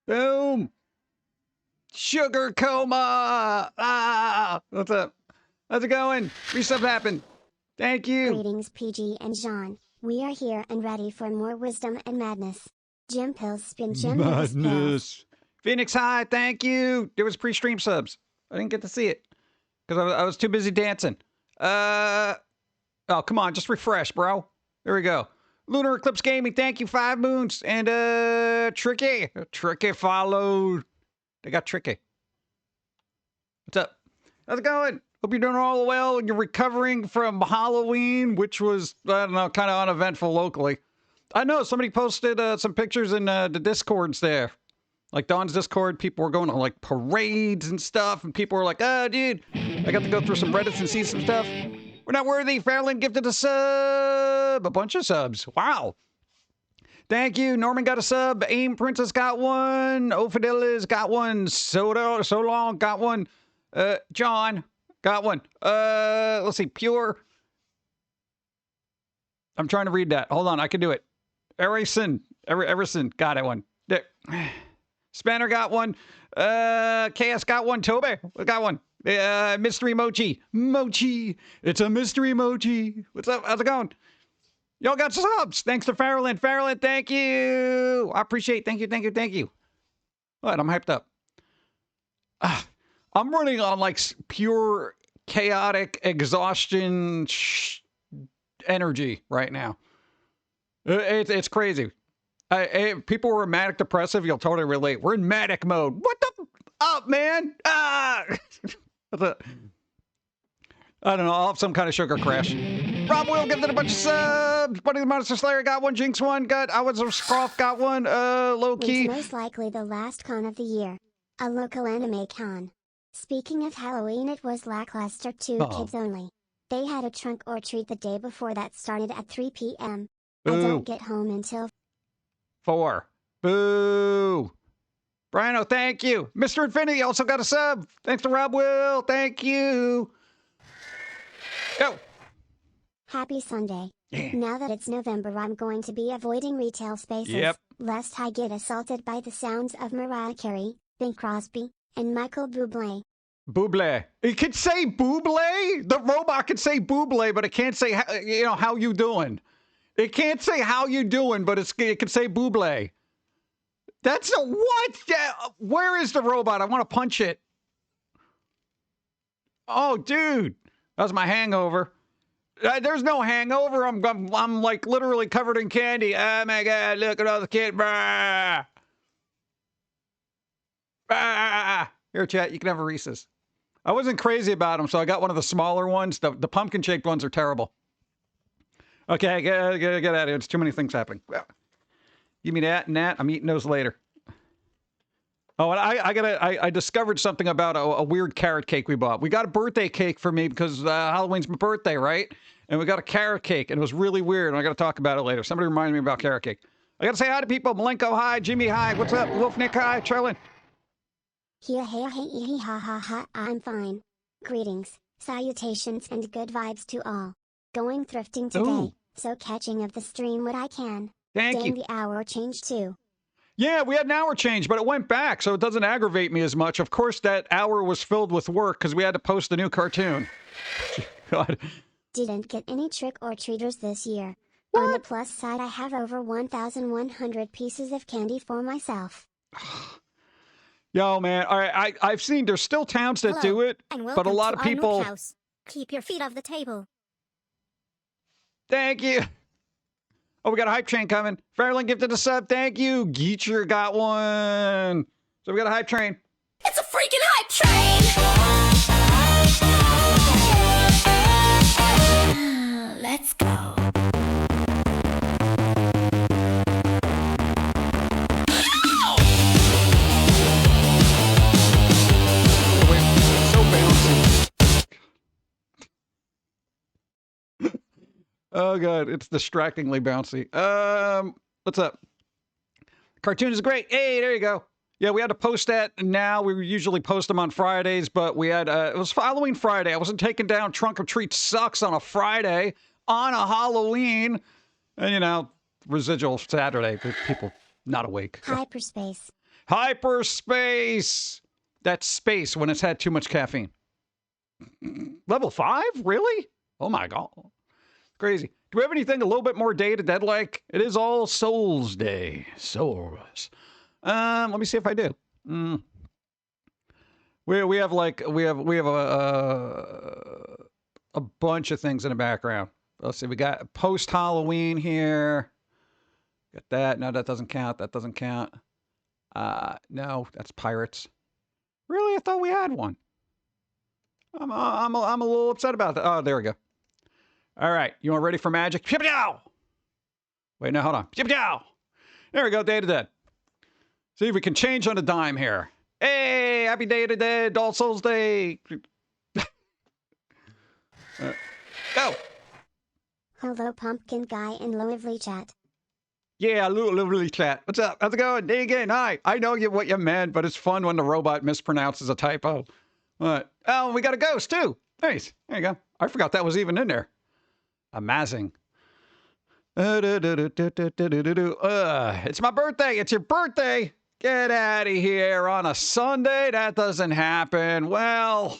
Boom. Sugar coma. Ah, what's up? How's it going? Resub happened. Thank you. Greetings, PG and John. We are here and ready for more wisdom and madness. Jim Pills spin Jim Madness. Phoenix High, thank you. There was pre-stream subs. I didn't get to see it because I was too busy dancing. Oh, come on, just refresh, bro. There we go. Lunar Eclipse Gaming, thank you. 5 moons. And Tricky. Tricky followed. They got Tricky. What's up? How's it going? Hope you're doing all well. You're recovering from Halloween, which was, I don't know, kind of uneventful locally. I know somebody posted some pictures in the Discords there. Like Dawn's Discord, people were going to like parades and stuff, and people were like, oh, dude, I got to go through some Reddits and see some stuff. We're not worthy. Farrelland gifted a sub. A bunch of subs. Wow. Thank you. Norman got a sub. Aim Princess got one. Ofidelis got one. So long got one. John got one. Let's see. Pure. I'm trying to read that. Hold on. I can do it. Everson got it one. There. Spanner got one. KS got one. Toby got one. Mystery Mochi. Mochi. It's a mystery Mochi. What's up? How's it going? Y'all got subs. Thanks to Farrelland. Farrelland, thank you. I appreciate it. Thank you. What? I'm hyped up. I'm running on like pure chaotic exhaustion energy right now. It's crazy. People were manic depressive. You'll totally relate. We're in manic mode. What the up, man? Ah! I don't know. I'll have some kind of sugar crash. Rob Will gave it a bunch of subs. Buddy the Monster Slayer got one. Jinx one. I was a Scroff got one. Low key. It's most likely the last con of the year. A local anime con. Speaking of Halloween, it was lackluster too. Kids only. They had a trunk or treat the day before that started at 3 p.m. I don't get home until 4. Boo. Briano, thank you. Mr. Infinity also got a sub. Thanks to Rob Will. Thank you. Go. Happy Sunday. Yeah. Now that it's November, I'm going to be avoiding retail spaces, lest I get assaulted by the sounds of Mariah Carey, Bing Crosby, and Michael Bublé. Bublé. It could say Bublé? The robot can say Bublé, but it can't say, how you doing. It can't say how you doing, but it can say Bublé. That's a what? Where is the robot? I want to punch it. Oh, dude. That was my hangover. There's no hangover. I'm like literally covered in candy. Oh my God, look at all the kid. Bah. Bah. Here, chat, you can have a Reese's. I wasn't crazy about them, so I got one of the smaller ones. The pumpkin shaped ones are terrible. Okay, get out of here. There's too many things happening. Give me that and that. I'm eating those later. Oh, and I discovered something about a weird carrot cake we bought. We got a birthday cake for me because Halloween's my birthday, right? And we got a carrot cake, and it was really weird, and I got to talk about it later. Somebody remind me about carrot cake. I got to say hi to people. Malenko, hi. Jimmy, hi. What's up? Wolf Nick, hi. Trellin. Ha, I'm fine. Greetings, salutations, and good vibes to all. Going thrifting today, so catching of the stream what I can. Thank you. The hour changed too. Yeah, we had an hour change, but it went back, so it doesn't aggravate me as much. Of course, that hour was filled with work because we had to post a new cartoon. God. Didn't get any trick-or-treaters this year. What? On the plus side, I have over 1,100 pieces of candy for myself. Yo, man, all right, I've seen there's still towns that do it, but a lot of people... Keep your feet off the table. Thank you. Oh, we got a hype train coming. Farrelland gifted a sub. Thank you. Geecher got one. So we got a hype train. It's a freaking hype train! Let's go. Oh, God. It's distractingly bouncy. What's up? Cartoon is great. Hey, there you go. Yeah, we had to post that now. We usually post them on Fridays, but we had, it was Halloween Friday. I wasn't taking down Trunk or Treat Sucks on a Friday, on a Halloween. And, you know, residual Saturday, with people not awake. Hyperspace. Hyperspace! That's space when it's had too much caffeine. Level 5? Really? Oh my God. Crazy. Do we have anything a little bit more Day to Dead like? It is All Souls Day. Souls. Let me see if I do. We have a bunch of things in the background. Let's see. We got post Halloween here. Got that. No, that doesn't count. That doesn't count. No, that's Pirates. Really? I thought we had one. I'm a little upset about that. Oh, there we go. All right. You want ready for magic? Pip-yow! Wait, no, hold on. Pip-yow! There we go. Day to Dead. See if we can change on a dime here. Hey, happy Day to Dead. All Souls Day. Go. Hello, Pumpkin Guy in Lovely Chat. Yeah, lovely chat. What's up? How's it going? Day again. Hi. I know what you meant, but it's fun when the robot mispronounces a typo. What? Oh, we got a ghost too. Nice. There you go. I forgot that was even in there. Amazing. It's my birthday. It's your birthday. Get out of here on a Sunday. That doesn't happen. Well.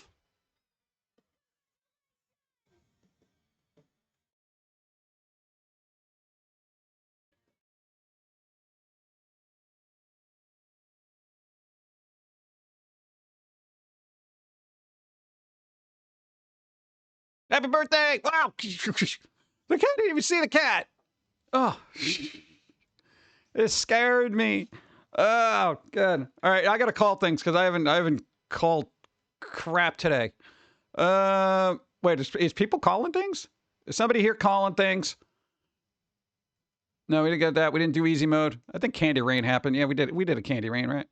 Happy birthday! Wow! The cat didn't even see the cat. Oh, it scared me. Oh, good. All right, I gotta call things because I haven't called crap today. Wait, is people calling things? Is somebody here calling things? No, we didn't get that. We didn't do easy mode. I think Candy Rain happened. Yeah, we did. We did a Candy Rain, right?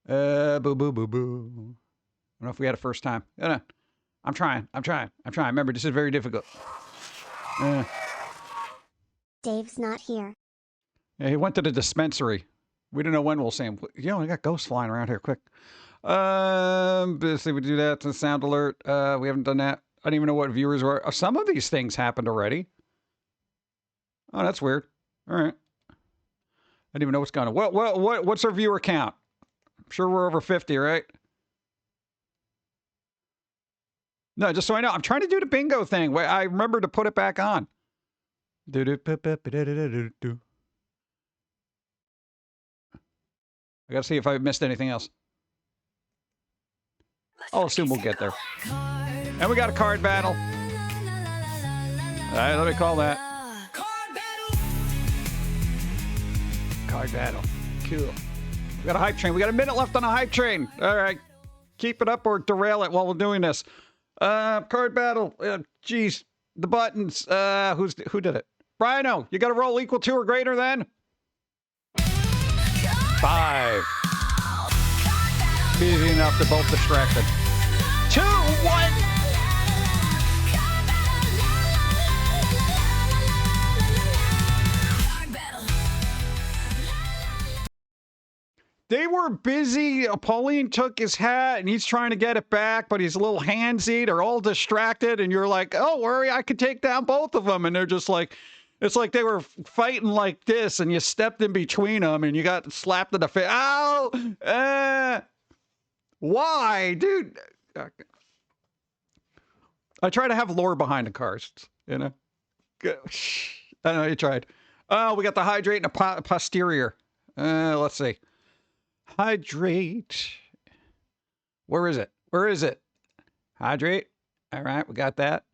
Boo boo boo boo. I don't know if we had a first time. I'm trying. Remember, this is very difficult. Dave's not here. Yeah, he went to the dispensary. We don't know when we'll see him. You know, we got ghosts flying around here. Quick. Let's see, we do that to sound alert. We haven't done that. I don't even know what viewers were. Some of these things happened already. Oh, that's weird. All right. I don't even know what's going on. What's our viewer count? I'm sure we're over 50, right? No, just so I know. I'm trying to do the bingo thing. Wait, I remember to put it back on. I gotta see if I missed anything else. I'll assume we'll get there. And we got a card battle. All right, let me call that. Card battle. Cool. We got a hype train. We got a minute left on a hype train. All right. Keep it up or derail it while we're doing this. Card battle. Geez. The buttons. Who did it? Rhino, you got to roll equal to or greater than 5. Easy enough. They're both distracted. 2, 1. They were busy. Apollyon took his hat and he's trying to get it back, but he's a little handsy. They're all distracted. And you're like, oh, worry, I could take down both of them. And they're just like, it's like they were fighting like this and you stepped in between them and you got slapped in the face. Ow! Why, dude? I try to have lore behind the cars, you know? I know you tried. Oh, we got the hydrate and a posterior. Let's see. Hydrate. Where is it? Where is it? Hydrate. All right, we got that.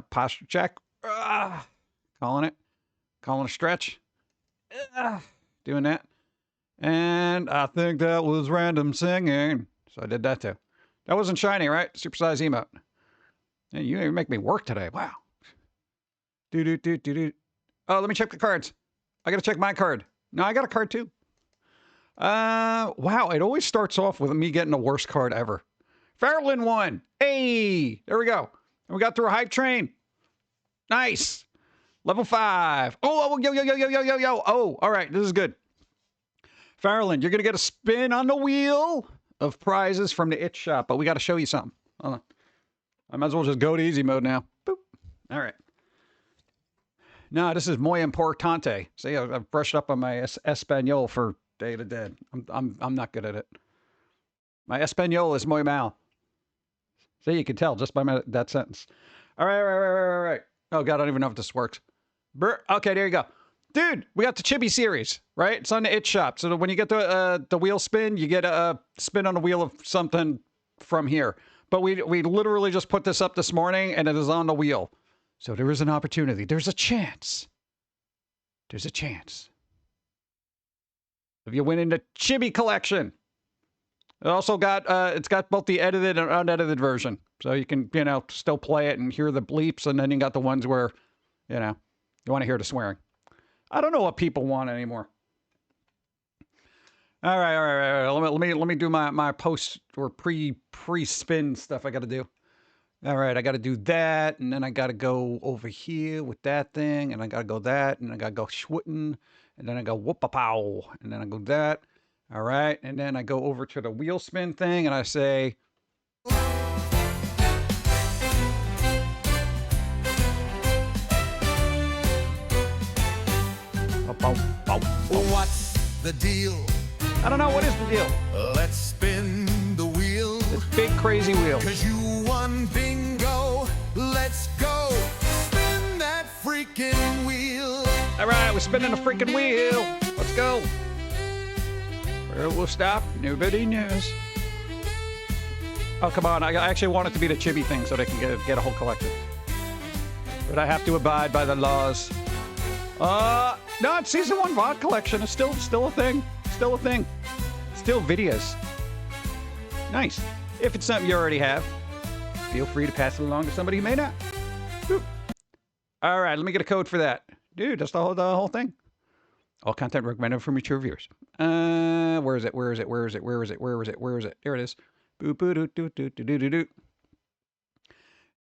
Posture check. Calling it. Calling a stretch. Doing that. And I think that was random singing. So I did that too. That wasn't shiny, right? Supersize emote. And you even make me work today. Wow. Oh, let me check the cards. I got to check my card. No, I got a card too. Wow, it always starts off with me getting the worst card ever. Farrellin won. Hey, there we go. And we got through a hype train. Nice. Level 5. Oh, yo. Oh, all right, this is good. Farrellin, you're going to get a spin on the wheel of prizes from the It Shop, but we got to show you something. Hold on. I might as well just go to easy mode now. Boop. All right. No, this is muy importante. See, I've brushed up on my Espanol for Day of the Dead. I'm not good at it. My Espanol is muy mal. See, you can tell just by that sentence. All right. Oh, God, I don't even know if this works. Okay, there you go. Dude, we got the Chibi series, right? It's on the It Shop. So when you get the wheel spin, you get a spin on the wheel of something from here. But we literally just put this up this morning, and it is on the wheel. So there is an opportunity. There's a chance. There's a chance. If you win in the Chibi collection. It also got, it's got both the edited and unedited version. So you can, still play it and hear the bleeps. And then you got the ones where, you want to hear the swearing. I don't know what people want anymore. All right. Let me do my post or pre-spin stuff I got to do. All right, I got to do that, and then I got to go over here with that thing, and I got to go that, and I got to go schwitten, and then I go whoop-a-pow, and then I go that. All right, and then I go over to the wheel spin thing, and I say... What's the deal? I don't know, what is the deal? Let's spin the wheel. This big crazy wheel. 'Cause you won bingo. Let's go. Spin that freaking wheel. All right, we're spinning the freaking wheel. Let's go. Where it will stop, nobody knows. Oh, come on. I actually want it to be the Chibi thing so they can get a whole collection. But I have to abide by the laws. No, it's Season 1 VOD collection. It's still a thing. Still a thing. Still videos. Nice. If it's something you already have, feel free to pass it along to somebody who may not. Boop. All right, let me get a code for that. Dude, that's the whole thing. All content recommended for mature viewers. Where is it? There it is. Boop, boop, doot, doot, doot, doot, doot, doot.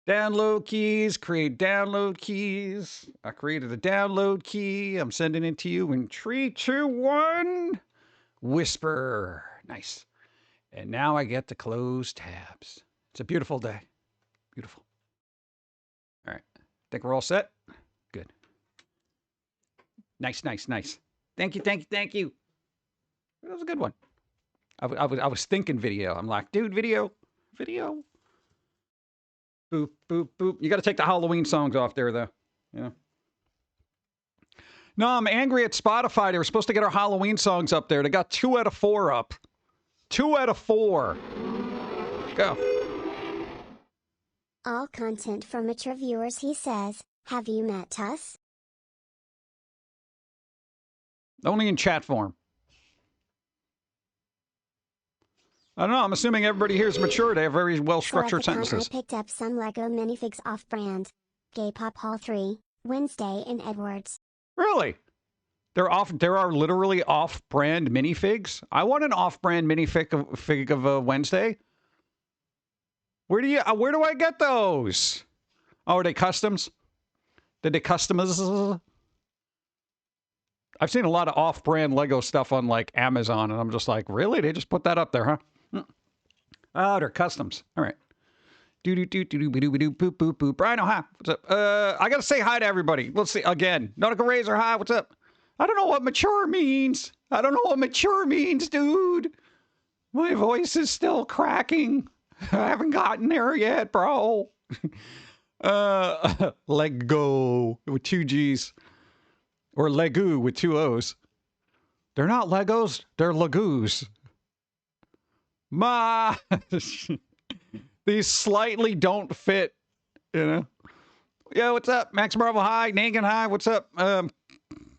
Download keys, create download keys. I created a download key. I'm sending it to you in 3, 2, 1. Whisper. Nice. And now I get to close tabs. It's a beautiful day. Beautiful. All right. Think we're all set? Good. Nice. Thank you. That was a good one. I was thinking video. I'm like, dude, video. Boop, boop, boop. You got to take the Halloween songs off there, though. Yeah. No, I'm angry at Spotify. They were supposed to get our Halloween songs up there. They got 2 out of 4 up. 2 out of 4. Go. All content for mature viewers, he says. Have you met us? Only in chat form. I don't know. I'm assuming everybody here is mature. They have very well-structured sentences. I picked up some Lego minifigs off-brand. Gay Pop Hall 3, Wednesday in Edwards. Really? There are literally off-brand minifigs? I want an off-brand minifig of Wednesday. Where do I get those? Oh, are they customs? Did they customize? I've seen a lot of off-brand Lego stuff on like Amazon, and I'm just like, really? They just put that up there, huh? Oh, they're customs. All right. Do-do-do-do-do-do-do-boop-boop-boop. Brian, hi. What's up? I got to say hi to everybody. Let's see. Again. Nautical Razor, hi. What's up? I don't know what mature means. Dude. My voice is still cracking. I haven't gotten there yet, bro. Lego with 2 G's. Or Legu with 2 O's. They're not Legos. They're Legoos. These slightly don't fit, Yo, what's up? Max Marvel, hi. Nangan, hi. What's up?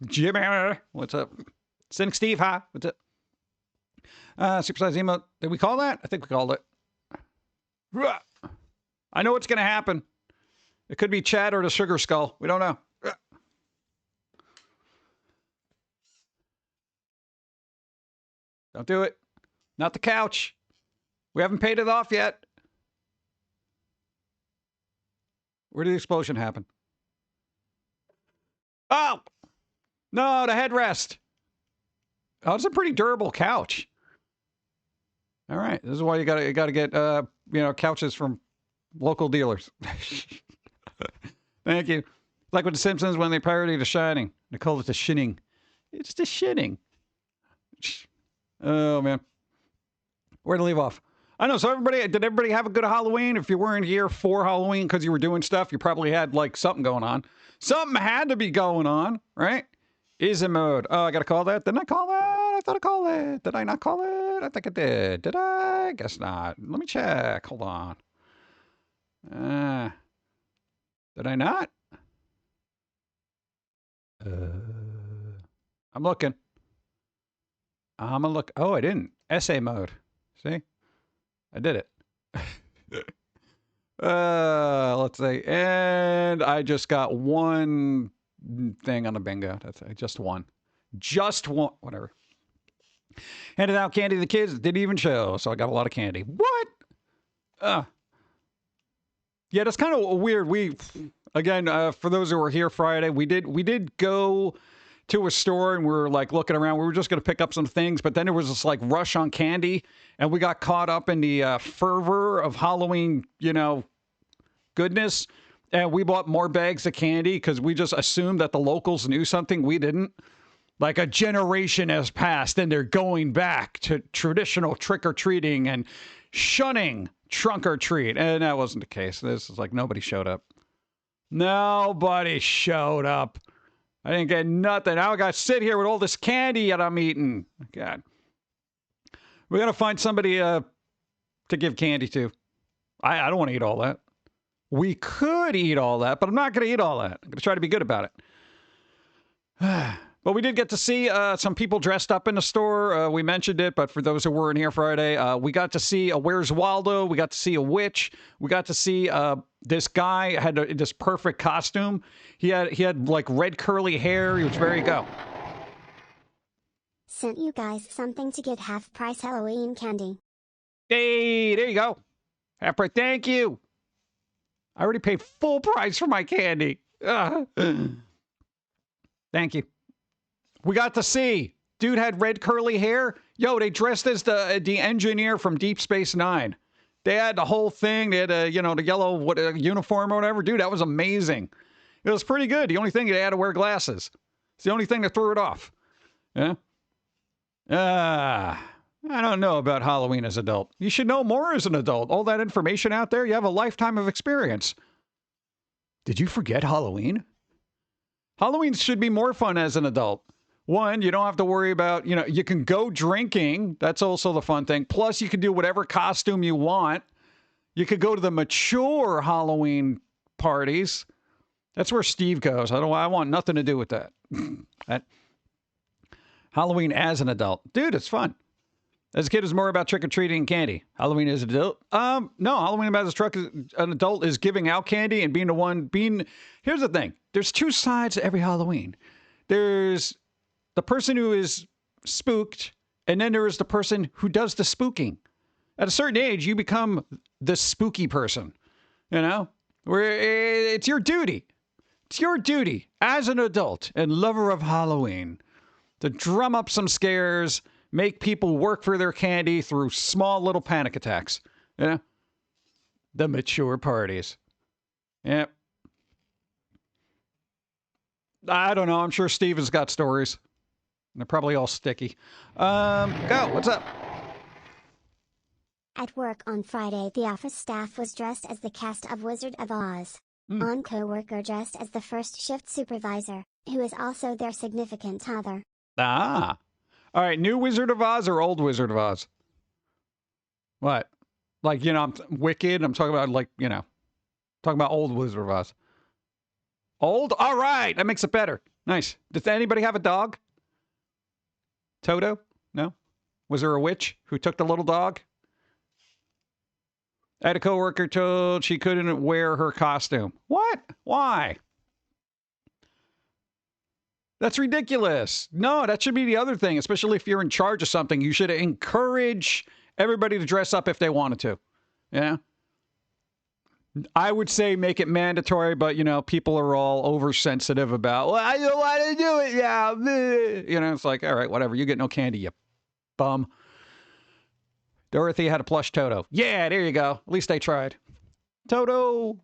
Jimmy, what's up? Cynic Steve, hi. What's up? Supersize emote. Did we call that? I think we called it. I know what's going to happen. It could be Chad or the Sugar Skull. We don't know. Don't do it. Not the couch. We haven't paid it off yet. Where did the explosion happen? Oh! No, the headrest. Oh, it's a pretty durable couch. All right. This is why you gotta get couches from local dealers. Thank you. Like with The Simpsons when they parodied The Shining. They called it The Shinning. It's The Shinning. Oh, man. Where to leave off? I know. So did everybody have a good Halloween? If you weren't here for Halloween because you were doing stuff, you probably had like something going on. Something had to be going on, right? Easy mode. Oh, I got to call that? Didn't I call that? I thought I called it. Did I not call it? I think I did. Did I? Guess not. Let me check. Hold on. Did I not? I'm looking. I'm gonna look. Oh, I didn't. Essay mode. See? I did it. Let's see. And I just got one thing on the bingo. That's just one. Just one. Whatever. Handed out candy to the kids. Didn't even show. So I got a lot of candy. What? Yeah, that's kind of weird. Again, for those who were here Friday, we did go to a store and we were like looking around. We were just going to pick up some things, but then there was this like rush on candy and we got caught up in the fervor of Halloween, goodness. And we bought more bags of candy because we just assumed that the locals knew something we didn't. Like a generation has passed and they're going back to traditional trick-or-treating and shunning trunk or treat. And that wasn't the case. This is like nobody showed up. Nobody showed up. I didn't get nothing. Now I got to sit here with all this candy that I'm eating. God. We're going to find somebody to give candy to. I don't want to eat all that. We could eat all that, but I'm not going to eat all that. I'm going to try to be good about it. But we did get to see some people dressed up in the store. We mentioned it, but for those who weren't here Friday, we got to see a Where's Waldo. We got to see a witch. We got to see this guy had this perfect costume. He had like red curly hair. He was very go. Sent you guys something to get half price Halloween candy. Hey, there you go. Half price. Thank you. I already paid full price for my candy. Thank you. We got to see. Dude had red curly hair. Yo, they dressed as the engineer from Deep Space Nine. They had the whole thing. They had the yellow uniform or whatever. Dude, that was amazing. It was pretty good. The only thing, they had to wear glasses. It's the only thing that threw it off. Yeah. I don't know about Halloween as an adult. You should know more as an adult. All that information out there, you have a lifetime of experience. Did you forget Halloween? Halloween should be more fun as an adult. One, you don't have to worry about, you can go drinking. That's also the fun thing. Plus, you can do whatever costume you want. You could go to the mature Halloween parties. That's where Steve goes. I want nothing to do with that. Halloween as an adult. Dude, it's fun. As a kid, it's more about trick-or-treating and candy. Halloween as an adult? No, Halloween as an adult is giving out candy and being the one Here's the thing. There's two sides to every Halloween. There's the person who is spooked, and then there is the person who does the spooking. At a certain age, you become the spooky person, where it's your duty. It's your duty as an adult and lover of Halloween to drum up some scares, make people work for their candy through small little panic attacks. The mature parties. Yep. I don't know. I'm sure Steve has got stories. They're probably all sticky. Go. What's up? At work on Friday, the office staff was dressed as the cast of Wizard of Oz. One coworker dressed as the first shift supervisor, who is also their significant other. All right. New Wizard of Oz or old Wizard of Oz? What? Like, I'm Wicked. I'm talking about talking about old Wizard of Oz. Old? All right. That makes it better. Nice. Does anybody have a dog? Toto? No? Was there a witch who took the little dog? I had a coworker told she couldn't wear her costume. What? Why? That's ridiculous. No, that should be the other thing, especially if you're in charge of something. You should encourage everybody to dress up if they wanted to. Yeah. I would say make it mandatory, but, people are all oversensitive about, well, I don't want to do it now. It's like, all right, whatever. You get no candy, you bum. Dorothy had a plush Toto. Yeah, there you go. At least they tried. Toto.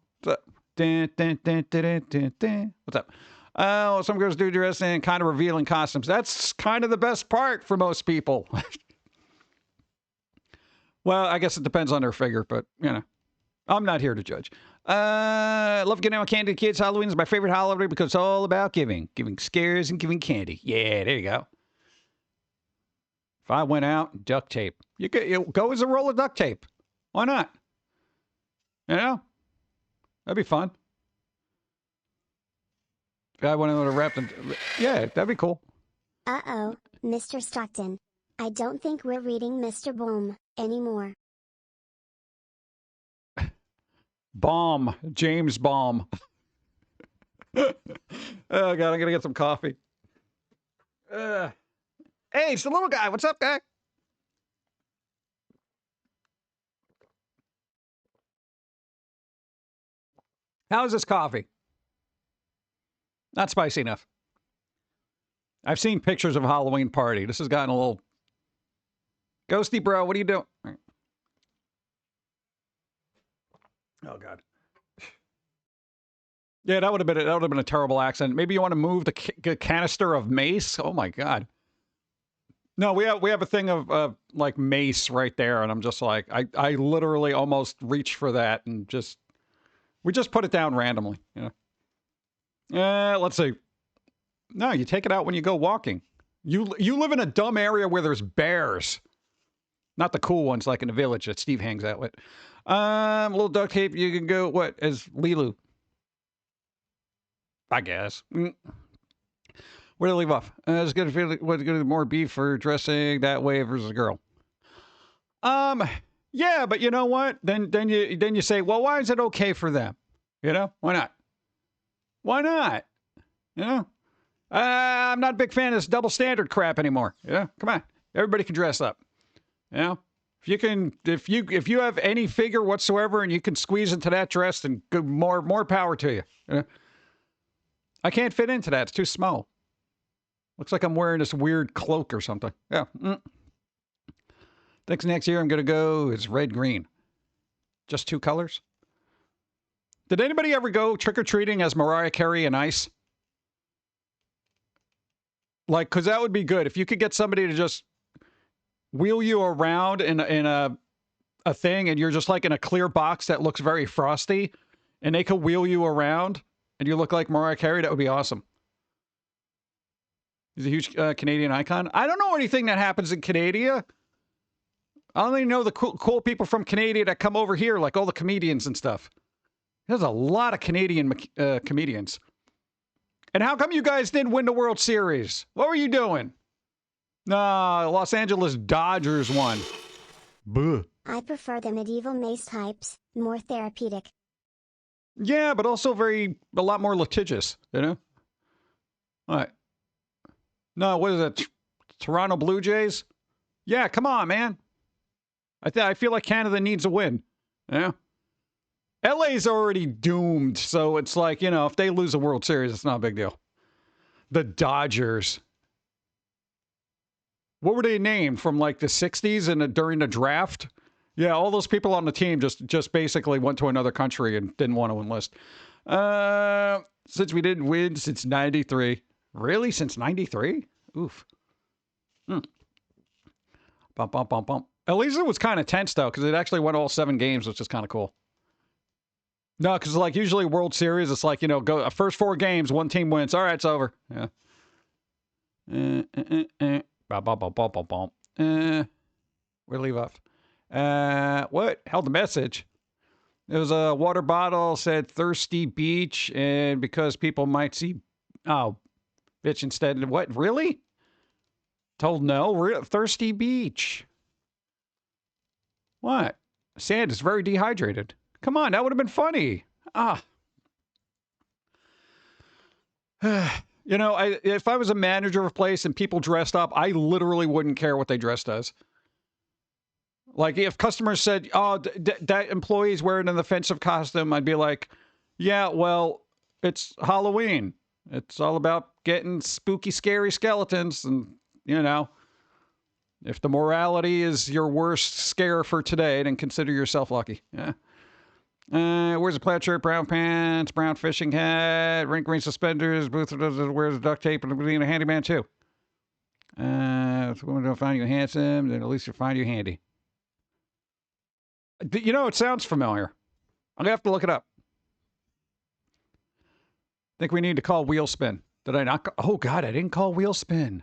What's up? Oh, some girls do dress in kind of revealing costumes. That's kind of the best part for most people. Well, I guess it depends on their figure, but, you know, I'm not here to judge. Love getting out candy to kids. Halloween is my favorite holiday because it's all about giving. Giving scares and giving candy. Yeah, there you go. If I went out, duct tape. You could go as a roll of duct tape. Why not? You know? That'd be fun. If I went out to wrap them. Yeah, that'd be cool. Uh-oh, Mr. Stockton. I don't think we're reading Mr. Boom anymore. Bomb. James Bomb. Oh, God, I'm going to get some coffee. Hey, it's the little guy. What's up, guy? How's this coffee? Not spicy enough. I've seen pictures of a Halloween party. This has gotten a little... Ghosty, bro, what are you doing? Oh, God. Yeah, that would have been a terrible accident. Maybe you want to move the canister of mace? Oh, my God. No, we have a thing of like mace right there, and I'm just like, I literally almost reached for that and we just put it down randomly, you know. Let's see. No, you take it out when you go walking. You live in a dumb area where there's bears. Not the cool ones like in the village that Steve hangs out with. A little duct tape, you can go, what, as Lilu? I guess. Where to leave off? It's good to feel what's good to more beef for dressing that way versus a girl. Yeah, but you know what? Then you say, well, why is it okay for them? You know, why not? Why not? You know, I'm not a big fan of this double standard crap anymore. Yeah, come on, everybody can dress up. You know, if you have any figure whatsoever and you can squeeze into that dress, then good, more power to you. You know? I can't fit into that; it's too small. Looks like I'm wearing this weird cloak or something. Yeah. Thinks next year I'm going to go is red-green. Just 2 colors? Did anybody ever go trick-or-treating as Mariah Carey and Ice? Like, because that would be good. If you could get somebody to just wheel you around in a thing and you're just like in a clear box that looks very frosty and they could wheel you around and you look like Mariah Carey, that would be awesome. He's a huge Canadian icon. I don't know anything that happens in Canada. I only know the cool people from Canada that come over here, like all the comedians and stuff. There's a lot of Canadian comedians. And how come you guys didn't win the World Series? What were you doing? No, Los Angeles Dodgers won. Buh. I prefer the medieval mace types, more therapeutic. Yeah, but also a lot more litigious, you know? All right. No, what is it? Toronto Blue Jays? Yeah, come on, man. I feel like Canada needs a win. Yeah. LA's already doomed, so it's like, you know, if they lose a World Series, it's not a big deal. The Dodgers. What were they named from like the 60s and during the draft? Yeah, all those people on the team just basically went to another country and didn't want to enlist. Since we didn't win since 93. Really? Since 93? Oof. Bump, bump, bump, bump. At least it was kind of tense, though, because it actually went all 7 games, which is kind of cool. No, because like usually World Series, it's like, you know, go first 4 games, one team wins. All right, it's over. Yeah. Where'd leave off? What? Held the message. There was a water bottle, said Thirsty Beach, and because people might see... Oh, bitch instead. What? Really? Told no? Thirsty Beach. What? Sand is very dehydrated. Come on, that would have been funny. You know, if I was a manager of a place and people dressed up, I literally wouldn't care what they dressed as. Like, if customers said, oh, that employee's wearing an offensive costume, I'd be like, yeah, well, it's Halloween. It's all about getting spooky, scary skeletons. And, you know, if the morality is your worst scare for today, then consider yourself lucky. Yeah. Wears a plaid shirt, brown pants, brown fishing hat, rink green suspenders. Booth wears duct tape and being a handyman too. If a woman don't find you handsome, then at least you'll find you handy. You know, it sounds familiar. I'm gonna have to look it up. I think we need to call Wheelspin. Did I not? Oh God, I didn't call Wheelspin.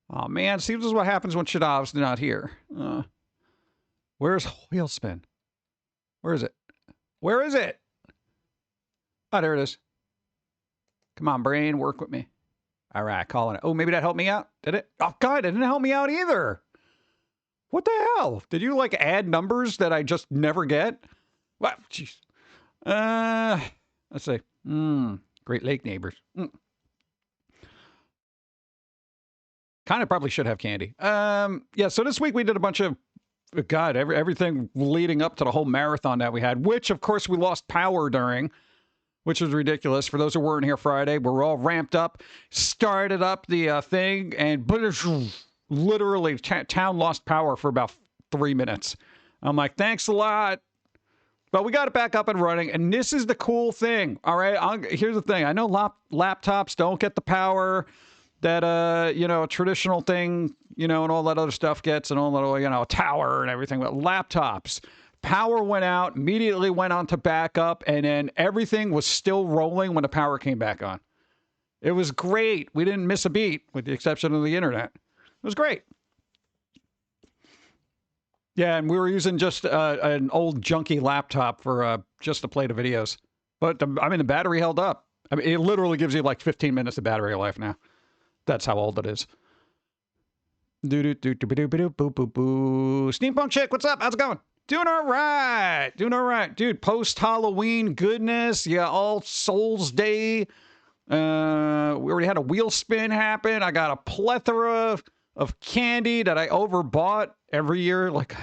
Oh man, see, this is what happens when Shadav's not here. Where's Wheelspin? Where is it? Where is it? Oh, there it is. Come on, brain, work with me. All right, calling it. Oh, maybe that helped me out. Did it? Oh God, it didn't help me out either. What the hell? Did you like add numbers that I just never get? What? Jeez. Let's see. Great Lake neighbors. Kind of probably should have candy. Yeah, so this week we did a bunch of, God, everything leading up to the whole marathon that we had, which, of course, we lost power during, which was ridiculous. For those who weren't here Friday, we were all ramped up, started up the thing, and literally town lost power for about 3 minutes. I'm like, thanks a lot. But we got it back up and running, and this is the cool thing, all right? Here's the thing. I know laptops don't get the power that, you know, a traditional thing, you know, and all that other stuff gets, and all that, you know, tower and everything. But laptops, power went out, immediately went on to backup, and then everything was still rolling when the power came back on. It was great. We didn't miss a beat, with the exception of the internet. It was great. Yeah, and we were using just an old junky laptop for just to play the videos. But, I mean, the battery held up. I mean, it literally gives you like 15 minutes of battery life now. That's how old it is. Steampunk Chick, what's up? How's it going? Doing all right. Doing all right. Dude, post-Halloween goodness. Yeah, All Souls Day. We already had a wheel spin happen. I got a plethora of candy that I overbought every year, like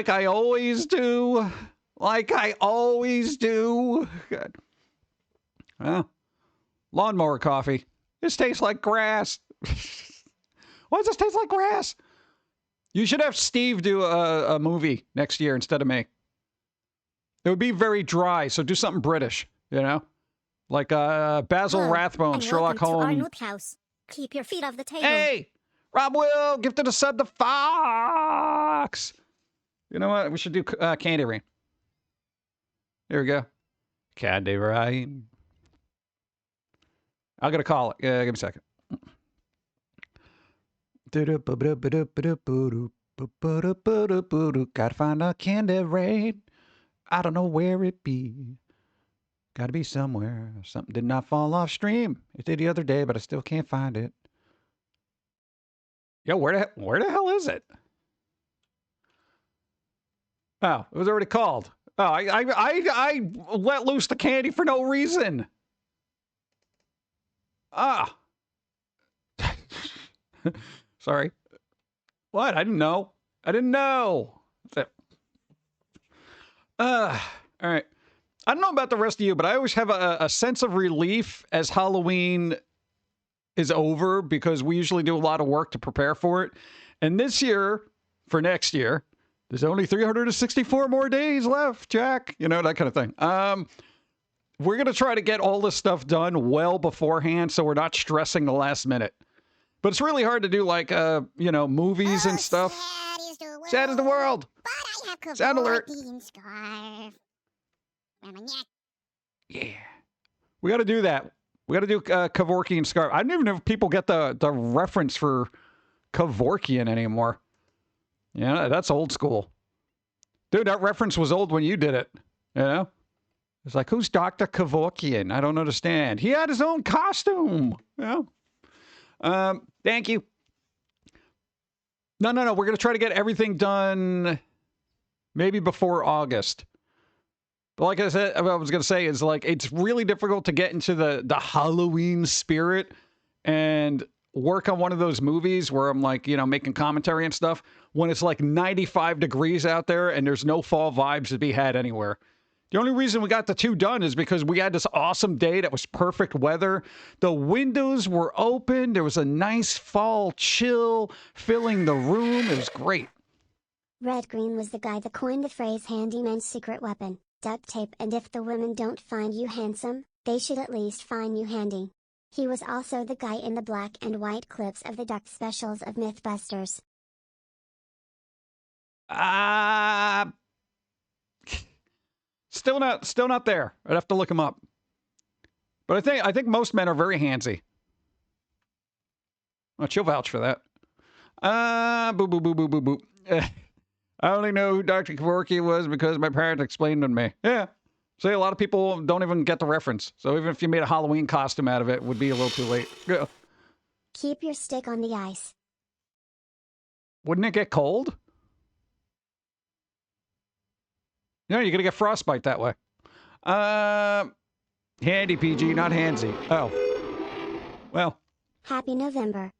I always do. Like I always do. God. Well, lawnmower coffee. This tastes like grass. Why does this taste like grass? You should have Steve do a movie next year instead of me. It would be very dry, so do something British, you know? Like Basil Rathbone, Sherlock Holmes. Our new house. Keep your feet off the table. Hey! Rob Will, gifted a sub to Fox. You know what? We should do Candy Rain. Here we go. Candy Rain. I'm going to call it. Give me a second. Gotta find a candy rain. I don't know where it be. Gotta be somewhere. Something did not fall off stream. It did the other day, but I still can't find it. Yo, where the hell is it? Oh, it was already called. Oh, I let loose the candy for no reason. Ah. Sorry. What? I didn't know. I didn't know. All right. I don't know about the rest of you, but I always have a sense of relief as Halloween is over because we usually do a lot of work to prepare for it. And this year, for next year, there's only 364 more days left, Jack. You know, that kind of thing. We're going to try to get all this stuff done well beforehand so we're not stressing the last minute. But it's really hard to do, like, you know, movies and stuff. Sad is the world. But I have Sound alert. scarf. Around my neck. Yeah. We got to do that. We got to do Kevorkian scarf. I don't even know if people get the reference for Kevorkian anymore. Yeah, that's old school. Dude, that reference was old when you did it. You know? It's like, who's Dr. Kevorkian? I don't understand. He had his own costume. You know? Thank you. No. We're going to try to get everything done maybe before August. But like I said, what I was going to say is, like, it's really difficult to get into the Halloween spirit and work on one of those movies where I'm, like, you know, making commentary and stuff when it's like 95 degrees out there and there's no fall vibes to be had anywhere. The only reason we got the two done is because we had this awesome day that was perfect weather. The windows were open. There was a nice fall chill filling the room. It was great. Red Green was the guy that coined the phrase handyman's secret weapon. duct tape, and if the women don't find you handsome, they should at least find you handy. He was also the guy in the black and white clips of the duck specials of Mythbusters. Still not there. I'd have to look him up. But I think most men are very handsy. Well, she'll vouch for that. Boo boo boo boo boo boo. I only know who Dr. Kevorkian was because my parents explained it to me. Yeah. See, a lot of people don't even get the reference. So even if you made a Halloween costume out of it, it would be a little too late. Yeah. Keep your stick on the ice. Wouldn't it get cold? No, you're going to get frostbite that way. Handy, PG, not handsy. Oh. Well. Happy November.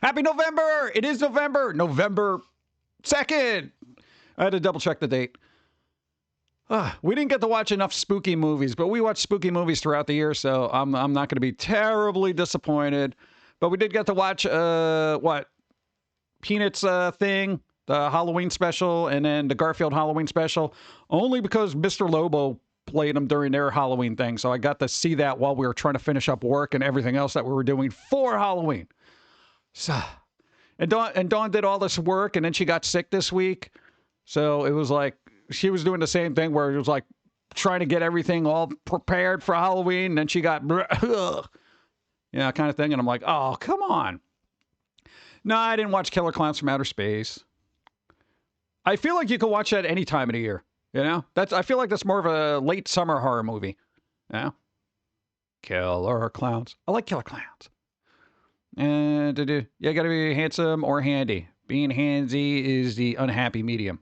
Happy November! It is November. November 2nd. I had to double check the date. We didn't get to watch enough spooky movies, but we watch spooky movies throughout the year, so I'm not going to be terribly disappointed. But we did get to watch, Peanuts thing, the Halloween special, and then the Garfield Halloween special, only because Mr. Lobo played them during their Halloween thing, so I got to see that while we were trying to finish up work and everything else that we were doing for Halloween. So, and Dawn did all this work, and then she got sick this week, so it was like, she was doing the same thing where it was like trying to get everything all prepared for Halloween. And then she got, kind of thing. And I'm like, oh, come on. No, I didn't watch Killer Clowns from Outer Space. I feel like you can watch that any time of the year. You know, I feel like that's more of a late summer horror movie. Yeah. Killer Clowns. I like Killer Clowns. And you got to be handsome or handy. Being handsy is the unhappy medium.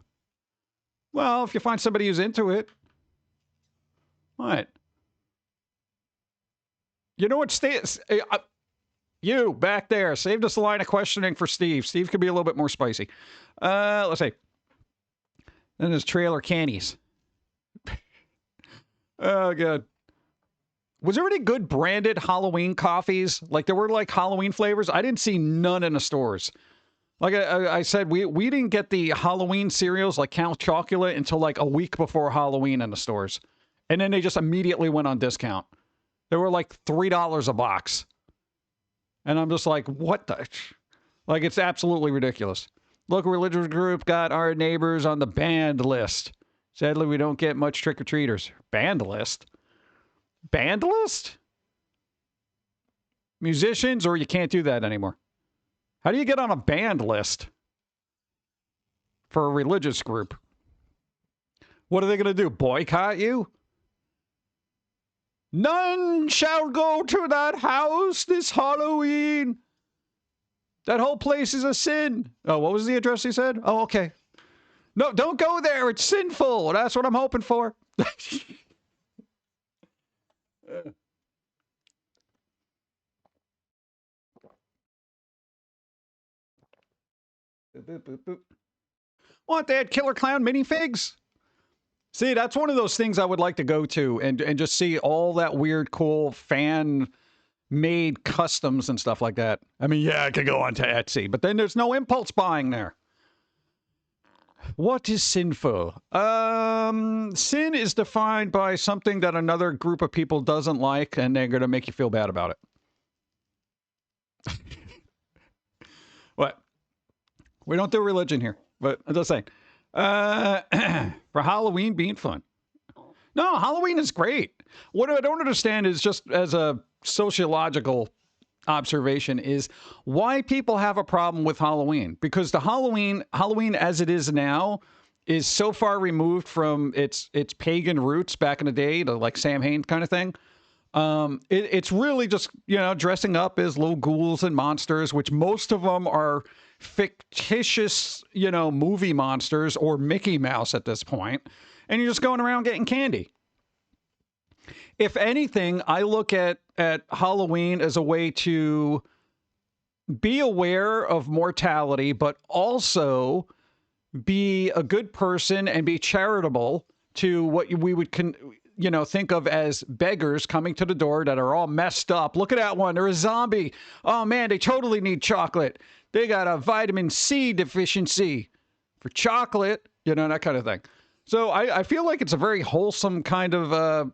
Well, if you find somebody who's into it. What? You know what, you back there, saved us a line of questioning for Steve. Steve could be a little bit more spicy. Let's see. Then there's Trailer Cannies. Oh, God. Was there any good branded Halloween coffees? Like, there were, like, Halloween flavors? I didn't see none in the stores. Like I said, we didn't get the Halloween cereals like Count Chocula until like a week before Halloween in the stores. And then they just immediately went on discount. They were like $3 a box. And I'm just like, what the? Like, it's absolutely ridiculous. Local religious group got our neighbors on the banned list. Sadly, we don't get much trick-or-treaters. Banned list? Banned list? Musicians, or you can't do that anymore? How do you get on a banned list for a religious group? What are they going to do? Boycott you? None shall go to that house this Halloween. That whole place is a sin. Oh, what was the address he said? Oh, okay. No, don't go there. It's sinful. That's what I'm hoping for. What, they had Killer Clown minifigs? See, that's one of those things I would like to go to and just see all that weird, cool fan-made customs and stuff like that. I mean, yeah, I could go onto Etsy, but then there's no impulse buying there. What is sinful? Sin is defined by something that another group of people doesn't like, and they're going to make you feel bad about it. What? We don't do religion here, but I'm just saying. For Halloween being fun. No, Halloween is great. What I don't understand is, just as a sociological observation, is why people have a problem with Halloween. Because the Halloween as it is now is so far removed from its pagan roots back in the day, the like Sam Hain kind of thing. It's really just, dressing up as little ghouls and monsters, which most of them are fictitious, movie monsters or Mickey Mouse at this point, and you're just going around getting candy. If anything, I look at Halloween as a way to be aware of mortality, but also be a good person and be charitable to what we would think of as beggars coming to the door that are all messed up. Look at that one. They're a zombie. Oh, man, they totally need chocolate. They got a vitamin C deficiency for chocolate, that kind of thing. So I feel like it's a very wholesome kind of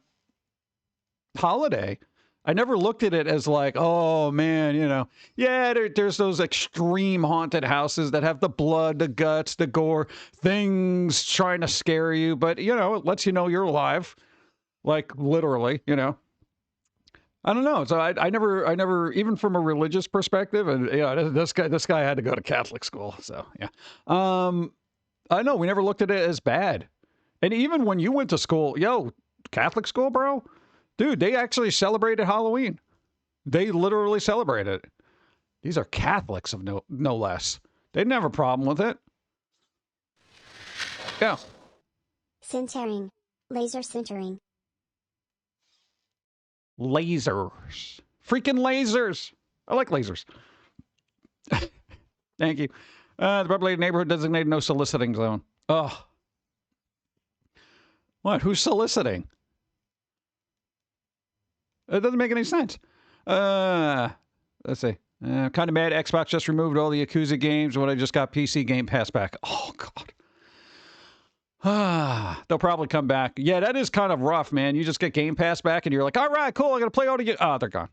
holiday. I never looked at it as like, oh man, you know, yeah, there's those extreme haunted houses that have the blood, the guts, the gore, things trying to scare you. But, you know, it lets you know you're alive. Like literally, you know. I don't know. So I never, even from a religious perspective, and yeah, this guy had to go to Catholic school. So yeah. I know we never looked at it as bad. And even when you went to school, yo, Catholic school, bro, dude, they actually celebrated Halloween. They literally celebrated it. These are Catholics of no less. They didn't have a problem with it. Yeah. Sintering. Laser sintering. Lasers. Freaking lasers. I like lasers. Thank you. The populated neighborhood designated no soliciting zone. Oh. What? Who's soliciting? It doesn't make any sense. Let's see. Kind of mad Xbox just removed all the Yakuza games when I just got PC Game Pass back. Oh, God. They'll probably come back. Yeah, that is kind of rough, man. You just get Game Pass back and you're like, all right, cool. I'm going to play all the... Oh, they're gone.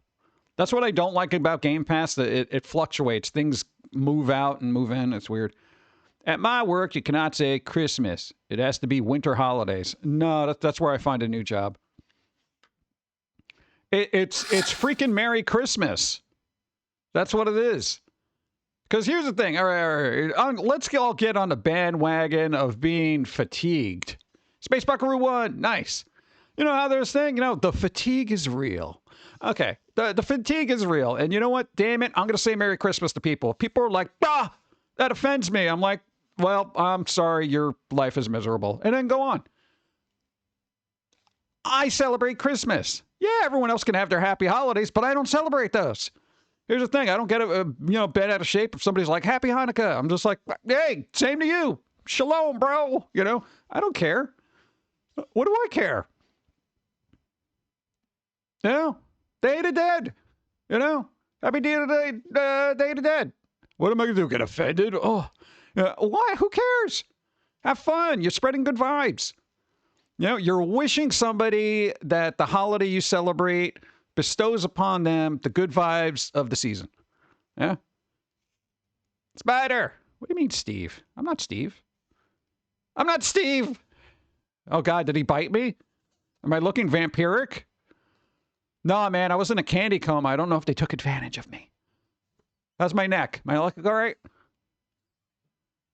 That's what I don't like about Game Pass. It fluctuates. Things move out and move in. It's weird. At my work, you cannot say Christmas. It has to be winter holidays. No, that's where I find a new job. It's freaking Merry Christmas. That's what it is. Because here's the thing. All right. Let's all get on the bandwagon of being fatigued. Space Buckaroo 1. Nice. You know how there's thing? You know, the fatigue is real. Okay. The fatigue is real. And you know what? Damn it. I'm going to say Merry Christmas to people. People are like, that offends me. I'm like, well, I'm sorry. Your life is miserable. And then go on. I celebrate Christmas. Yeah, everyone else can have their happy holidays, but I don't celebrate those. Here's the thing. I don't get bent out of shape if somebody's like, Happy Hanukkah. I'm just like, hey, same to you. Shalom, bro. You know, I don't care. What do I care? You know, Day of the Dead. You know, happy Day of the Dead. What am I going to do? Get offended? Oh, why? Who cares? Have fun. You're spreading good vibes. You know, you're wishing somebody that the holiday you celebrate bestows upon them the good vibes of the season. Yeah? Spider. What do you mean, Steve? I'm not Steve. I'm not Steve. Oh, God, did he bite me? Am I looking vampiric? No, man, I was in a candy coma. I don't know if they took advantage of me. How's my neck? My neck all right?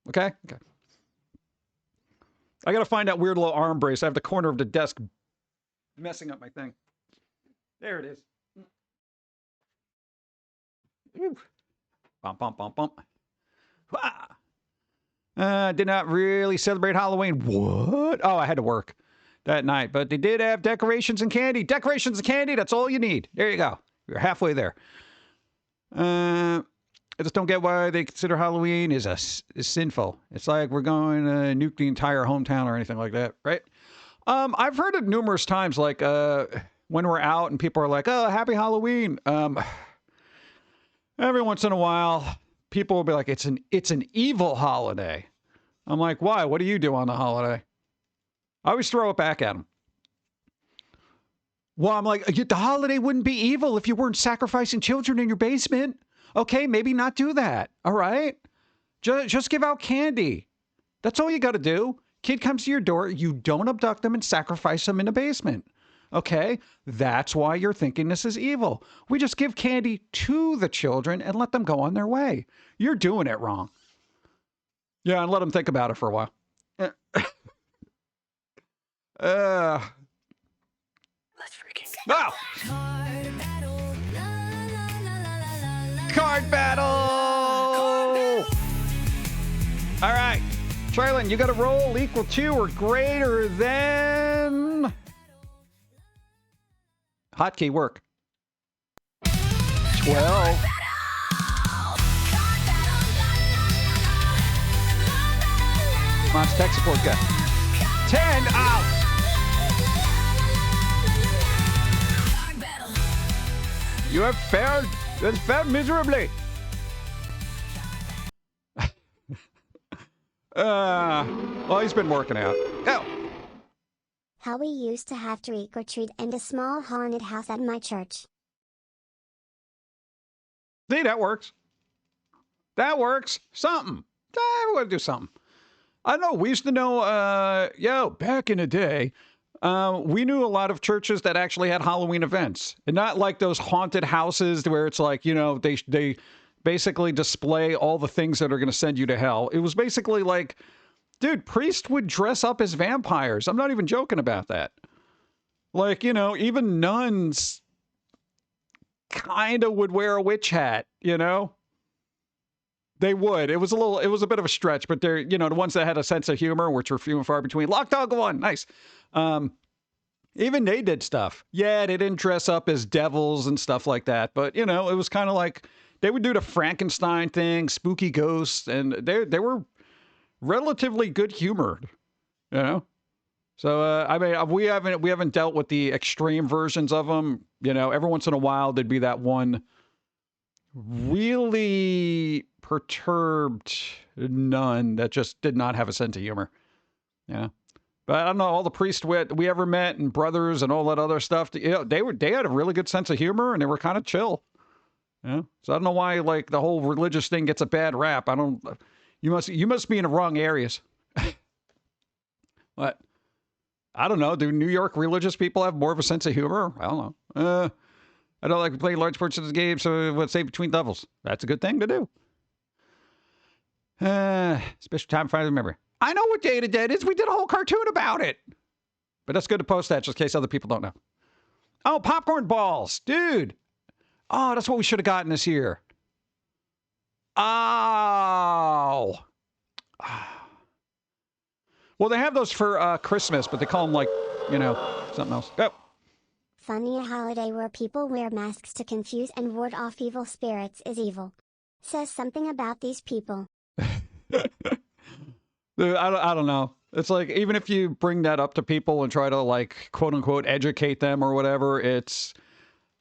Okay? Okay. I got to find that weird little arm brace. I have the corner of the desk messing up my thing. There it is. Woo. Bump, bump, bump, bump. Did not really celebrate Halloween. What? Oh, I had to work that night. But they did have decorations and candy. Decorations and candy, that's all you need. There you go. You're halfway there. I just don't get why they consider Halloween is sinful. It's like we're going to nuke the entire hometown or anything like that, right? I've heard it numerous times, like when we're out and people are like, oh, happy Halloween. Every once in a while, people will be like, it's an evil holiday. I'm like, why? What do you do on the holiday? I always throw it back at them. Well, I'm like, the holiday wouldn't be evil if you weren't sacrificing children in your basement. Okay, maybe not do that. All right? Just give out candy. That's all you got to do. Kid comes to your door. You don't abduct them and sacrifice them in the basement. Okay? That's why you're thinking this is evil. We just give candy to the children and let them go on their way. You're doing it wrong. Yeah, and let them think about it for a while. Let's freaking go. Card battle! All right. Traylon, you got to roll equal to or greater than... Hotkey work. 12. Come on, tech support guy. 10 out. You have failed. You have failed miserably. Well, he's been working out. Go. How we used to have trick or treat in a small haunted house at my church. See, that works. That works. Something. I want to do something. I know. We used to know, back in the day, we knew a lot of churches that actually had Halloween events. And not like those haunted houses where it's like, they basically display all the things that are going to send you to hell. It was basically like, dude, priests would dress up as vampires. I'm not even joking about that. Like, even nuns kind of would wear a witch hat, They would. It was a bit of a stretch, but they're, the ones that had a sense of humor, which were few and far between. Lock Dog one. Nice. Even they did stuff. Yeah, they didn't dress up as devils and stuff like that. But, it was kind of like they would do the Frankenstein thing, spooky ghosts, and they were relatively good humored, So, we haven't dealt with the extreme versions of them. Every once in a while, there'd be that one really perturbed nun that just did not have a sense of humor. Yeah. But I don't know, all the priests we ever met and brothers and all that other stuff, they had a really good sense of humor and they were kind of chill. Yeah. So I don't know why like the whole religious thing gets a bad rap. You must be in the wrong areas. What? I don't know. Do New York religious people have more of a sense of humor? I don't know. I don't like to play large portions of the game, so let's say between levels. That's a good thing to do. Special time if I remember. I know what Day of the Dead is. We did a whole cartoon about it. But that's good to post that just in case other people don't know. Oh, popcorn balls. Dude. Oh, that's what we should have gotten this year. Oh. Well, they have those for Christmas, but they call them like, something else. Go. Funny, a holiday where people wear masks to confuse and ward off evil spirits is evil. Says something about these people. Dude, I don't know. It's like, even if you bring that up to people and try to like, quote unquote, educate them or whatever, it's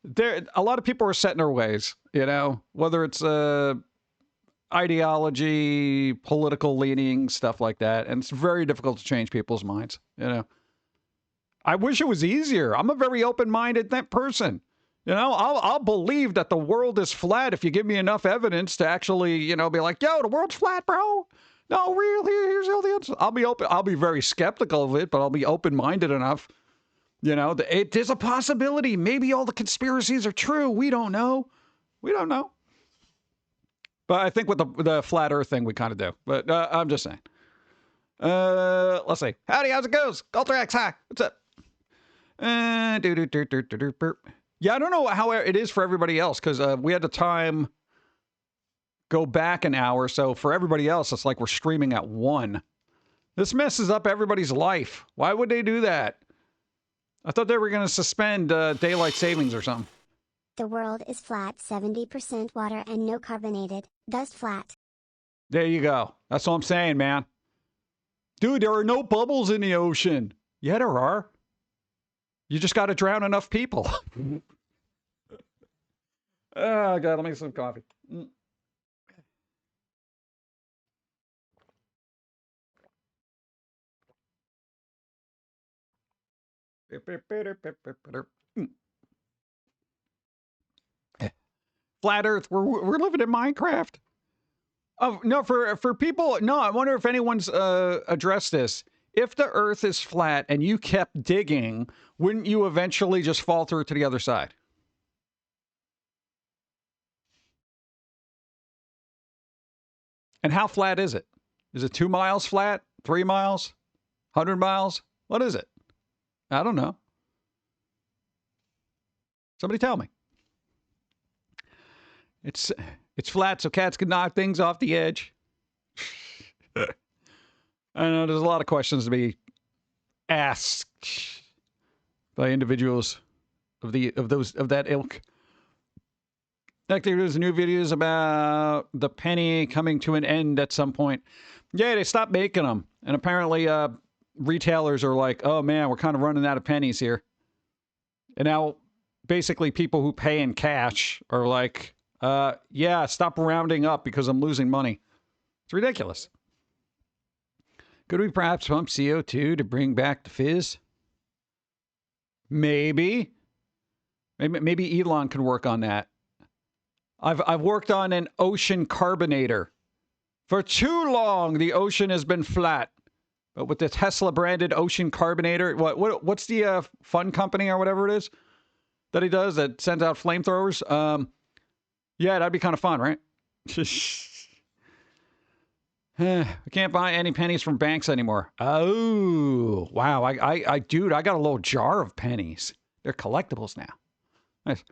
there. A lot of people are set in their ways, whether it's ideology, political leaning, stuff like that. And it's very difficult to change people's minds, I wish it was easier. I'm a very open-minded person. I'll believe that the world is flat if you give me enough evidence to actually, be like, yo, the world's flat, bro. No, really, here's all the answer. I'll be open. I'll be very skeptical of it, but I'll be open-minded enough. There's a possibility. Maybe all the conspiracies are true. We don't know. But I think with the flat Earth thing, we kind of do. But I'm just saying. Let's see. Howdy, how's it goes? Galtrax, hi. What's up? Yeah, I don't know how it is for everybody else because we had the time go back an hour. So for everybody else, it's like we're streaming at 1. This messes up everybody's life. Why would they do that? I thought they were going to suspend daylight savings or something. The world is flat, 70% water and no carbonated, thus flat. There you go. That's what I'm saying, man. Dude, there are no bubbles in the ocean. Yeah, there are. You just got to drown enough people. Oh, God, let me get some coffee. Flat Earth, we're living in Minecraft. Oh, no, for people, no, I wonder if anyone's addressed this. If the Earth is flat and you kept digging, wouldn't you eventually just fall through to the other side? And how flat is it? Is it 2 miles flat? 3 miles? 100 miles? What is it? I don't know. Somebody tell me. It's flat so cats can knock things off the edge. I know there's a lot of questions to be asked by individuals of that ilk. Like there's new videos about the penny coming to an end at some point. Yeah, they stopped making them, and apparently retailers are like, "Oh man, we're kind of running out of pennies here." And now, basically, people who pay in cash are like, "Yeah, stop rounding up because I'm losing money." It's ridiculous. Could we perhaps pump CO2 to bring back the fizz? Maybe. Maybe Elon can work on that. I've worked on an ocean carbonator. For too long, the ocean has been flat. But with the Tesla branded ocean carbonator, what's the fun company or whatever it is that he does that sends out flamethrowers? Yeah, that'd be kind of fun, right? I can't buy any pennies from banks anymore. Oh, wow. Dude, I got a little jar of pennies. They're collectibles now. Nice.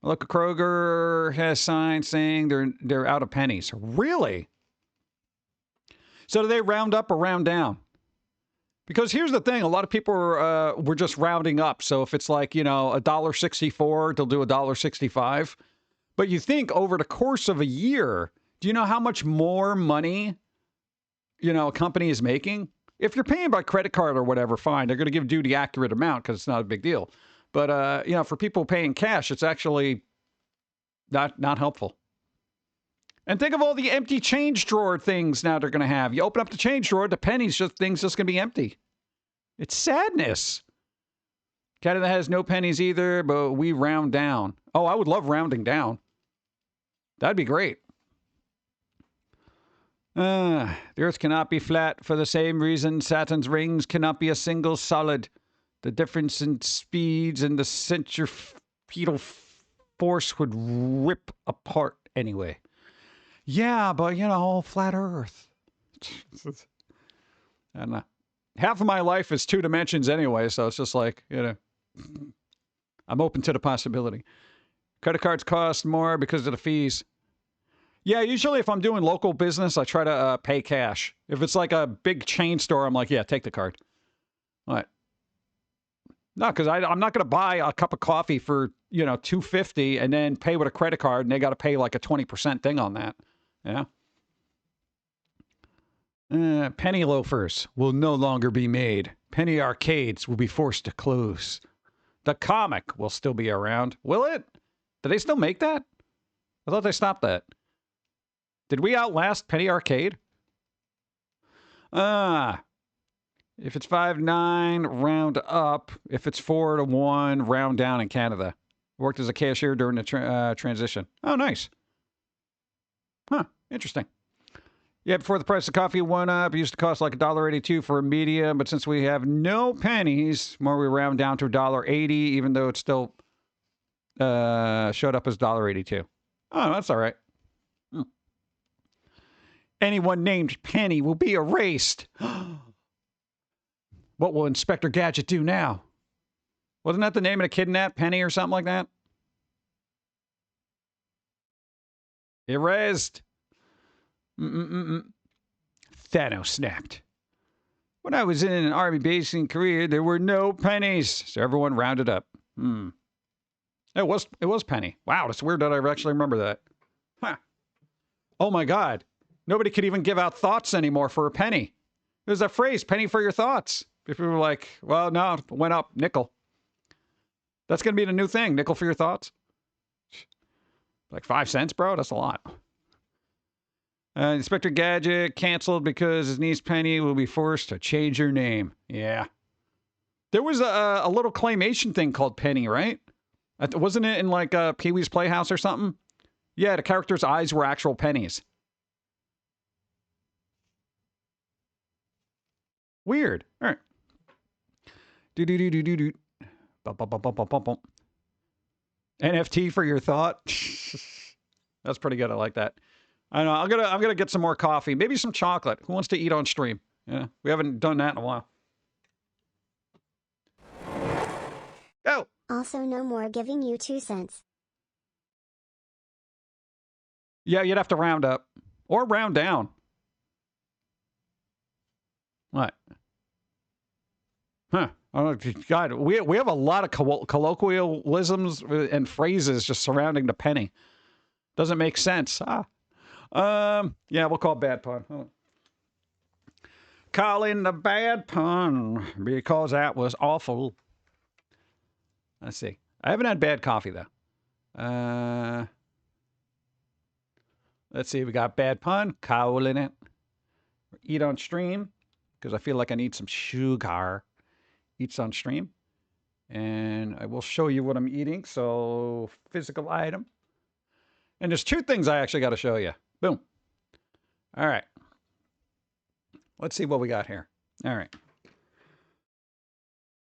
Look, Kroger has signs saying they're out of pennies. Really? So do they round up or round down? Because here's the thing. A lot of people were just rounding up. So if it's like, $1.64, they'll do $1.65. But you think over the course of a year, do you know how much more money, a company is making? If you're paying by credit card or whatever, fine. They're going to give you the accurate amount because it's not a big deal. But, for people paying cash, it's actually not helpful. And think of all the empty change drawer things now they're going to have. You open up the change drawer, the pennies, things just going to be empty. It's sadness. Canada has no pennies either, but we round down. Oh, I would love rounding down. That'd be great. The Earth cannot be flat for the same reason Saturn's rings cannot be a single solid. The difference in speeds and the centripetal force would rip apart anyway. Yeah, but, flat Earth. And half of my life is 2 dimensions anyway, so it's just like, I'm open to the possibility. Credit cards cost more because of the fees. Yeah, usually if I'm doing local business, I try to pay cash. If it's like a big chain store, I'm like, yeah, take the card. What? No, because I'm not going to buy a cup of coffee for, $2.50 and then pay with a credit card, and they got to pay like a 20% thing on that. Yeah. Penny loafers will no longer be made. Penny arcades will be forced to close. The comic will still be around. Will it? Do they still make that? I thought they stopped that. Did we outlast Penny Arcade? If it's 5-9, round up. If it's 4-1, round down in Canada. Worked as a cashier during the transition. Oh, nice. Huh, interesting. Yeah, before the price of coffee went up, it used to cost like $1.82 for a medium, but since we have no pennies, more we round down to $1.80, even though it still showed up as $1.82. Oh, that's all right. Anyone named Penny will be erased. What will Inspector Gadget do now? Wasn't that the name of the kidnapped Penny or something like that? Erased. Thanos snapped. When I was in an army base in Korea, there were no pennies, so everyone rounded up. It was Penny. Wow, it's weird that I actually remember that. Huh. Oh my God. Nobody could even give out thoughts anymore for a penny. There's that phrase, penny for your thoughts. People were like, well, no, it went up, nickel. That's going to be the new thing, nickel for your thoughts. Like 5 cents, bro? That's a lot. Inspector Gadget canceled because his niece Penny will be forced to change her name. Yeah. There was a little claymation thing called Penny, right? Wasn't it in like Pee-wee's Playhouse or something? Yeah, the character's eyes were actual pennies. Weird. All right. Do. NFT for your thought. That's pretty good. I like that. I know. I'm gonna get some more coffee. Maybe some chocolate. Who wants to eat on stream? Yeah, we haven't done that in a while. Go. Also, no more giving you 2 cents. Yeah, you'd have to round up or round down. What? Huh. Oh, God, we have a lot of colloquialisms and phrases just surrounding the penny. Doesn't make sense. Yeah, we'll call bad pun. Oh. Calling the bad pun because that was awful. Let's see. I haven't had bad coffee, though. Let's see. We got bad pun, calling it. Eat on stream. because I feel like I need some sugar. Eats on stream. And I will show you what I'm eating. So, physical item. And there's two things I actually got to show you. Boom. All right. Let's see what we got here. All right.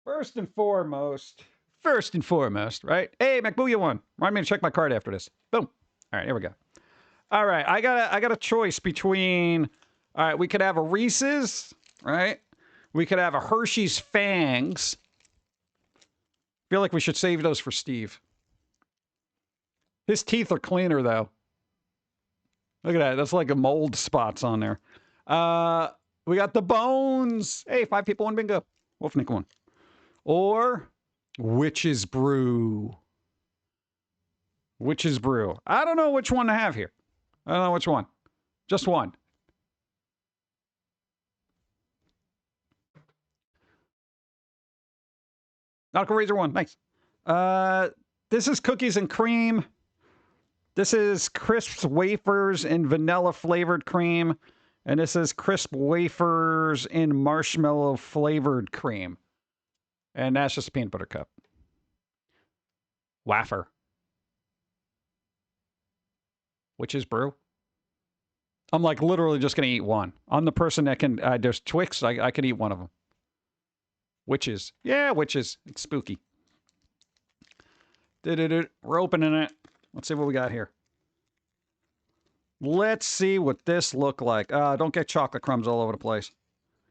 First and foremost, right? Hey, MacBooyah one. Remind me to check my card after this. Boom. All right, here we go. All right, I got a choice between, all right, we could have a Reese's, right? We could have a Hershey's Fangs. Feel like we should save those for Steve. His teeth are cleaner, though. Look at that. That's like a mold spots on there. We got the Bones. Hey, 5 people, 1 bingo. Wolfnick one. Or Witch's Brew. Witch's Brew. I don't know which one to have here. I don't know which one. Just one. Nautical Razor one. Nice. This is cookies and cream. This is crisp wafers in vanilla flavored cream. And this is crisp wafers in marshmallow flavored cream. And that's just a peanut butter cup. Wafer. Witch's Brew. I'm like literally just going to eat one. I'm the person that can, there's Twix, I can eat one of them. Witches. Yeah, witches. It's spooky. We're opening it. Let's see what we got here. Let's see what this look like. Don't get chocolate crumbs all over the place.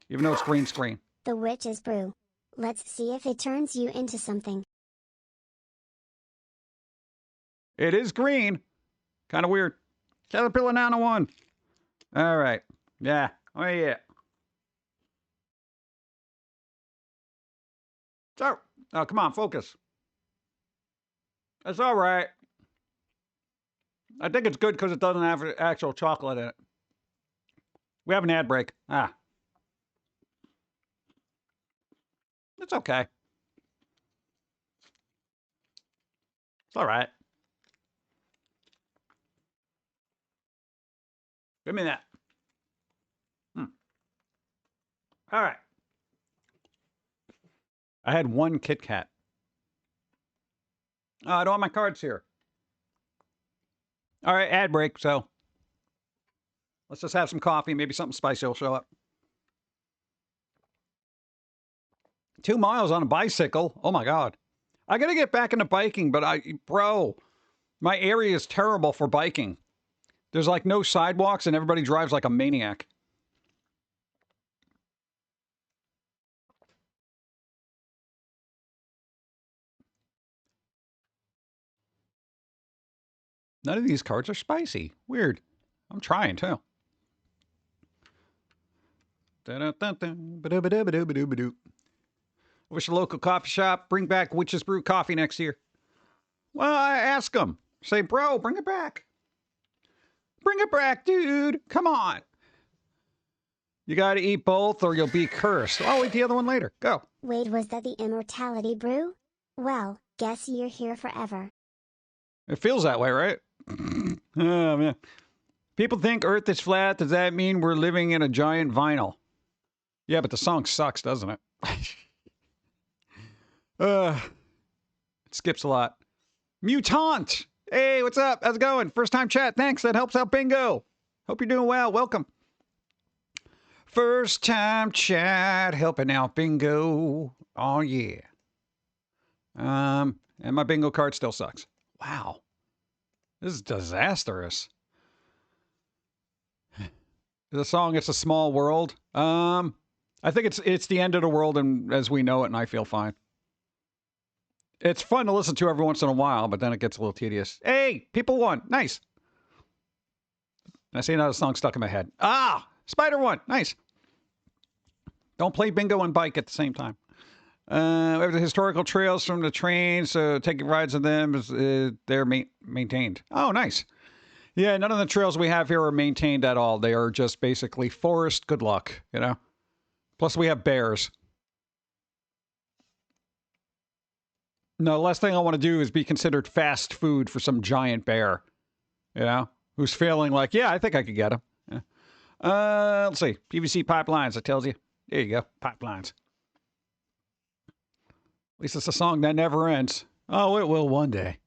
Even though it's green screen. The Witch's Brew. Let's see if it turns you into something. It is green. Kind of weird. Caterpillar Nano 1. All right. Yeah. Oh, yeah. So, oh, come on, focus. It's all right. I think it's good because it doesn't have actual chocolate in it. We have an ad break. It's okay. It's all right. Give me that. All right. I had one Kit Kat. I don't have my cards here. All right, ad break, so let's just have some coffee. Maybe something spicy will show up. 2 miles on a bicycle. Oh, my God. I got to get back into biking, but bro, my area is terrible for biking. There's like no sidewalks and everybody drives like a maniac. None of these cards are spicy. Weird. I'm trying too. Wish a local coffee shop bring back Witch's Brew coffee next year. Well, I ask them. Say, bro, bring it back. Bring it back, dude. Come on. You got to eat both or you'll be cursed. I'll eat the other one later. Go. Wait, was that the Immortality Brew? Well, guess you're here forever. It feels that way, right? Oh, man. People think Earth is flat. Does that mean we're living in a giant vinyl? Yeah, but the song sucks, doesn't it? It skips a lot. Mutant! Hey, what's up? How's it going? First time chat. Thanks. That helps out bingo. Hope you're doing well. Welcome. First time chat. Helping out bingo. Oh, yeah. And my bingo card still sucks. Wow. This is disastrous. The song, It's a Small World. I think it's the end of the world and as we know it, and I feel fine. It's fun to listen to every once in a while, but then it gets a little tedious. Hey, people won. Nice. I see another song stuck in my head. Ah, Spider won. Nice. Don't play bingo and bike at the same time. We have the historical trails from the trains, so taking rides on them, they're maintained. Oh, nice. Yeah, none of the trails we have here are maintained at all. They are just basically forest good luck, you know? Plus we have bears. No, the last thing I want to do is be considered fast food for some giant bear, you know? Who's feeling like, yeah, I think I could get him. Yeah. Let's see. PVC pipelines, that tells you. There you go. Pipelines. At least it's a song that never ends. Oh, it will one day.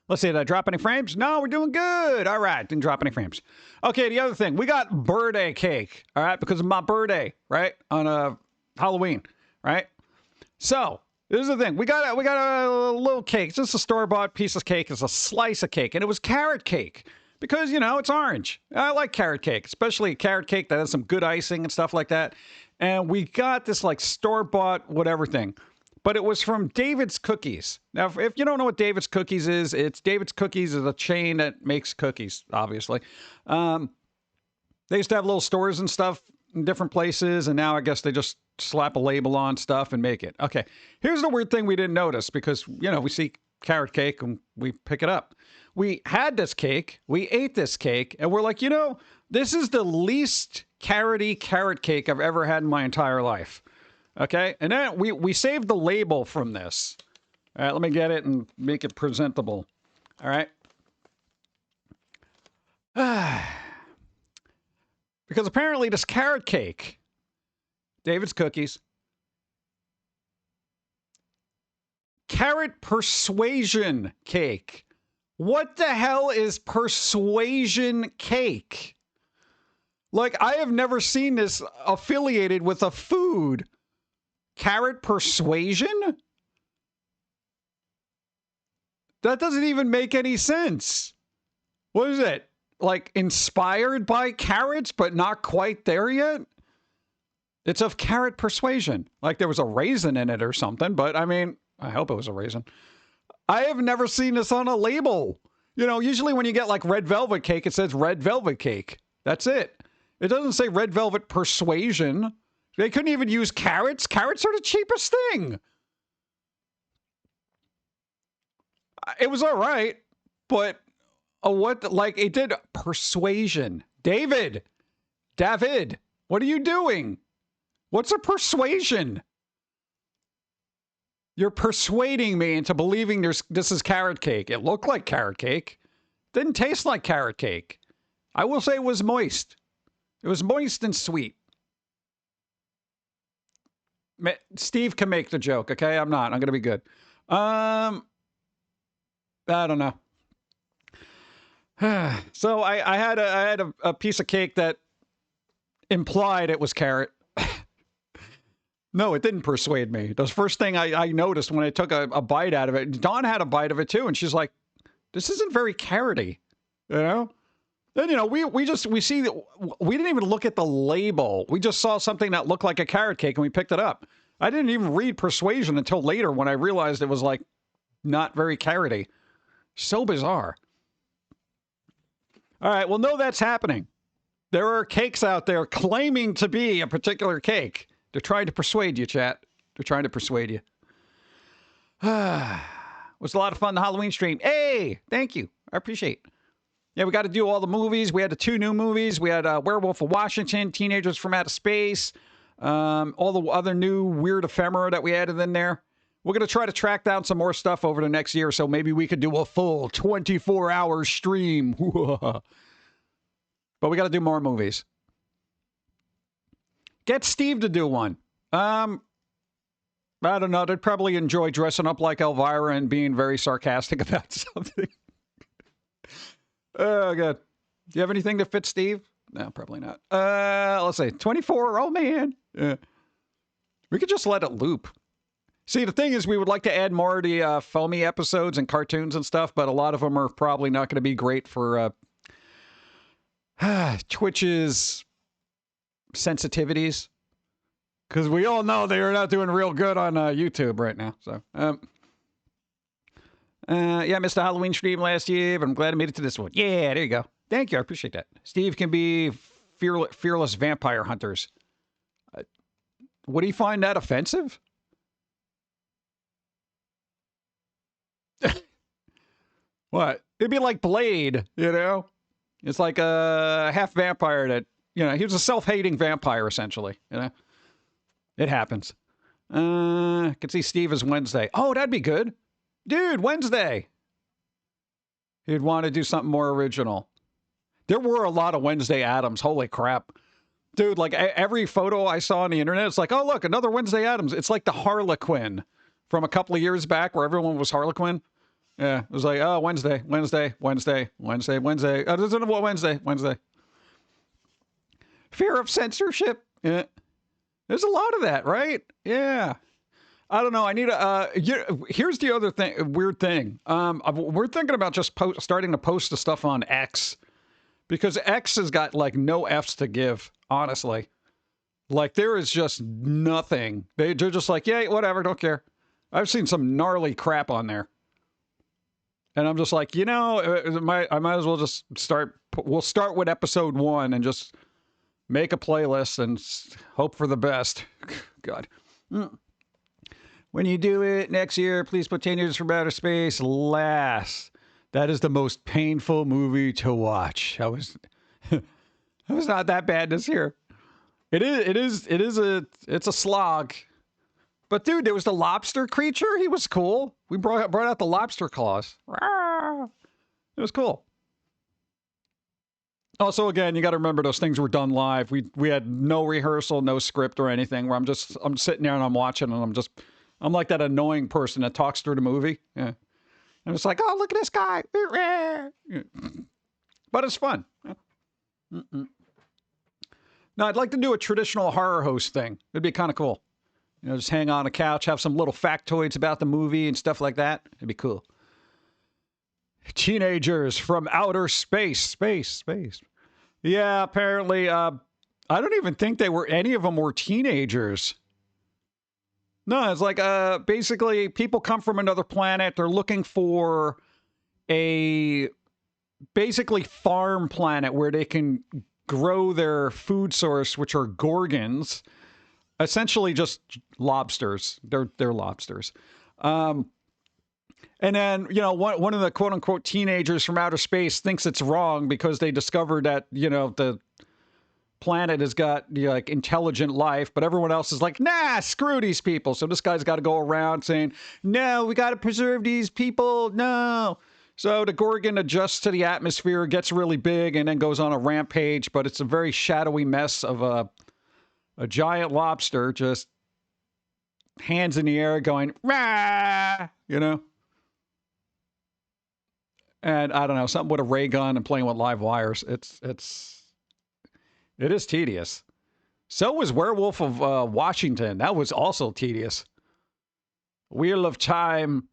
Let's see, did I drop any frames? No, we're doing good. All right, didn't drop any frames. Okay, the other thing, we got birthday cake, all right, because of my birthday, right, on Halloween, right? So, this is the thing. We got a little cake. It's just a store-bought piece of cake. It's a slice of cake, and it was carrot cake because, you know, it's orange. I like carrot cake, especially carrot cake that has some good icing and stuff like that. And we got this, like, store-bought whatever thing. But it was from David's Cookies. Now, if you don't know what David's Cookies is, it's David's Cookies is a chain that makes cookies, obviously. They used to have little stores and stuff in different places, and now I guess they just slap a label on stuff and make it. Okay, here's the weird thing we didn't notice because, you know, we see carrot cake and we pick it up. We had this cake, we ate this cake, and we're like, you know, this is the least carroty carrot cake I've ever had in my entire life. Okay, and then we saved the label from this. All right, let me get it and make it presentable. All right. Because apparently this carrot cake, David's Cookies, carrot persuasion cake. What the hell is persuasion cake? Like, I have never seen this affiliated with a food. Carrot persuasion? That doesn't even make any sense. What is it? Like inspired by carrots, but not quite there yet? It's of carrot persuasion. Like there was a raisin in it or something, but I mean, I hope it was a raisin. I have never seen this on a label. You know, usually when you get like red velvet cake, it says red velvet cake. That's it. It doesn't say red velvet persuasion. They couldn't even use carrots. Carrots are the cheapest thing. It was all right, but what, like, it did persuasion. David, what are you doing? What's a persuasion? You're persuading me into believing this is carrot cake. It looked like carrot cake. Didn't taste like carrot cake. I will say it was moist. It was moist and sweet. Steve can make the joke, okay? I'm not. I'm going to be good. I don't know. So I had a piece of cake that implied it was carrot. No, it didn't persuade me. The first thing I noticed when I took a bite out of it, Dawn had a bite of it too, and she's like, this isn't very carroty, you know? Then, you know, we see that we didn't even look at the label. We just saw something that looked like a carrot cake and we picked it up. I didn't even read persuasion until later when I realized it was like not very carroty. So bizarre. All right, well, no, that's happening. There are cakes out there claiming to be a particular cake. They're trying to persuade you, chat. They're trying to persuade you. It was a lot of fun, the Halloween stream. Hey, thank you. I appreciate it. Yeah, we got to do all the movies. We had the 2 new movies. We had Werewolf of Washington, Teenagers from Outer Space, all the other new weird ephemera that we added in there. We're going to try to track down some more stuff over the next year, so maybe we could do a full 24-hour stream. But we got to do more movies. Get Steve to do one. I don't know. They'd probably enjoy dressing up like Elvira and being very sarcastic about something. Oh, God. Do you have anything that fits Steve? No, probably not. Let's see. 24. Oh, man. Yeah. We could just let it loop. See, the thing is, we would like to add more of the Foamy episodes and cartoons and stuff, but a lot of them are probably not going to be great for Twitch's sensitivities. Because we all know they are not doing real good on YouTube right now. So, yeah, I missed a Halloween stream last year, but I'm glad I made it to this one. Yeah, there you go. Thank you. I appreciate that. Steve can be fearless vampire hunters. Would he find that offensive? What? It'd be like Blade, you know? It's like a half vampire that, you know, he was a self-hating vampire, essentially, you know? It happens. I can see Steve as Wednesday. Oh, that'd be good. Dude, Wednesday. He'd want to do something more original. There were a lot of Wednesday Addams. Holy crap. Dude, like every photo I saw on the internet, it's like, oh, look, another Wednesday Addams. It's like the Harlequin from a couple of years back where everyone was Harlequin. Yeah, it was like, oh, Wednesday. Oh, this isn't what Wednesday. Fear of censorship. Yeah. There's a lot of that, right? Yeah. I don't know. I need a. Here's the other thing. Weird thing. We're thinking about just starting to post the stuff on X, because X has got like no F's to give. Honestly, like there is just nothing. They're just like, yeah, whatever, don't care. I've seen some gnarly crap on there, and I'm just like, I might as well just start. We'll start with episode 1 and just make a playlist and hope for the best. God. When you do it next year, please put 10 Years from Outer Space last. That is the most painful movie to watch. It was not that bad this year. It's a slog. But dude, there was the lobster creature. He was cool. We brought out the lobster claws. It was cool. Also, again, you got to remember those things were done live. We had no rehearsal, no script or anything. Where I'm sitting there and I'm watching and I'm like that annoying person that talks through the movie. Yeah, and it's like, oh, look at this guy. But it's fun. Now, I'd like to do a traditional horror host thing. It'd be kind of cool. Just hang on a couch, have some little factoids about the movie and stuff like that. It'd be cool. Teenagers from outer space. Yeah, apparently, I don't even think any of them were teenagers. No, it's like, basically, people come from another planet. They're looking for a basically farm planet where they can grow their food source, which are gorgons, essentially just lobsters. They're lobsters. And then, one of the quote unquote teenagers from outer space thinks it's wrong because they discovered that, the planet has got like intelligent life, but everyone else is like, nah, screw these people. So this guy's got to go around saying, no, we got to preserve these people. No. So the Gorgon adjusts to the atmosphere, gets really big, and then goes on a rampage. But it's a very shadowy mess of a giant lobster, just hands in the air going, rah, And I don't know, something with a ray gun and playing with live wires. It is tedious. So was Werewolf of Washington. That was also tedious. Wheel of Time.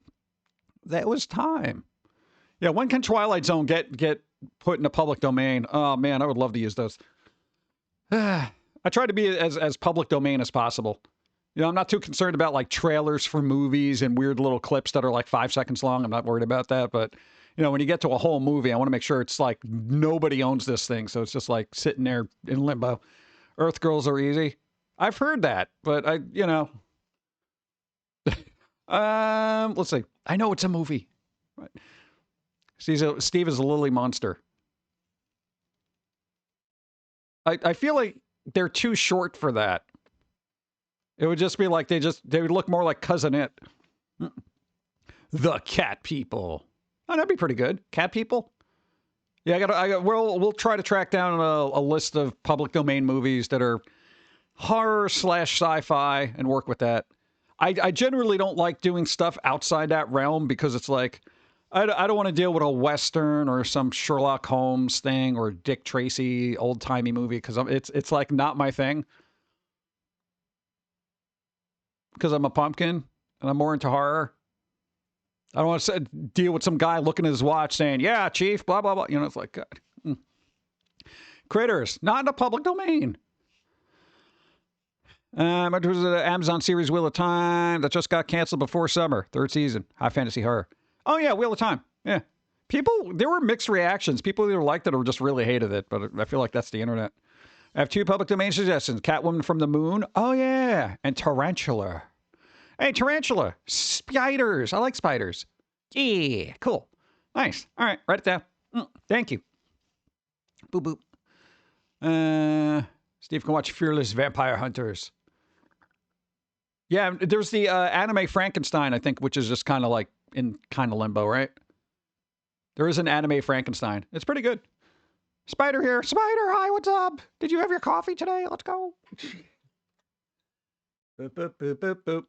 That was time. Yeah, when can Twilight Zone get put in the public domain? Oh, man, I would love to use those. I try to be as public domain as possible. I'm not too concerned about, like, trailers for movies and weird little clips that are, like, 5 seconds long. I'm not worried about that. But, when you get to a whole movie, I want to make sure it's, like, nobody ons this thing. So it's just, like, sitting there in limbo. Earth Girls Are Easy. I've heard that, but let's see. I know it's a movie. Right. Steve is a lily monster. I feel like they're too short for that. It would just be like they would look more like Cousin It. The Cat People. Oh, that'd be pretty good. Cat People? Yeah, we'll try to track down a list of public domain movies that are horror / sci-fi and work with that. I generally don't like doing stuff outside that realm because it's like, I don't want to deal with a Western or some Sherlock Holmes thing or Dick Tracy old-timey movie because it's like not my thing. Because I'm a pumpkin and I'm more into horror. I don't want to deal with some guy looking at his watch saying, yeah, chief, blah, blah, blah. It's like, God. Critters, not in the public domain. It was the Amazon series Wheel of Time that just got canceled before summer. 3rd season. High fantasy horror. Oh, yeah, Wheel of Time. Yeah. There were mixed reactions. People either liked it or just really hated it, but I feel like that's the internet. I have 2 public domain suggestions. Catwoman from the Moon. Oh, yeah. And Tarantula. Hey, Tarantula. Spiders. I like spiders. Yeah, cool. Nice. All right, write it down. Thank you. Boop, boop. Steve can watch Fearless Vampire Hunters. Yeah, there's the anime Frankenstein, I think, which is just kind of like in kind of limbo, right? There is an anime Frankenstein. It's pretty good. Spider here. Spider, hi, what's up? Did you have your coffee today? Let's go. Boop, boop, boop, boop, boop.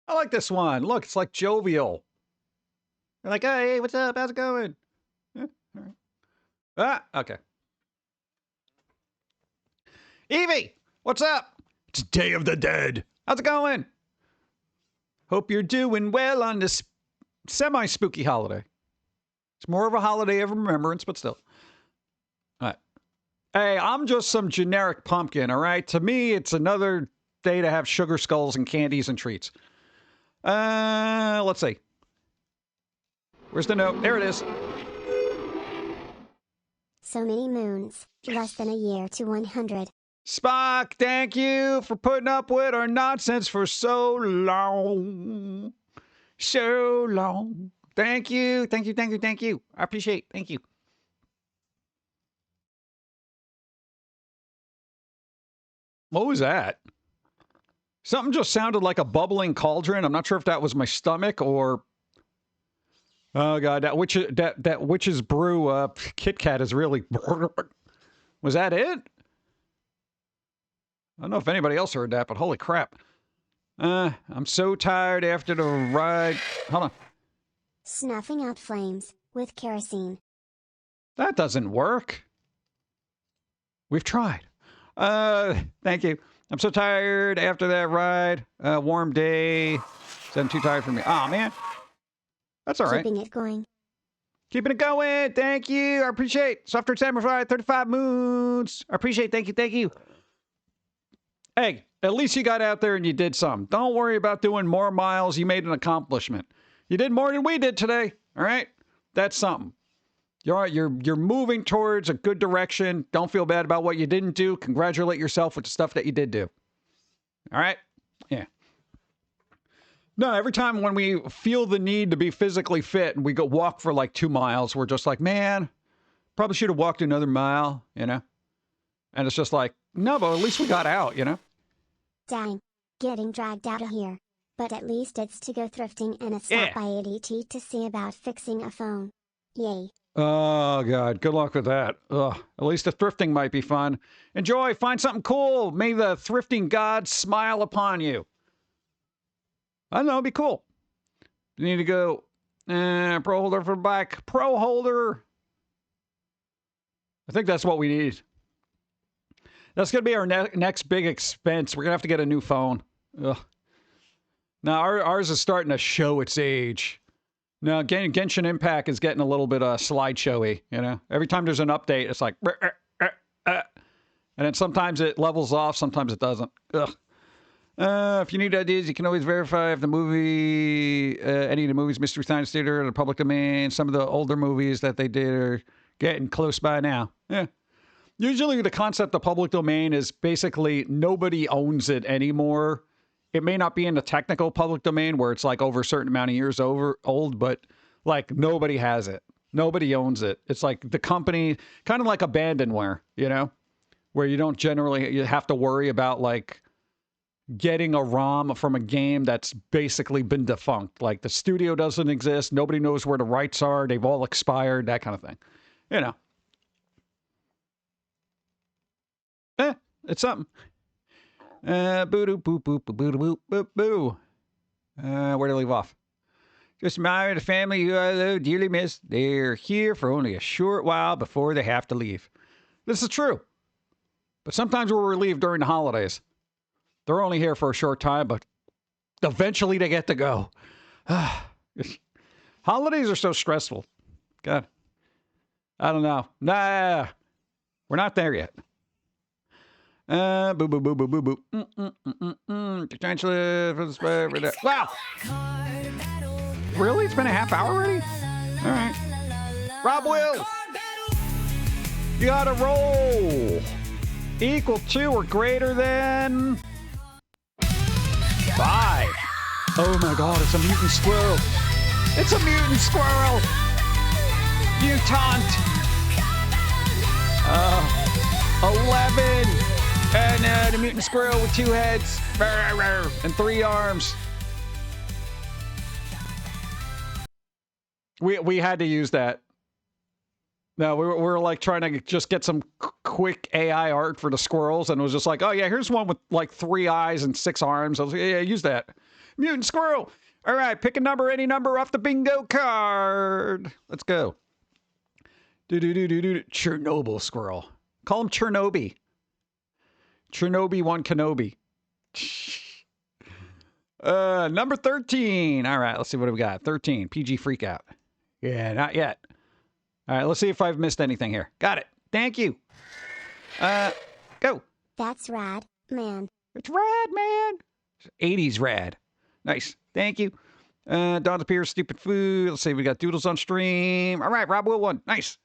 I like this one. Look, it's like jovial. They're like, hey, what's up? How's it going? Yeah, all right. Ah, okay. Evie, what's up? It's Day of the Dead. How's it going? Hope you're doing well on this semi-spooky holiday. It's more of a holiday of remembrance, but still. All right. Hey, I'm just some generic pumpkin, all right? To me, it's another day to have sugar skulls and candies and treats. Let's see. Where's the note? There it is. So many moons, less than a year to 100. Spock, thank you for putting up with our nonsense for so long. So long. Thank you. Thank you. Thank you. Thank you. I appreciate it. Thank you. What was that? Something just sounded like a bubbling cauldron. I'm not sure if that was my stomach or... Oh, God. That witch's brew Kit Kat is really... Was that it? I don't know if anybody else heard that, but holy crap. I'm so tired after the ride. Hold on. Snuffing out flames with kerosene. That doesn't work. We've tried. Thank you. I'm so tired after that ride. Warm day. I'm too tired for me. Oh, man. That's all right. Keeping it going. Keeping it going. Thank you. I appreciate. Software Samurai, 35 moons. I appreciate. Thank you. Thank you. Hey, at least you got out there and you did some. Don't worry about doing more miles. You made an accomplishment. You did more than we did today. All right? That's something. You're moving towards a good direction. Don't feel bad about what you didn't do. Congratulate yourself with the stuff that you did do. All right? Yeah. No, every time when we feel the need to be physically fit and we go walk for like 2 miles, we're just like, man, probably should have walked another mile, you know? And it's just like, no, but at least we got out, you know? Dang. Getting dragged out of here. But at least it's to go thrifting and a stop by ADT to see about fixing a phone. Yay. Oh, God. Good luck with that. Ugh. At least the thrifting might be fun. Enjoy. Find something cool. May the thrifting gods smile upon you. I don't know. It'd be cool. You need to go. Pro holder for the bike. Pro holder. I think that's what we need. That's going to be our next big expense. We're going to have to get a new phone. Ugh. Now, ours is starting to show its age. Now, Genshin Impact is getting a little bit slideshowy, you know? Every time there's an update, it's like... And then sometimes it levels off, sometimes it doesn't. Ugh. If you need ideas, you can always verify if the movie... any of the movies, Mystery Science Theater, or the public domain, some of the older movies that they did are getting close by now. Yeah. Usually the concept of public domain is basically nobody owns it anymore. It may not be in the technical public domain where it's like over a certain amount of years old, but like nobody has it. Nobody owns it. It's like the company, kind of like abandonware, you know, where you don't generally, you have to worry about like getting a ROM from a game that's basically been defunct. Like the studio doesn't exist. Nobody knows where the rights are. They've all expired, that kind of thing, you know. It's something. Boo doo boo boo boo boo boo boo boo. Where to leave off? Just admire the family you dearly miss. They're here for only a short while before they have to leave. This is true. But sometimes we're relieved during the holidays. They're only here for a short time, but eventually they get to go. Holidays are so stressful. God. I don't know. Nah. We're not there yet. Boo boo boo boo boo boo. Wow. Really? It's been a half hour already? All right. Rob Will. You gotta roll. Equal to or greater than 5. Oh my God, it's a mutant squirrel. It's a mutant squirrel. Mutant. 11. And the mutant squirrel with 2 heads and 3 arms. We had to use that. No, we were like trying to just get some quick AI art for the squirrels, and it was just like, oh yeah, here's one with like 3 eyes and 6 arms. I was like, yeah, use that. Mutant squirrel. All right, pick a number, any number off the bingo card. Let's go. Chernobyl squirrel. Call him Chernoby. Chernoby one Kenobi. Number 13. All right, let's see what we got. 13. PG Freakout. Yeah, not yet. All right, let's see if I've missed anything here. Got it. Thank you. Go. That's rad, man. It's rad, man. 80s rad. Nice. Thank you. Dawn's Appears, Stupid Food. Let's see, we got Doodles on stream. All right, Rob Will one. Nice.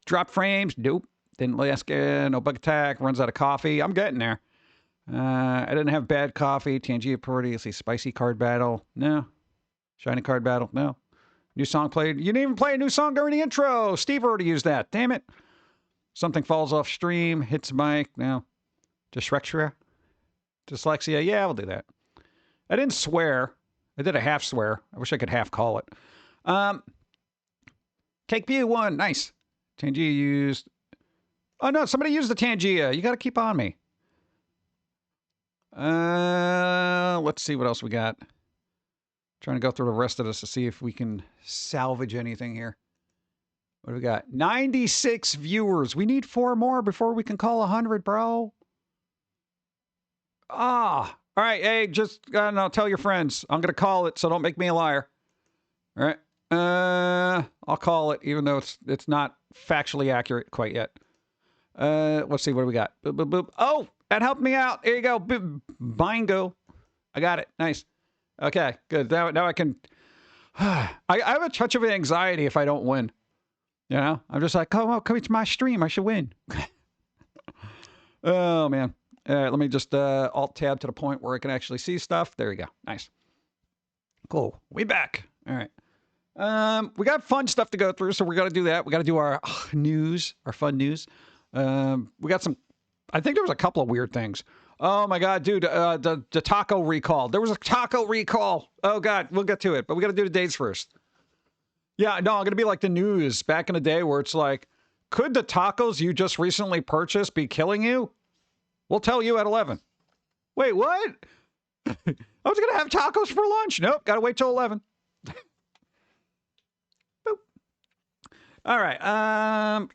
Drop frames. Nope. Didn't last. No bug attack. Runs out of coffee. I'm getting there. I didn't have bad coffee. Tangia Party. Let's see, Spicy Card Battle. No. Shiny Card Battle. No. New song played. You didn't even play a new song during the intro. Steve already used that. Damn it. Something falls off stream. Hits mic. No. Dyslexia. Yeah, I'll do that. I didn't swear. I did a half swear. I wish I could half call it. Cake View one. Nice. Tangia used. Oh, no. Somebody used the Tangia. You got to keep on me. Let's see what else we got. Trying to go through the rest of this to see if we can salvage anything here. What do we got? 96 viewers. We need 4 more before we can call 100, bro. All right. Hey, just no, tell your friends. I'm going to call it, so don't make me a liar. All right. I'll call it, even though it's not factually accurate quite yet. Let's see. What do we got? Boop, boop, boop. Oh, that helped me out. There you go. Bingo. I got it. Nice. Okay, good. Now I can. I have a touch of anxiety if I don't win. You know, I'm just like, come it's my stream. I should win. Oh man. All right, let me just alt tab to the point where I can actually see stuff. There you go. Nice. Cool. We back. All right. We got fun stuff to go through, so we're gonna do that. We got to do our news, our fun news. We got some. I think there was a couple of weird things. Oh my God, dude, the taco recall. There was a taco recall. Oh God, we'll get to it, but we got to do the dates first. Yeah, no, I'm going to be like the news back in the day where it's like, could the tacos you just recently purchased be killing you? We'll tell you at 11. Wait, what? I was going to have tacos for lunch. Nope, got to wait till 11. Boop. All right,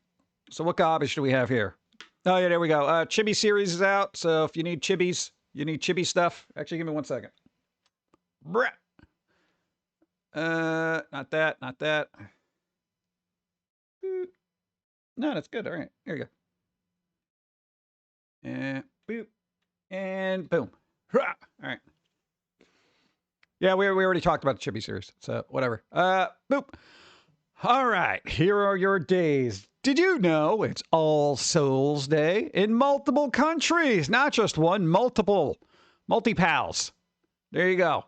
so what garbage do we have here? Oh, yeah, there we go. Chibi series is out, so if you need chibis, you need chibi stuff. Actually, give me 1 second. Bruh. Not that, not that. Boop. No, that's good. All right, here you go. And boop. And boom. All right. Yeah, we already talked about the chibi series, so whatever. Boop. All right, here are your days. Did you know it's All Souls Day in multiple countries? Not just one, multiple. Multi-pals. There you go.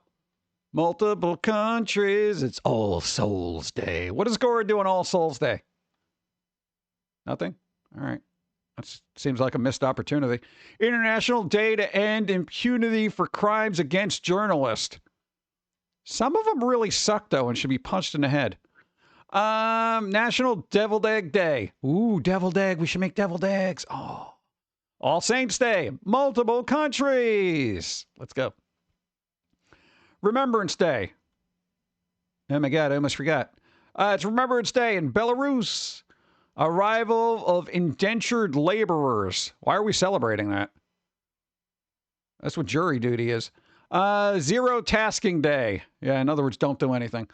Multiple countries. It's All Souls Day. What is Gora doing All Souls Day? Nothing? All right. That seems like a missed opportunity. International Day to End Impunity for Crimes Against Journalists. Some of them really suck, though, and should be punched in the head. National Deviled Egg Day. Ooh, deviled egg. We should make deviled eggs. Oh. All Saints Day. Multiple countries. Let's go. Remembrance Day. Oh my God, I almost forgot. It's Remembrance Day in Belarus. Arrival of indentured laborers. Why are we celebrating that? That's what jury duty is. Zero Tasking Day. Yeah, in other words, don't do anything.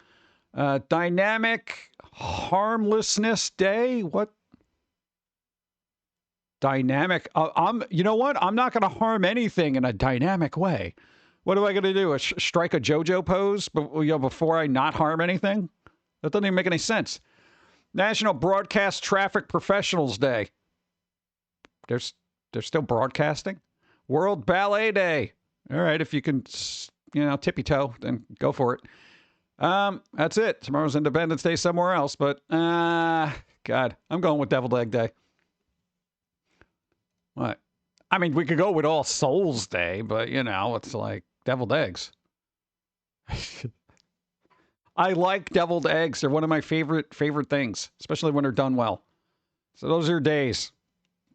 Dynamic Harmlessness Day. What? Dynamic. You know what? I'm not going to harm anything in a dynamic way. What am I going to do? Strike a JoJo pose before I not harm anything? That doesn't even make any sense. National Broadcast Traffic Professionals Day. They're still broadcasting. World Ballet Day. All right, if you can, tippy toe, then go for it. That's it. Tomorrow's Independence Day somewhere else, but God, I'm going with Deviled Egg Day. What? I mean, we could go with All Souls Day, but it's like deviled eggs. I like deviled eggs. They're one of my favorite things, especially when they're done well. So those are your days.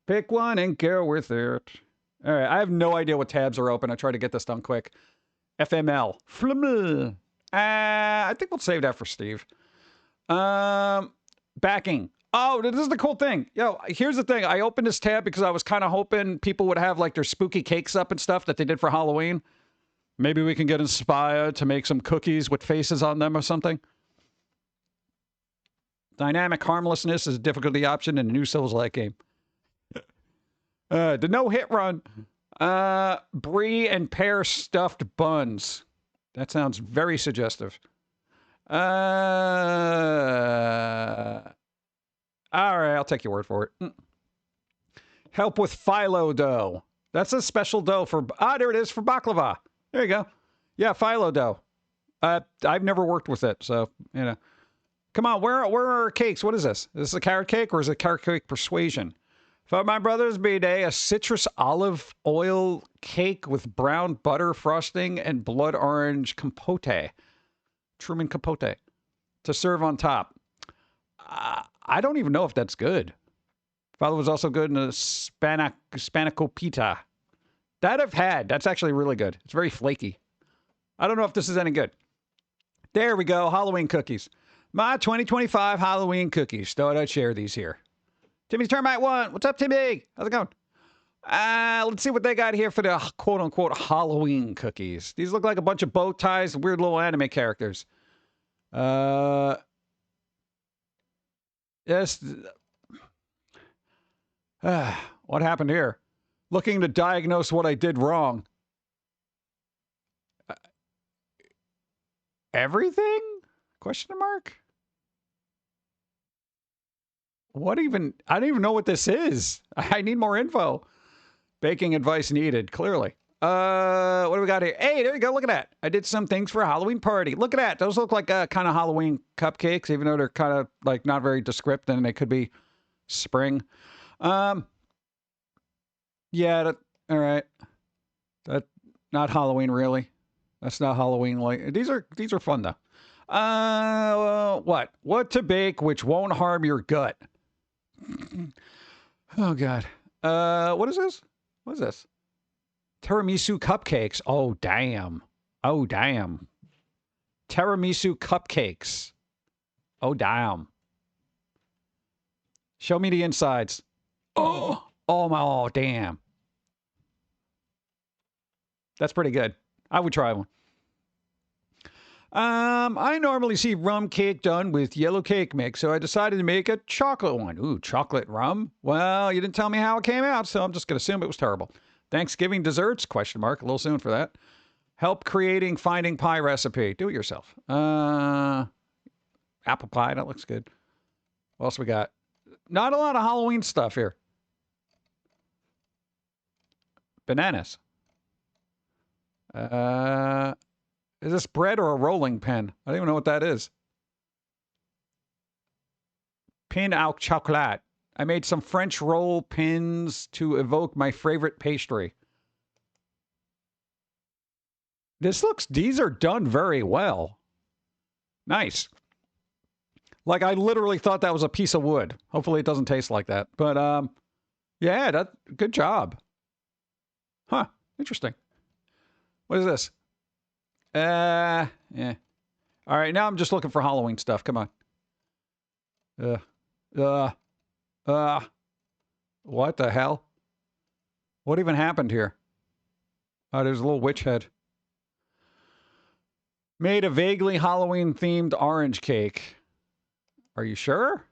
Pick one and go with it. All right, I have no idea what tabs are open. I try to get this done quick. FML. I think we'll save that for Steve. Backing. Oh, this is the cool thing. Yo, here's the thing. I opened this tab because I was kind of hoping people would have like their spooky cakes up and stuff that they did for Halloween. Maybe we can get inspired to make some cookies with faces on them or something. Dynamic harmlessness is a difficulty option in the new Souls-like game. The no-hit run. Brie and pear stuffed buns. That sounds very suggestive. All right, I'll take your word for it. Help with phyllo dough. That's a special dough for... there it is, for baklava. There you go. Yeah, phyllo dough. I've never worked with it, so, you know. Come on, where are our cakes? What is this? Is this a carrot cake or is it carrot cake persuasion? For my brother's B-Day, a citrus olive oil cake with brown butter frosting and blood orange compote. Truman compote. To serve on top. I don't even know if that's good. Father was also good in a spanakopita. That I've had. That's actually really good. It's very flaky. I don't know if this is any good. There we go. Halloween cookies. My 2025 Halloween cookies. Thought I'd share these here. Timmy's Termite 1. What's up, Timmy? How's it going? Let's see what they got here for the quote-unquote Halloween cookies. These look like a bunch of bow ties and weird little anime characters. Yes. What happened here? Looking to diagnose what I did wrong. Everything? Question mark? What even? I don't even know what this is. I need more info. Baking advice needed, clearly. What do we got here? Hey, there you go. Look at that. I did some things for a Halloween party. Look at that. Those look like kind of Halloween cupcakes, even though they're kind of like not very descriptive and they could be spring. Yeah, all right. That not Halloween really. That's not Halloween like. These are fun though. What to bake which won't harm your gut? Oh God. What is this? What is this? Tiramisu cupcakes. Oh damn. Oh damn. Tiramisu cupcakes. Oh damn. Show me the insides. Oh my. Oh damn. That's pretty good. I would try one. I normally see rum cake done with yellow cake mix, so I decided to make a chocolate one. Ooh, chocolate rum? Well, you didn't tell me how it came out, so I'm just going to assume it was terrible. Thanksgiving desserts? Question mark. A little soon for that. Help creating finding pie recipe. Do it yourself. Apple pie. That looks good. What else we got? Not a lot of Halloween stuff here. Bananas. Is this bread or a rolling pin? I don't even know what that is. Pin au chocolat. I made some French roll pins to evoke my favorite pastry. These are done very well. Nice. Like I literally thought that was a piece of wood. Hopefully it doesn't taste like that. But yeah, good job. Huh, interesting. What is this? Yeah. All right, now I'm just looking for Halloween stuff. Come on. What the hell? What even happened here? Oh, there's a little witch head. Made a vaguely Halloween-themed orange cake. Are you sure?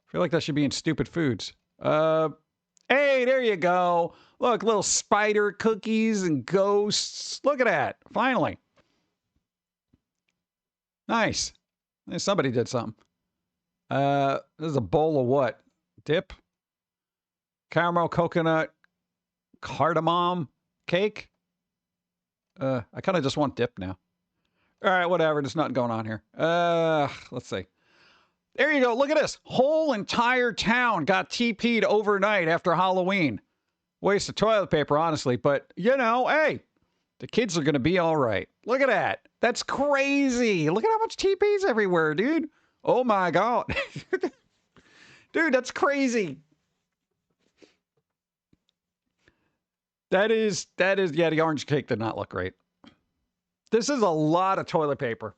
I feel like that should be in Stupid Foods. Hey, there you go. Look, little spider cookies and ghosts. Look at that. Finally. Nice. Somebody did something. This is a bowl of what? Dip? Caramel coconut cardamom cake? I kind of just want dip now. All right, whatever. There's nothing going on here. Let's see. There you go. Look at this. Whole entire town got TP'd overnight after Halloween. Waste of toilet paper, honestly. But, you know, hey, The kids are going to be all right. Look at that. That's crazy. Look at how much TP's everywhere, dude. Oh my God. Dude, that's crazy. That is, yeah, the orange cake did not look great. This is a lot of toilet paper.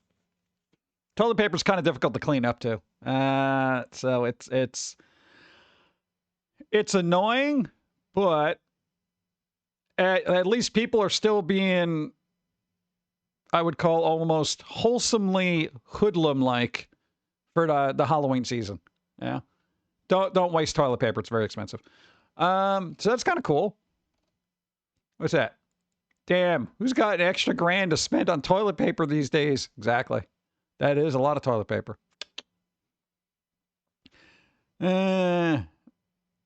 Toilet paper is kind of difficult to clean up too. So it's annoying, but at least people are still being, I would call almost wholesomely hoodlum-like for the Halloween season. Yeah. Don't waste toilet paper. It's very expensive. So that's kind of cool. What's that? Damn, who's got an extra grand to spend on toilet paper these days? Exactly. That is a lot of toilet paper.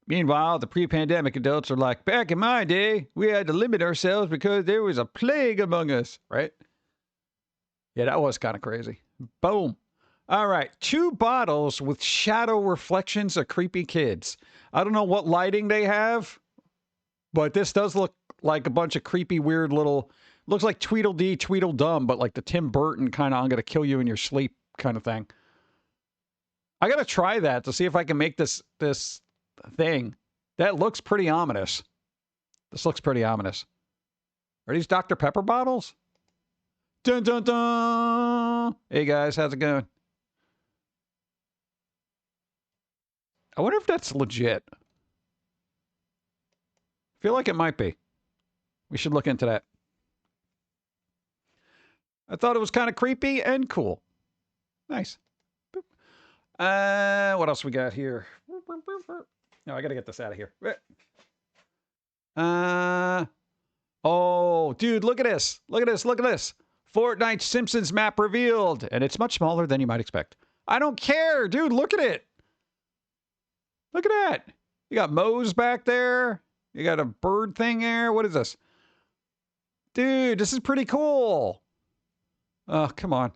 Meanwhile, the pre-pandemic adults are like, back in my day, we had to limit ourselves because there was a plague among us, right? Yeah, that was kind of crazy. Boom. All right, 2 bottles with shadow reflections of creepy kids. I don't know what lighting they have, but this does look like a bunch of creepy, weird little, looks like Tweedledee, Tweedledum, but like the Tim Burton kind of, I'm going to kill you in your sleep kind of thing. I got to try that to see if I can make this thing. That looks pretty ominous. This looks pretty ominous. Are these Dr. Pepper bottles? Dun, dun, dun. Hey guys, how's it going? I wonder if that's legit. I feel like it might be. We should look into that. I thought it was kind of creepy and cool. Nice. What else we got here? No, I gotta get this out of here. Oh, dude, look at this. Look at this. Look at this. Fortnite Simpsons map revealed. And it's much smaller than you might expect. I don't care, dude. Look at it. Look at that. You got Moe's back there. You got a bird thing there. What is this? Dude, this is pretty cool. Oh, come on.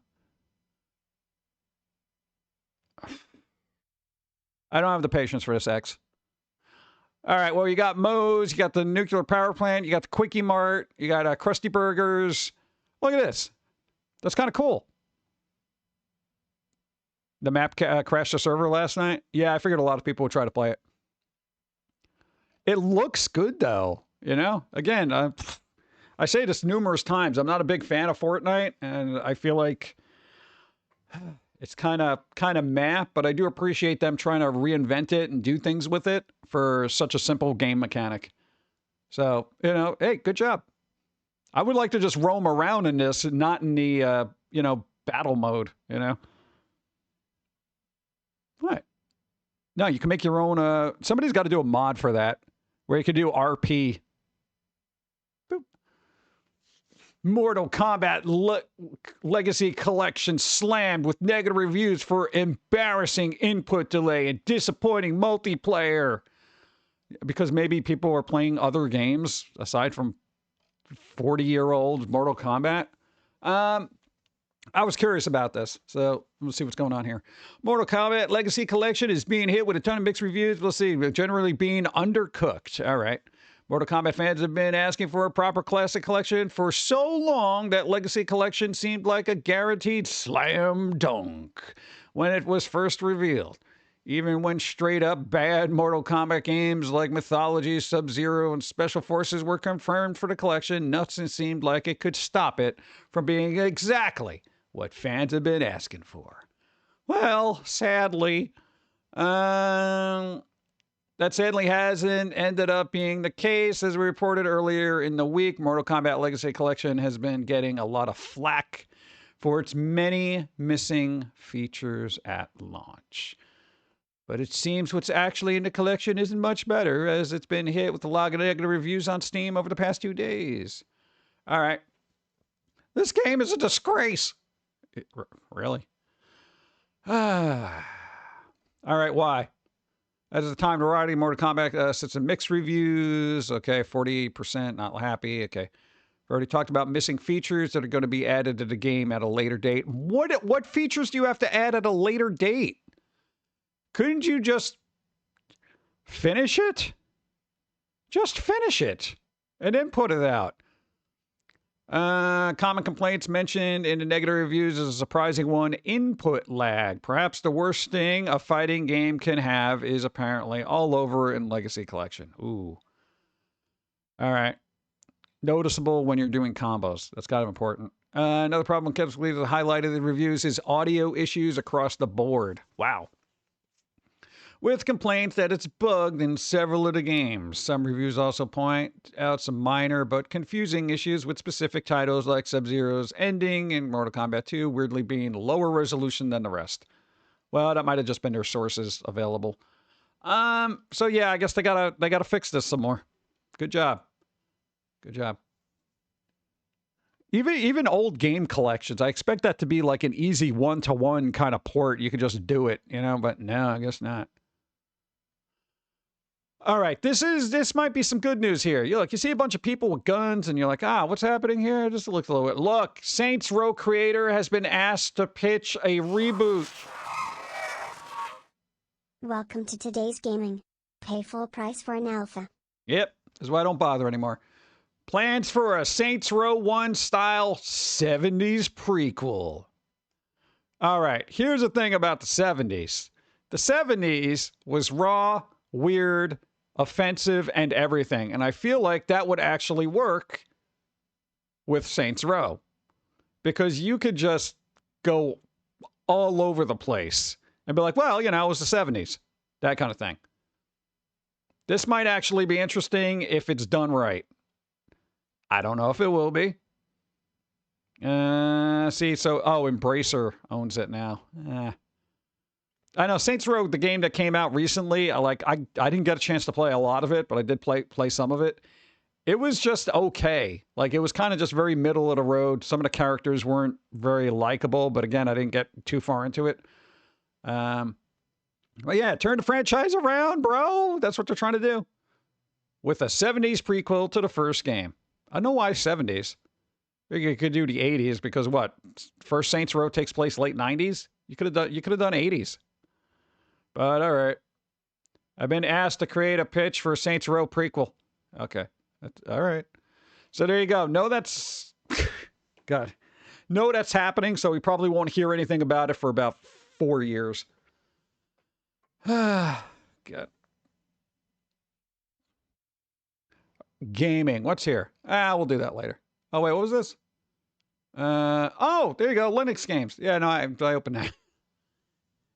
I don't have the patience for this, X. All right, well, you got Moe's, you got the nuclear power plant, you got the Quickie Mart, you got Krusty Burgers. Look at this. That's kind of cool. The map crashed the server last night. Yeah, I figured a lot of people would try to play it. It looks good, though. You know? Again, I say this numerous times. I'm not a big fan of Fortnite, and I feel like it's kind of meh, but I do appreciate them trying to reinvent it and do things with it for such a simple game mechanic. So, you know, hey, good job. I would like to just roam around in this and not in the, you know, battle mode, you know? What? No, you can make your own, somebody's got to do a mod for that, where you can do RP. Boop. Mortal Kombat Legacy Collection slammed with negative reviews for embarrassing input delay and disappointing multiplayer. Because maybe people are playing other games aside from 40-year-old Mortal Kombat. I was curious about this, so let's see what's going on here. Mortal Kombat Legacy Collection is being hit with a ton of mixed reviews. We'll see. Generally being undercooked. All right. Mortal Kombat fans have been asking for a proper classic collection for so long that Legacy Collection seemed like a guaranteed slam dunk when it was first revealed. Even when straight-up bad Mortal Kombat games like Mythology, Sub-Zero, and Special Forces were confirmed for the collection, nothing seemed like it could stop it from being exactly what fans have been asking for. Well, sadly, that sadly hasn't ended up being the case. As we reported earlier in the week, Mortal Kombat Legacy Collection has been getting a lot of flack for its many missing features at launch. But it seems what's actually in the collection isn't much better, as it's been hit with a lot of negative reviews on Steam over the past 2 days. All right. This game is a disgrace. Really? All right, why? As of the time of writing, Mortal Kombat sits in mixed reviews. Okay, 48% not happy. Okay. We already talked about missing features that are going to be added to the game at a later date. What features do you have to add at a later date? Couldn't you just finish it? Just finish it and then put it out. Common complaints mentioned in the negative reviews is a surprising one: input lag. Perhaps the worst thing a fighting game can have is apparently all over in Legacy Collection. Ooh. All right. Noticeable when you're doing combos. That's kind of important. Another problem kept highlighted in the reviews is audio issues across the board. Wow. With complaints that it's bugged in several of the games. Some reviews also point out some minor but confusing issues with specific titles like Sub-Zero's ending and Mortal Kombat 2 weirdly being lower resolution than the rest. Well, that might have just been their sources available. So yeah, I guess they gotta fix this some more. Good job. Good job. Even old game collections, I expect that to be like an easy one-to-one kind of port. You can just do it, you know, but no, I guess not. All right, this might be some good news here. You see a bunch of people with guns, and you're like, what's happening here? Just look a little bit. Look, Saints Row creator has been asked to pitch a reboot. Welcome to today's gaming. Pay full price for an alpha. Yep, this is why I don't bother anymore. Plans for a Saints Row 1 style 70s prequel. All right, here's the thing about the 70s. The 70s was raw, weird, offensive, and everything. And I feel like that would actually work with Saints Row. Because you could just go all over the place and be like, well, you know, it was the 70s. That kind of thing. This might actually be interesting if it's done right. I don't know if it will be. Embracer owns it now. I know Saints Row, the game that came out recently, I didn't get a chance to play a lot of it, but I did play some of it. It was just okay. Like, it was kind of just very middle of the road. Some of the characters weren't very likable, but again, I didn't get too far into it. Well, yeah, turn the franchise around, bro. That's what they're trying to do. With a 70s prequel to the first game. I know why 70s. You could do the 80s because what? First Saints Row takes place late 90s? You could have done 80s. But all right. I've been asked to create a pitch for a Saints Row prequel. Okay. All right. So there you go. No, that's God. No, that's happening, so we probably won't hear anything about it for about 4 years. God. Gaming. What's here? We'll do that later. Oh, wait, what was this? There you go. Linux games. Yeah, no, I opened that.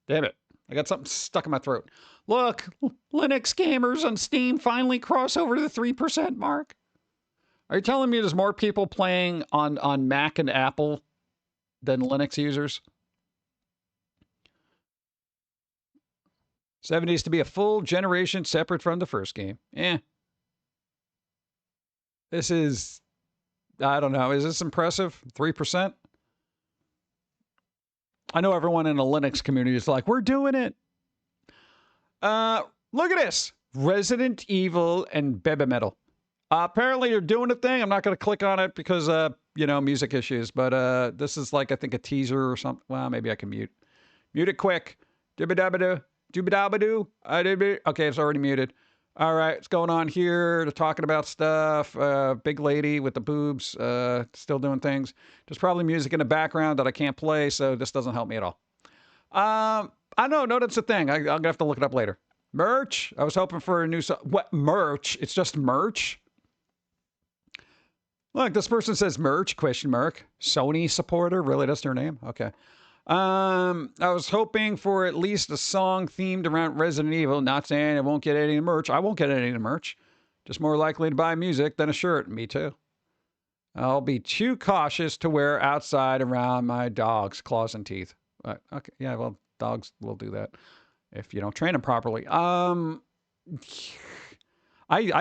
Damn it. I got something stuck in my throat. Look, Linux gamers on Steam finally cross over the 3% mark. Are you telling me there's more people playing on Mac and Apple than Linux users? 70s to be a full generation separate from the first game. This is, I don't know. Is this impressive? 3%? I know everyone in the Linux community is like, we're doing it. Look at this. Resident Evil and Baby Metal. Apparently you're doing a thing. I'm not going to click on it because, music issues. But this is like, I think, a teaser or something. Well, maybe I can mute. Mute it quick. Dibba-dabba-doo. Dooba-dabba-doo. Okay, it's already muted. All right, what's going on here? They're talking about stuff. Big lady with the boobs, still doing things. There's probably music in the background that I can't play, so this doesn't help me at all. I know, that's a thing. I'm going to have to look it up later. Merch. I was hoping for a new... What? Merch? It's just merch? Look, this person says merch, ? Sony supporter? Really? That's their name? Okay. I was hoping for at least a song themed around Resident Evil. Not saying I won't get any merch. I won't get any merch. Just more likely to buy music than a shirt. Me too. I'll be too cautious to wear outside around my dog's claws and teeth. Okay. Yeah, well, dogs will do that if you don't train them properly. I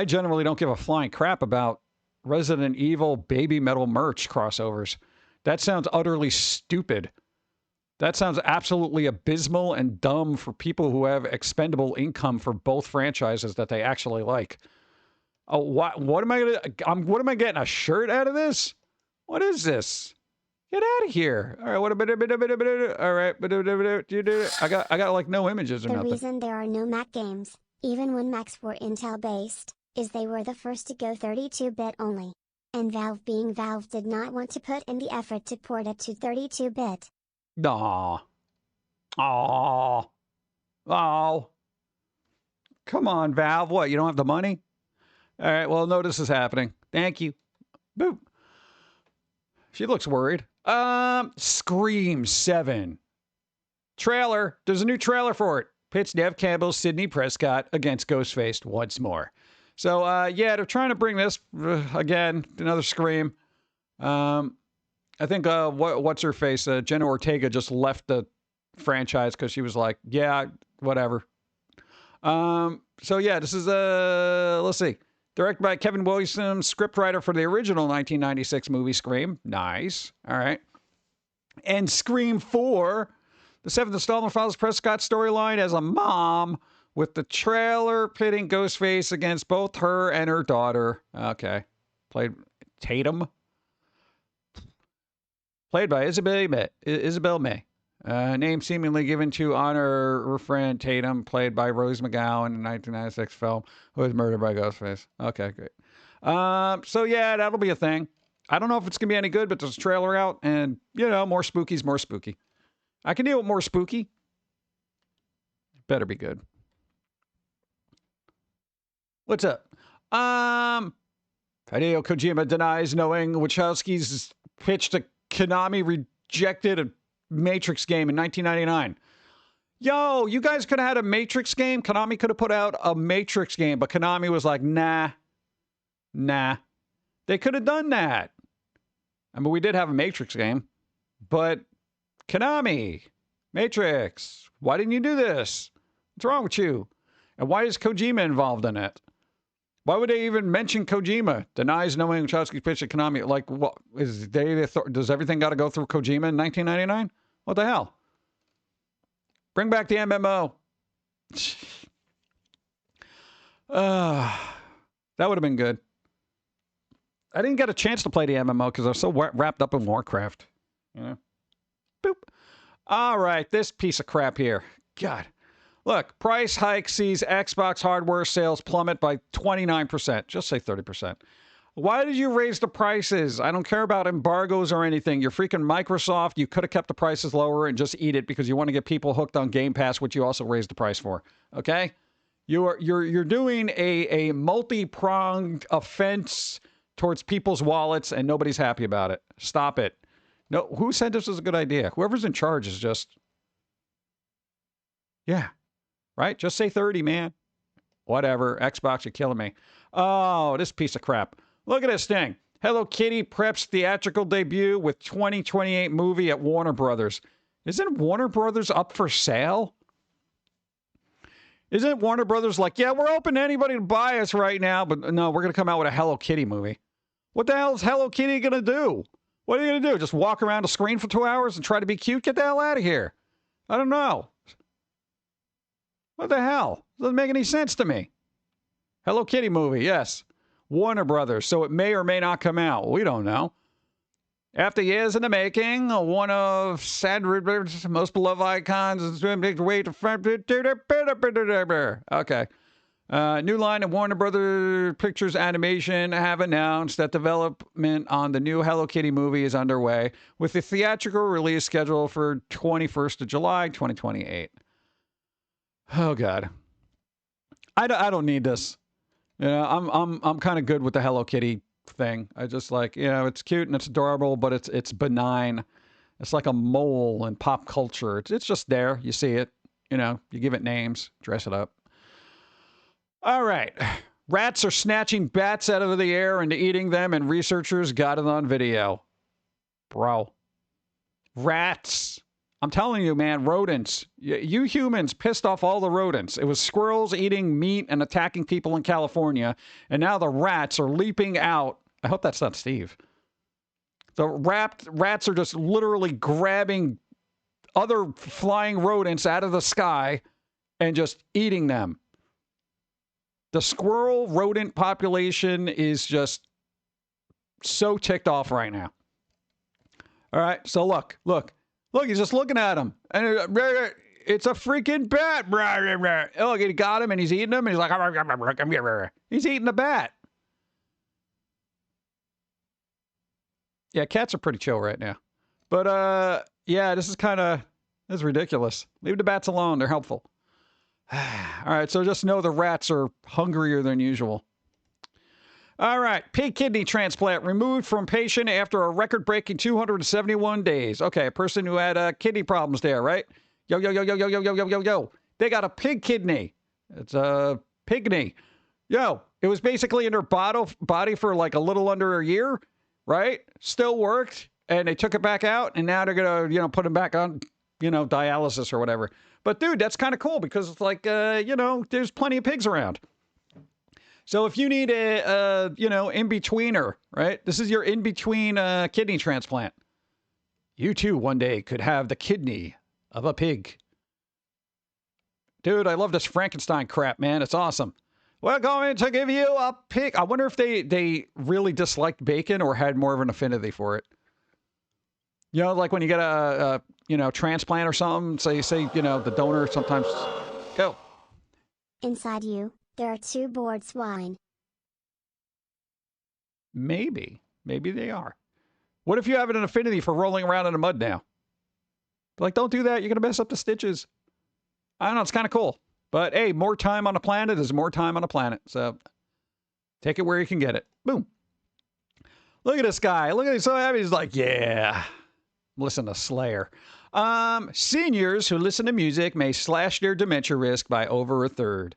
generally don't give a flying crap about Resident Evil Baby Metal merch crossovers. That sounds utterly stupid. That sounds absolutely abysmal and dumb for people who have expendable income for both franchises that they actually like. Oh, what am I gonna? What am I getting? A shirt out of this? What is this? Get out of here! All right, what a all right, I got like no images or The nothing. reason there are no Mac games, even when Macs were Intel based, is they were the first to go 32-bit only. And Valve being Valve did not want to put in the effort to port it to 32-bit. Aw. Aw. Oh. Come on, Valve. What, you don't have the money? All right, well, no, this is happening. Thank you. Boop. She looks worried. Scream 7. Trailer. There's a new trailer for it. Pits Nev Campbell, Sidney Prescott against Ghostface once more. So, yeah, they're trying to bring this, again, another Scream. I think, what's her face? Jenna Ortega just left the franchise because she was like, yeah, whatever. So, yeah, this is, let's see. Directed by Kevin Williamson, scriptwriter for the original 1996 movie Scream. Nice. All right. And Scream 4, the 7th installment follows Prescott's storyline as a mom, with the trailer pitting Ghostface against both her and her daughter. Okay. Played Tatum. Played by Isabel May. Name seemingly given to honor her friend Tatum, played by Rose McGowan in the 1996 film, who was murdered by Ghostface. Okay, great. So yeah, that'll be a thing. I don't know if it's going to be any good, but there's a trailer out, and, you know, more spooky's more spooky. I can deal with more spooky. Better be good. What's up? Hideo Kojima denies knowing Wachowski's pitch to Konami rejected a Matrix game in 1999. Yo, you guys could have had a Matrix game. Konami could have put out a Matrix game, but Konami was like, nah. They could have done that. I mean, we did have a Matrix game, but Konami, Matrix, why didn't you do this? What's wrong with you? And why is Kojima involved in it? Why would they even mention Kojima? Denies knowing Wachowski's pitch at Konami. Like, what is does everything got to go through Kojima in 1999? What the hell? Bring back the MMO. That would have been good. I didn't get a chance to play the MMO because I was so wrapped up in Warcraft. You know? Boop. All right, this piece of crap here. God. Look, price hike sees Xbox hardware sales plummet by 29%. Just say 30%. Why did you raise the prices? I don't care about embargoes or anything. You're freaking Microsoft. You could have kept the prices lower and just eat it because you want to get people hooked on Game Pass, which you also raised the price for. Okay? You're doing a multi-pronged offense towards people's wallets, and nobody's happy about it. Stop it. No, who said this was a good idea? Whoever's in charge is just... Yeah. Right? Just say 30, man. Whatever. Xbox, you're killing me. Oh, this piece of crap. Look at this thing. Hello Kitty preps theatrical debut with 2028 movie at Warner Brothers. Isn't Warner Brothers up for sale? Isn't Warner Brothers like, yeah, we're open to anybody to buy us right now, but no, we're going to come out with a Hello Kitty movie. What the hell is Hello Kitty going to do? What are you going to do? Just walk around a screen for 2 hours and try to be cute? Get the hell out of here. I don't know. What the hell? Doesn't make any sense to me. Hello Kitty movie, yes. Warner Brothers, so it may or may not come out. We don't know. After years in the making, one of Sandridge's most beloved icons is doing big way to... Okay. New line of Warner Brothers Pictures Animation have announced that development on the new Hello Kitty movie is underway, with the theatrical release scheduled for 21st of July, 2028. Oh God, I don't need this. You know, I'm kind of good with the Hello Kitty thing. I just like, you know, it's cute and it's adorable, but it's benign. It's like a mole in pop culture. It's just there. You see it. You know, you give it names, dress it up. All right, rats are snatching bats out of the air and eating them, and researchers got it on video. Bro, rats. I'm telling you, man, rodents. You humans pissed off all the rodents. It was squirrels eating meat and attacking people in California, and now the rats are leaping out. I hope that's not Steve. The rats are just literally grabbing other flying rodents out of the sky and just eating them. The squirrel rodent population is just so ticked off right now. All right, so look. Look, he's just looking at him. And it's a freaking bat. Oh, he got him and he's eating him. And he's like, he's eating the bat. Yeah, cats are pretty chill right now. But, yeah, this is ridiculous. Leave the bats alone. They're helpful. All right, so just know the rats are hungrier than usual. All right, pig kidney transplant removed from patient after a record-breaking 271 days. Okay, a person who had kidney problems there, right? Yo, yo, yo, yo, yo, yo, yo, yo, yo, yo. They got a pig kidney. It's a pigny. Yo, it was basically in their body for like a little under a year, right? Still worked, and they took it back out, and now they're going to, put them back on, dialysis or whatever. But, dude, that's kind of cool because it's like, there's plenty of pigs around. So if you need a in-betweener, right? This is your in-between kidney transplant. You, too, one day could have the kidney of a pig. Dude, I love this Frankenstein crap, man. It's awesome. We're going to give you a pig. I wonder if they really disliked bacon or had more of an affinity for it. Like when you get a transplant or something, say the donor sometimes... Go. Inside you, there are 2 bored swine. Maybe they are. What if you have an affinity for rolling around in the mud now? Like, don't do that. You're going to mess up the stitches. I don't know. It's kind of cool. But, hey, more time on the planet is more time on the planet. So, take it where you can get it. Boom. Look at this guy. Look at him. So happy. He's like, yeah. Listen to Slayer. Seniors who listen to music may slash their dementia risk by over a third.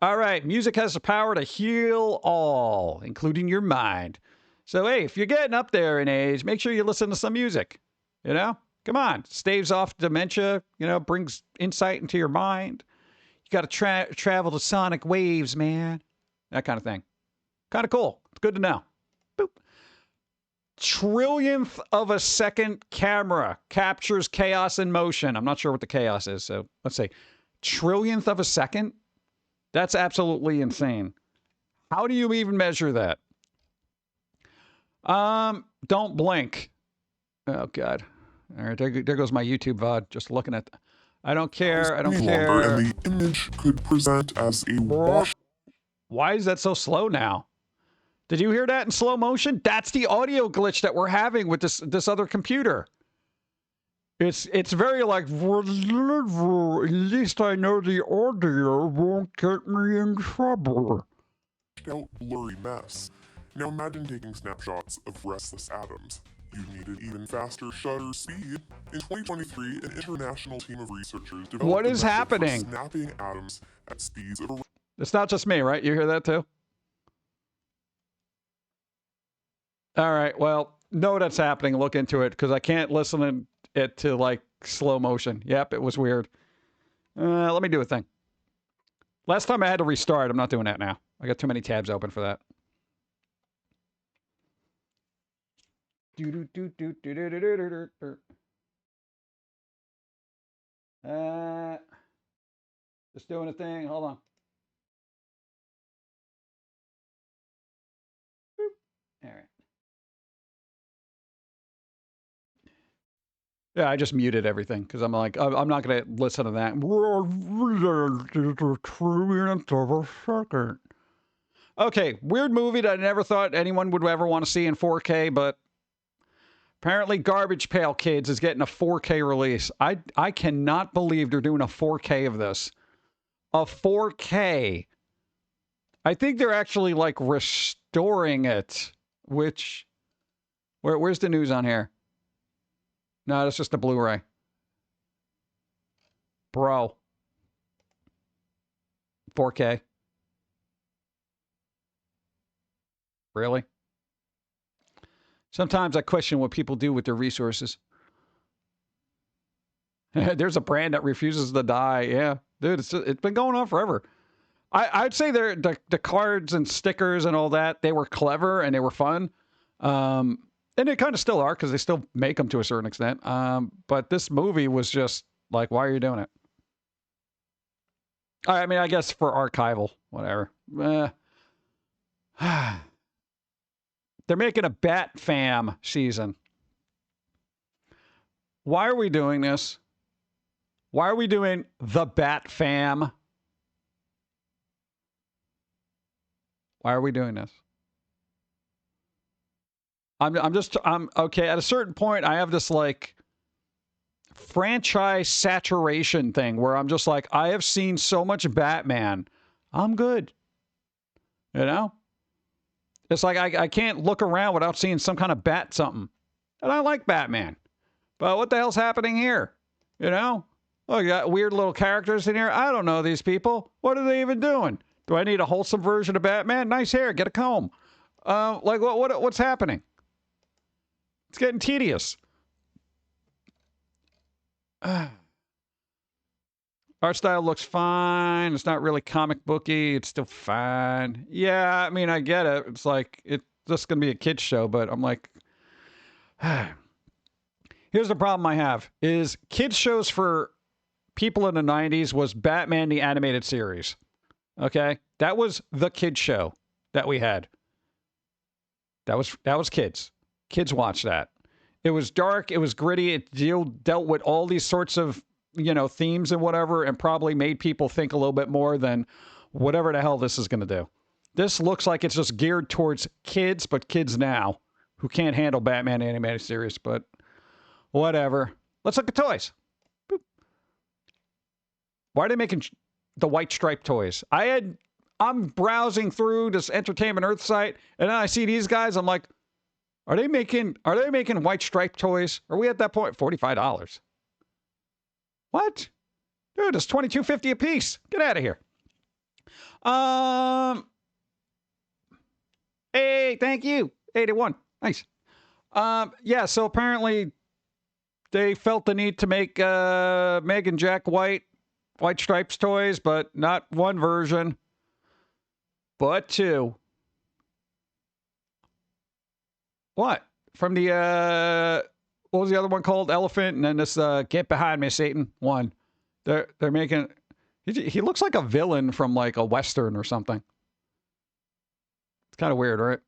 All right. Music has the power to heal all, including your mind. So, hey, if you're getting up there in age, make sure you listen to some music. Come on. Staves off dementia, brings insight into your mind. You got to travel to sonic waves, man. That kind of thing. Kind of cool. It's good to know. Boop. Trillionth of a second camera captures chaos in motion. I'm not sure what the chaos is, so let's say trillionth of a second? That's absolutely insane. How do you even measure that? Don't blink. Oh, God. All right, there goes my YouTube VOD. Just looking at... I don't care. I don't care. And the image could present as a wash. Why is that so slow now? Did you hear that in slow motion? That's the audio glitch that we're having with this other computer. It's very like, at least I know the audio won't get me in trouble. Out blurry mess. Now imagine taking snapshots of restless atoms. You needed even faster shutter speed. In 2023, an international team of researchers developed what is happening? Snapping atoms at speeds of... It's not just me, right? You hear that too? All right, well, know that's happening. Look into it, because I can't listen to it to, like, slow motion. Yep, it was weird. Let me do a thing. Last time I had to restart. I'm not doing that now. I got too many tabs open for that. Just doing a thing. Hold on. Boop. All right. Yeah, I just muted everything because I'm like, I'm not going to listen to that. Okay, weird movie that I never thought anyone would ever want to see in 4K, but apparently Garbage Pail Kids is getting a 4K release. I cannot believe they're doing a 4K of this. A 4K. I think they're actually like restoring it, which... Where's the news on here? No, that's just a Blu-ray. Bro. 4K. Really? Sometimes I question what people do with their resources. There's a brand that refuses to die. Yeah. Dude, it's been going on forever. I'd say the cards and stickers and all that, they were clever and they were fun. And they kind of still are because they still make them to a certain extent. But this movie was just like, why are you doing it? I mean, I guess for archival, whatever. They're making a Bat Fam season. Why are we doing this? Why are we doing the Bat Fam? Why are we doing this? I'm okay. At a certain point, I have this like franchise saturation thing where I'm just like, I have seen so much Batman. I'm good. You know? It's like I can't look around without seeing some kind of bat something. And I like Batman. But what the hell's happening here? You know? Oh, you got weird little characters in here. I don't know these people. What are they even doing? Do I need a wholesome version of Batman? Nice hair. Get a comb. Like what's happening? It's getting tedious. Art style looks fine. It's not really comic booky. It's still fine. Yeah, I mean, I get it. It's like, it's just going to be a kid's show, but I'm like, here's the problem I have, is kids shows for people in the 90s was Batman the Animated Series. Okay? That was the kid show that we had. That was kids. Kids watched that. It was dark. It was gritty. It dealt with all these sorts of, you know, themes and whatever, and probably made people think a little bit more than whatever the hell this is going to do. This looks like it's just geared towards kids, but kids now who can't handle Batman Animated Series, but whatever. Let's look at toys. Boop. Why are they making the white stripe toys? I'm browsing through this Entertainment Earth site, and then I see these guys. I'm like, are they making white stripe toys? Are we at that point? $45. What? Dude, it's $22.50 a piece. Get out of here. Hey, thank you. 81. Nice. Yeah, so apparently they felt the need to make Meg and Jack White stripes toys, but not one version, but two. What? From the what was the other one called? Elephant, and then this Get Behind Me, Satan one. They're making. He looks like a villain from like a Western or something. It's kind of weird, right?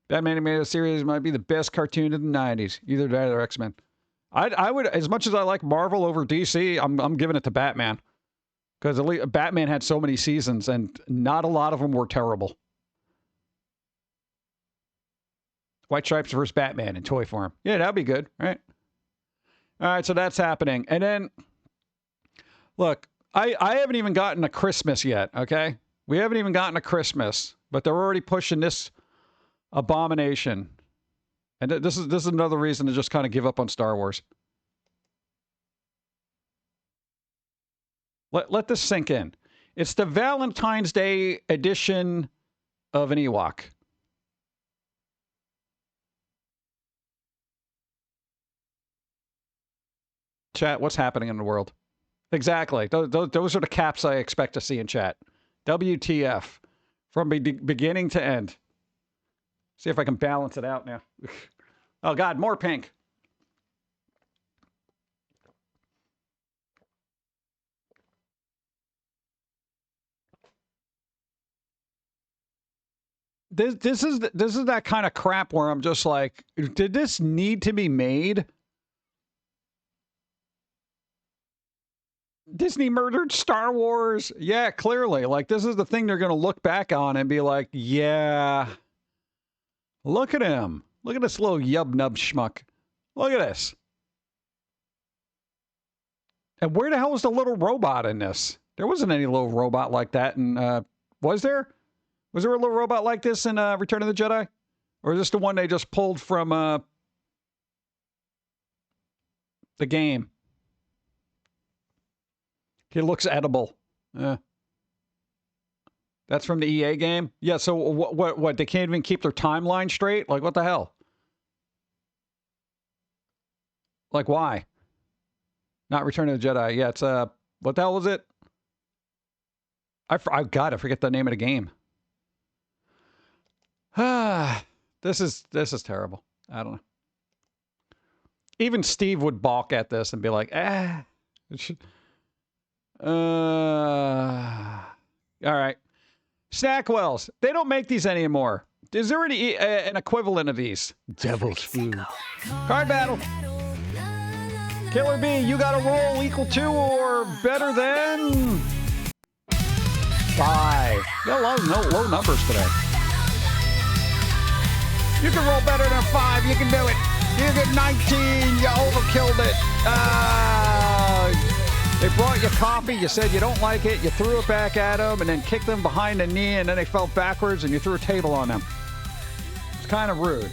Batman Animated Series might be the best cartoon of the 90s. Either that or X-Men. I would, as much as I like Marvel over DC, I'm giving it to Batman. Because at least Batman had so many seasons, and not a lot of them were terrible. White Stripes versus Batman in toy form. Yeah, that'd be good, right? All right, so that's happening. And then, look, I haven't even gotten to Christmas yet, okay? We haven't even gotten to Christmas, but they're already pushing this abomination. And this is another reason to just kind of give up on Star Wars. Let this sink in. It's the Valentine's Day edition of an Ewok. Chat, what's happening in the world? Exactly. Those are the caps I expect to see in chat. WTF. From beginning to end. See if I can balance it out now. Oh, God, more pink. This is that kind of crap where I'm just like, did this need to be made? Disney murdered Star Wars. Yeah, clearly. Like, this is the thing they're going to look back on and be like, yeah, look at him. Look at this little yub-nub schmuck. Look at this. And where the hell was the little robot in this? There wasn't any little robot like that in, was there? Was there a little robot like this in Return of the Jedi? Or is this the one they just pulled from the game? He looks edible. That's from the EA game? Yeah, so what? They can't even keep their timeline straight? Like, what the hell? Like, why? Not Return of the Jedi. Yeah, it's, what the hell was it? I forget the name of the game. This is terrible. I don't know. Even Steve would balk at this and be like, it should... all right. Snackwells. They don't make these anymore. Is there any an equivalent of these? Devil's food. Card battle. Killer B, you got a roll equal to or better than 5. Got a lot of low numbers today. You can roll better than 5. You can do it. You get 19. You overkilled it. They brought you coffee. You said you don't like it. You threw it back at them and then kicked them behind the knee, and then they fell backwards and you threw a table on them. It's kind of rude.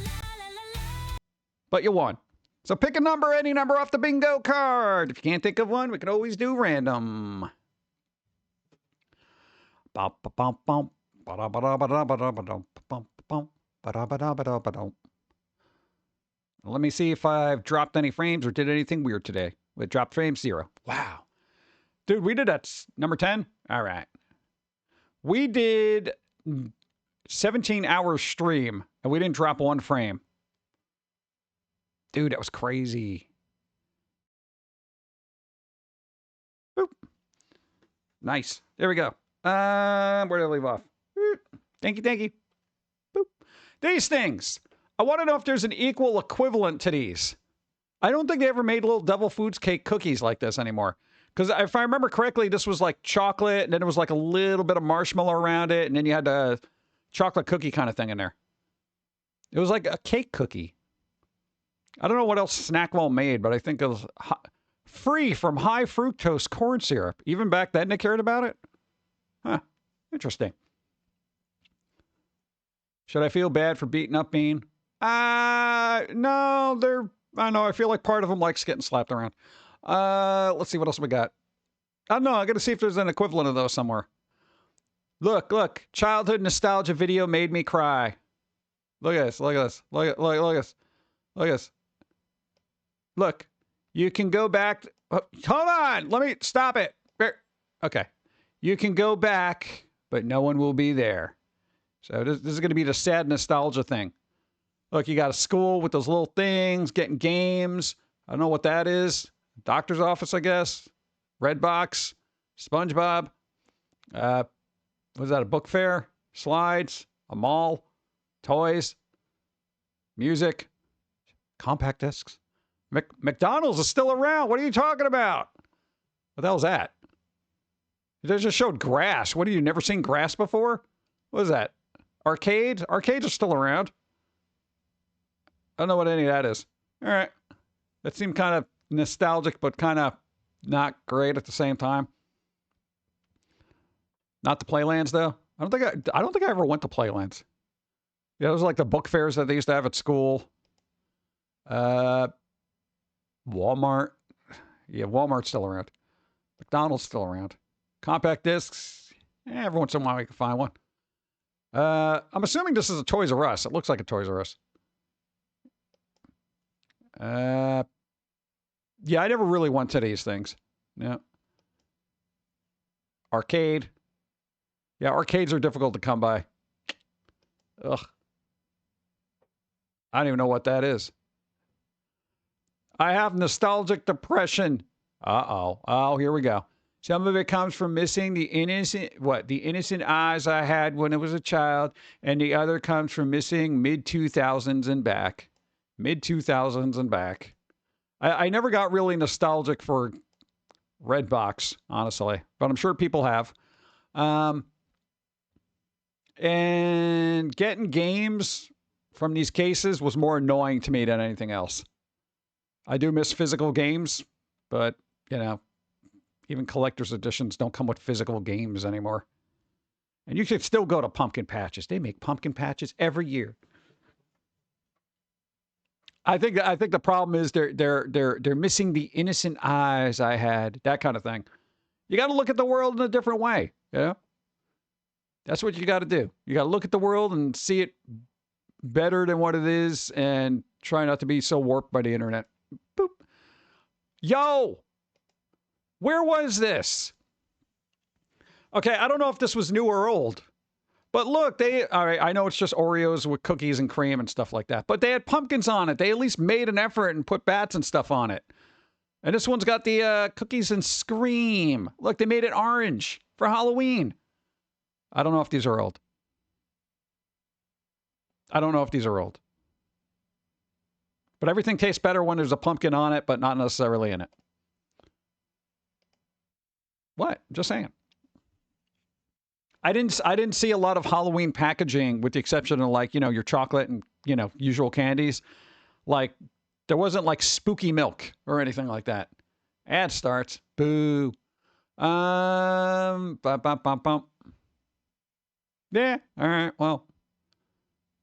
But you won. So pick a number, any number off the bingo card. If you can't think of one, we can always do random. Let me see if I've dropped any frames or did anything weird today. We dropped frame 0. Wow. Dude, we did that number 10? All right. We did 17-hour stream and we didn't drop 1 frame. Dude, that was crazy. Boop. Nice. There we go. Where did I leave off? Boop. Thank you, thank you. Boop. These things. I want to know if there's an equal equivalent to these. I don't think they ever made little Devil Foods cake cookies like this anymore. Because if I remember correctly, this was like chocolate, and then there was like a little bit of marshmallow around it, and then you had a chocolate cookie kind of thing in there. It was like a cake cookie. I don't know what else Snackwell made, but I think it was free from high fructose corn syrup. Even back then, they cared about it? Huh. Interesting. Should I feel bad for beating up Bean? No, I know, I feel like part of them likes getting slapped around. Let's see what else we got. I don't know, I gotta see if there's an equivalent of those somewhere. Look, childhood nostalgia video made me cry. Look at this, look at this, look at this, look at this. Look, you can go back, hold on, let me, stop it. Okay, you can go back, but no one will be there. So this is gonna be the sad nostalgia thing. Look, you got a school with those little things, getting games. I don't know what that is. Doctor's office, I guess. Redbox. SpongeBob. Was that a book fair? Slides. A mall. Toys. Music. Compact discs. McDonald's is still around. What are you talking about? What the hell's that? They just showed grass. What, have you never seen grass before? What is that? Arcades? Arcades are still around. I don't know what any of that is. All right. That seemed kind of nostalgic, but kind of not great at the same time. Not the Playlands, though. I don't think I ever went to Playlands. Yeah, it was like the book fairs that they used to have at school. Walmart. Yeah, Walmart's still around. McDonald's still around. Compact discs. Every once in a while we can find one. I'm assuming this is a Toys R Us. It looks like a Toys R Us. Yeah, I never really went to these things. Yeah. Arcade. Yeah, arcades are difficult to come by. Ugh. I don't even know what that is. I have nostalgic depression. Uh-oh. Oh, here we go. Some of it comes from missing the innocent eyes I had when I was a child, and the other comes from missing mid-2000s and back. Mid-2000s and back. I never got really nostalgic for Redbox, honestly, but I'm sure people have. And getting games from these cases was more annoying to me than anything else. I do miss physical games, but, you know, even collector's editions don't come with physical games anymore. And you can still go to pumpkin patches. They make pumpkin patches every year. I think the problem is they're missing the innocent eyes I had, that kind of thing. You got to look at the world in a different way, you know? That's what you got to do. You got to look at the world and see it better than what it is and try not to be so warped by the internet. Boop. Yo! Where was this? Okay, I don't know if this was new or old. But look, all right, I know it's just Oreos with cookies and cream and stuff like that. But they had pumpkins on it. They at least made an effort and put bats and stuff on it. And this one's got the cookies and Scream. Look, they made it orange for Halloween. I don't know if these are old. I don't know if these are old. But everything tastes better when there's a pumpkin on it, but not necessarily in it. What? Just saying. I didn't see a lot of Halloween packaging with the exception of, like, you know, your chocolate and you know, usual candies. Like, there wasn't like spooky milk or anything like that. Ad starts. Boo. Bum, bum, bum, bum. Yeah. All right. Well,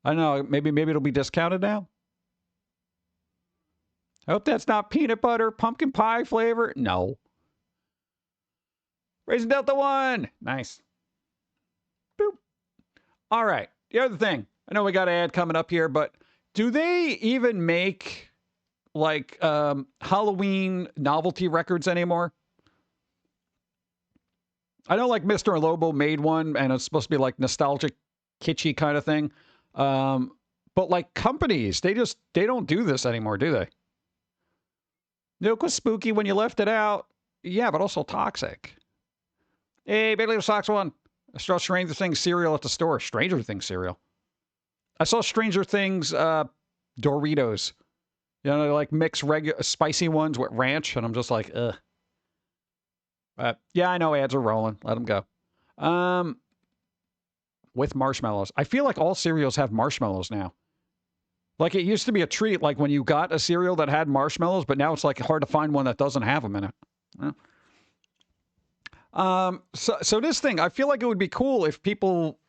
I don't know. Maybe it'll be discounted now. I hope that's not peanut butter, pumpkin pie flavor. No. Raisin Delta 1. Nice. Boop. All right. The other thing. I know we got an ad coming up here, but do they even make like Halloween novelty records anymore? I know like Mr. Lobo made one and it's supposed to be like nostalgic, kitschy kind of thing. But like companies, they don't do this anymore, do they? Milk was spooky when you left it out. Yeah, but also toxic. Hey, Big Little Sox 1. I saw Stranger Things cereal at the store. Stranger Things cereal. I saw Stranger Things Doritos. You know, they like mix spicy ones with ranch, and I'm just like, ugh. Yeah, I know ads are rolling. Let them go. With marshmallows. I feel like all cereals have marshmallows now. Like, it used to be a treat, like when you got a cereal that had marshmallows, but now it's like hard to find one that doesn't have them in it. So this thing, I feel like it would be cool if people,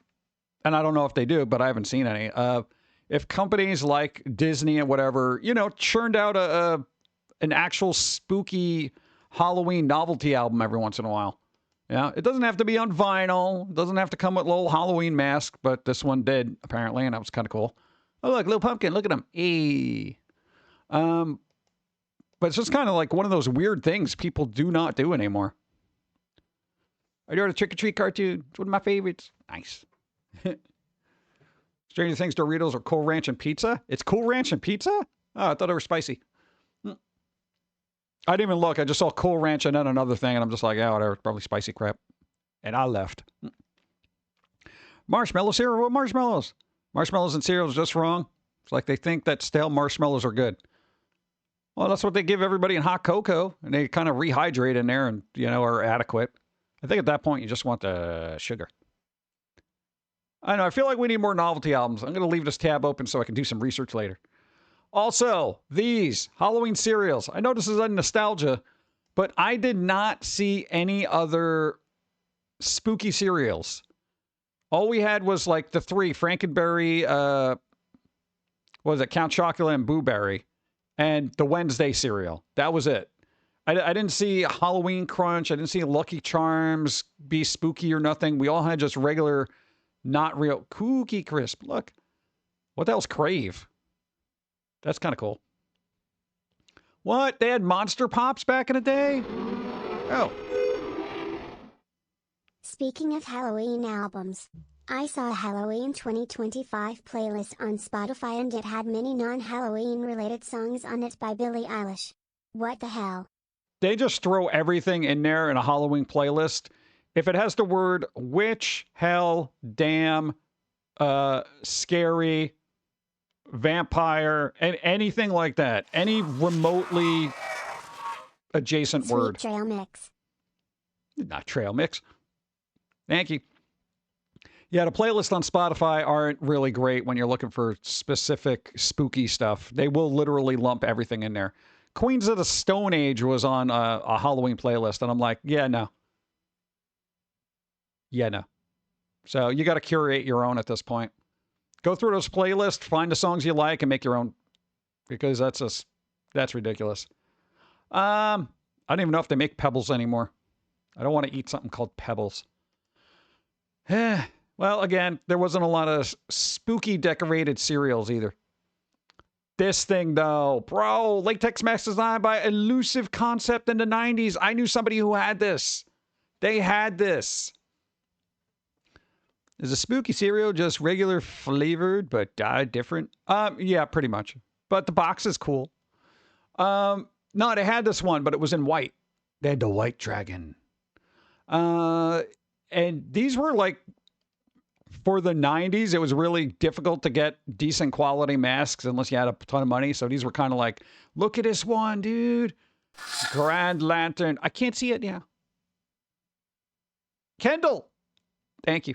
and I don't know if they do, but I haven't seen any, if companies like Disney and whatever, you know, churned out an actual spooky Halloween novelty album every once in a while. Yeah, it doesn't have to be on vinyl. It doesn't have to come with a little Halloween mask, but this one did, apparently, and that was kind of cool. Oh, look, little pumpkin, look at him. Hey. But it's just kind of like one of those weird things people do not do anymore. I do a trick-or-treat cartoon. It's one of my favorites. Nice. Stranger Things Doritos are Cool Ranch and pizza? It's Cool Ranch and pizza? Oh, I thought they were spicy. I didn't even look. I just saw Cool Ranch and then another thing, and I'm just like, oh, whatever. Probably spicy crap. And I left. Marshmallow cereal? What marshmallows? Marshmallows and cereal is just wrong. It's like they think that stale marshmallows are good. Well, that's what they give everybody in hot cocoa, and they kind of rehydrate in there and, you know, are adequate. I think at that point, you just want the sugar. I know. I feel like we need more novelty albums. I'm going to leave this tab open so I can do some research later. Also, these Halloween cereals. I know this is a nostalgia, but I did not see any other spooky cereals. All we had was like the three, Frankenberry, what was it, Count Chocula and Boo Berry, and the Wednesday cereal. That was it. I didn't see Halloween Crunch. I didn't see Lucky Charms be spooky or nothing. We all had just regular, not real, Cookie Crisp. Look, what the hell's Crave? That's kind of cool. What? They had Monster Pops back in the day? Oh. Speaking of Halloween albums, I saw a Halloween 2025 playlist on Spotify and it had many non-Halloween related songs on it by Billie Eilish. What the hell? They just throw everything in there in a Halloween playlist. If it has the word witch, hell, damn, scary, vampire, and anything like that, any remotely adjacent Sweet word. Trail Mix. Not trail mix. Thank you. Yeah, the playlists on Spotify aren't really great when you're looking for specific spooky stuff. They will literally lump everything in there. Queens of the Stone Age was on a Halloween playlist, and I'm like, yeah, no. Yeah, no. So you got to curate your own at this point. Go through those playlists, find the songs you like, and make your own. Because that's ridiculous. I don't even know if they make Pebbles anymore. I don't want to eat something called Pebbles. Well, again, there wasn't a lot of spooky decorated cereals either. This thing, though, bro, latex mask designed by Elusive Concept in the 90s. I knew somebody who had this. They had this. Is a spooky cereal just regular flavored but different? Yeah, pretty much. But the box is cool. No, they had this one, but it was in white. They had the White Dragon. And these were like, for the 90s, it was really difficult to get decent quality masks unless you had a ton of money. So these were kind of like, look at this one, dude. Grand Lantern. I can't see it now. Kendall. Thank you.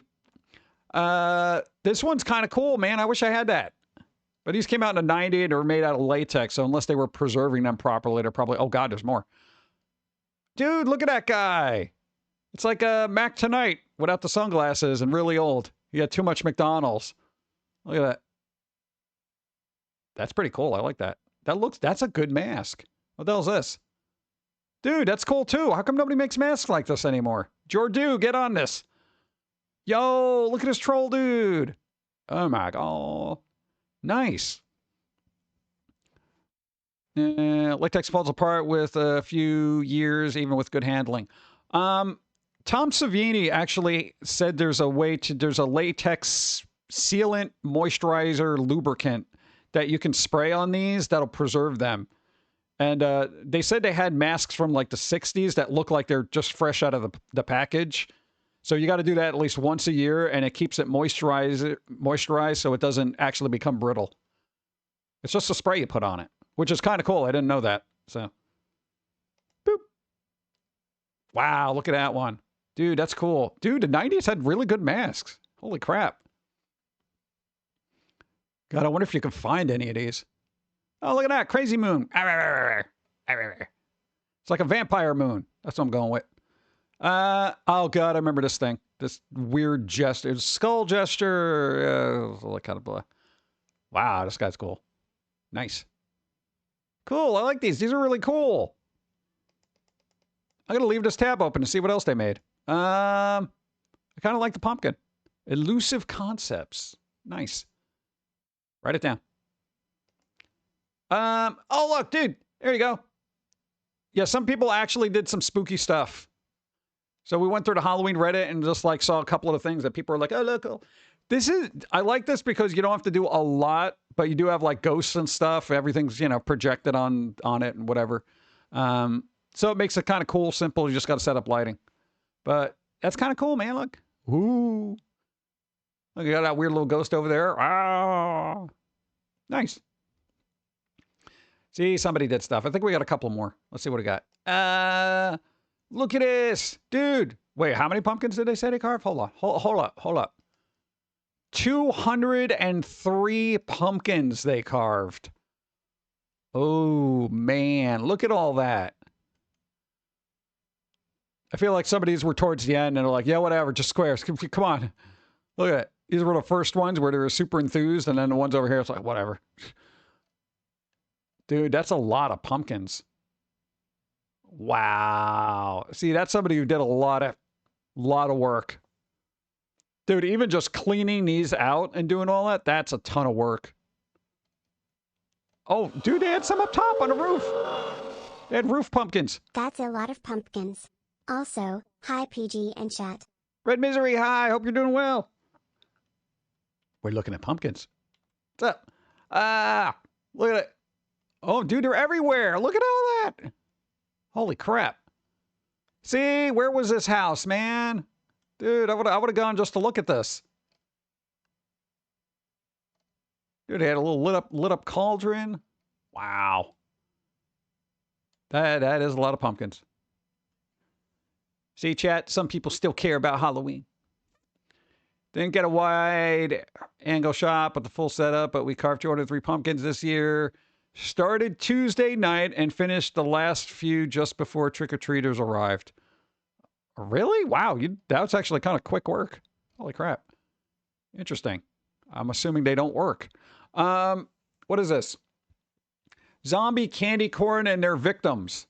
This one's kind of cool, man. I wish I had that. But these came out in the 90s and were made out of latex, so unless they were preserving them properly, they're probably... Oh, God, there's more. Dude, look at that guy. It's like Mac Tonight without the sunglasses and really old. He had too much McDonald's. Look at that. That's pretty cool. I like that. That's a good mask. What the hell's this? Dude, that's cool too. How come nobody makes masks like this anymore? Jordu, get on this. Yo, look at this troll dude. Oh my God. Nice. Latex falls apart with a few years, even with good handling. Tom Savini actually said there's a latex sealant, moisturizer, lubricant that you can spray on these that'll preserve them. And they said they had masks from like the 60s that look like they're just fresh out of the package. So you got to do that at least once a year, and it keeps it moisturized so it doesn't actually become brittle. It's just a spray you put on it, which is kind of cool. I didn't know that. So, boop. Wow, look at that one. Dude, that's cool. Dude, the 90s had really good masks. Holy crap. God, I wonder if you can find any of these. Oh, look at that. Crazy moon. It's like a vampire moon. That's what I'm going with. Oh, God, I remember this thing. This weird gesture. Skull gesture. All that kind of blah. Wow, this guy's cool. Nice. Cool. I like these. These are really cool. I'm going to leave this tab open to see what else they made. I kind of like the pumpkin. Elusive Concepts. Nice. Write it down. Oh, look, dude. There you go. Yeah, some people actually did some spooky stuff. So we went through the Halloween Reddit and just like saw a couple of the things that people are like, oh, look. Oh. I like this because you don't have to do a lot, but you do have like ghosts and stuff. Everything's, projected on it and whatever. So it makes it kind of cool, simple. You just got to set up lighting. But that's kind of cool, man. Look. Ooh. Look, you got that weird little ghost over there. Ah. Nice. See, somebody did stuff. I think we got a couple more. Let's see what we got. Look at this. Dude. Wait, how many pumpkins did they say they carved? Hold on. Hold up. 203 pumpkins they carved. Oh, man. Look at all that. I feel like some of these were towards the end and they're like, yeah, whatever, just squares. Come on. Look at it. These were the first ones where they were super enthused, and then the ones over here, it's like, whatever. Dude, that's a lot of pumpkins. Wow. See, that's somebody who did a lot of work. Dude, even just cleaning these out and doing all that, that's a ton of work. Oh, dude, they had some up top on the roof. They had roof pumpkins. That's a lot of pumpkins. Also, hi PG and chat. Red Misery, hi. Hope you're doing well. We're looking at pumpkins. What's up? Look at it. Oh, dude, they're everywhere. Look at all that. Holy crap. See, where was this house, man? Dude, I would have gone just to look at this. Dude, they had a little lit up cauldron. Wow. That is a lot of pumpkins. See, chat, some people still care about Halloween. Didn't get a wide angle shot with the full setup, but we carved 203 pumpkins this year. Started Tuesday night and finished the last few just before trick-or-treaters arrived. Really? Wow, that was actually kind of quick work. Holy crap. Interesting. I'm assuming they don't work. What is this? Zombie candy corn and their victims.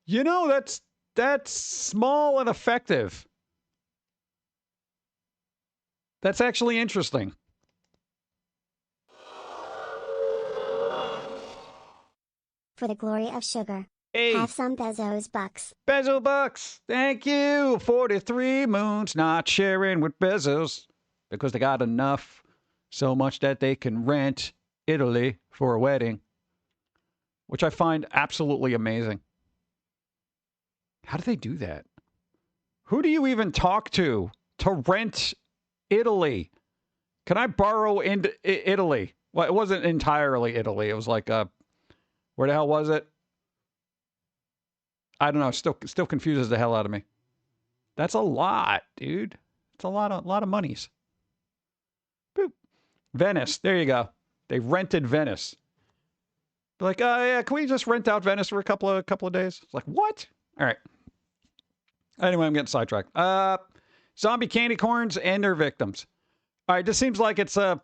That's small and effective. That's actually interesting. For the glory of sugar. Hey. Have some Bezos bucks. Bezo bucks. Thank you. 43 moons not sharing with Bezos because they got enough. So much that they can rent Italy for a wedding. Which I find absolutely amazing. How do they do that? Who do you even talk to rent Italy? Can I borrow into Italy? Well, it wasn't entirely Italy. It was like, where the hell was it? I don't know. Still confuses the hell out of me. That's a lot, dude. It's a lot of monies. Boop. Venice. There you go. They rented Venice. They're like, oh yeah, can we just rent out Venice for a couple of days? It's like, what? All right. Anyway, I'm getting sidetracked. Zombie candy corns and their victims. All right, this seems like it's a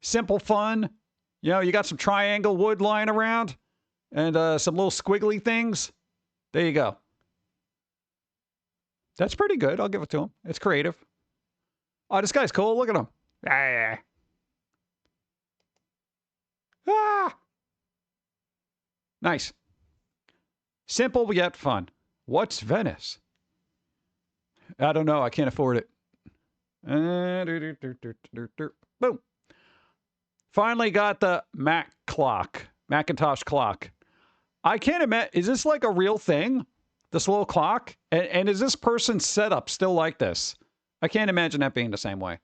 simple fun. You know, you got some triangle wood lying around and some little squiggly things. There you go. That's pretty good. I'll give it to him. It's creative. Oh, this guy's cool. Look at him. Ah! Nice. Simple yet fun. What's Venice? I don't know. I can't afford it. Boom. Finally got the Macintosh clock. I can't imagine. Is this like a real thing? This little clock? And is this person's setup still like this? I can't imagine that being the same way.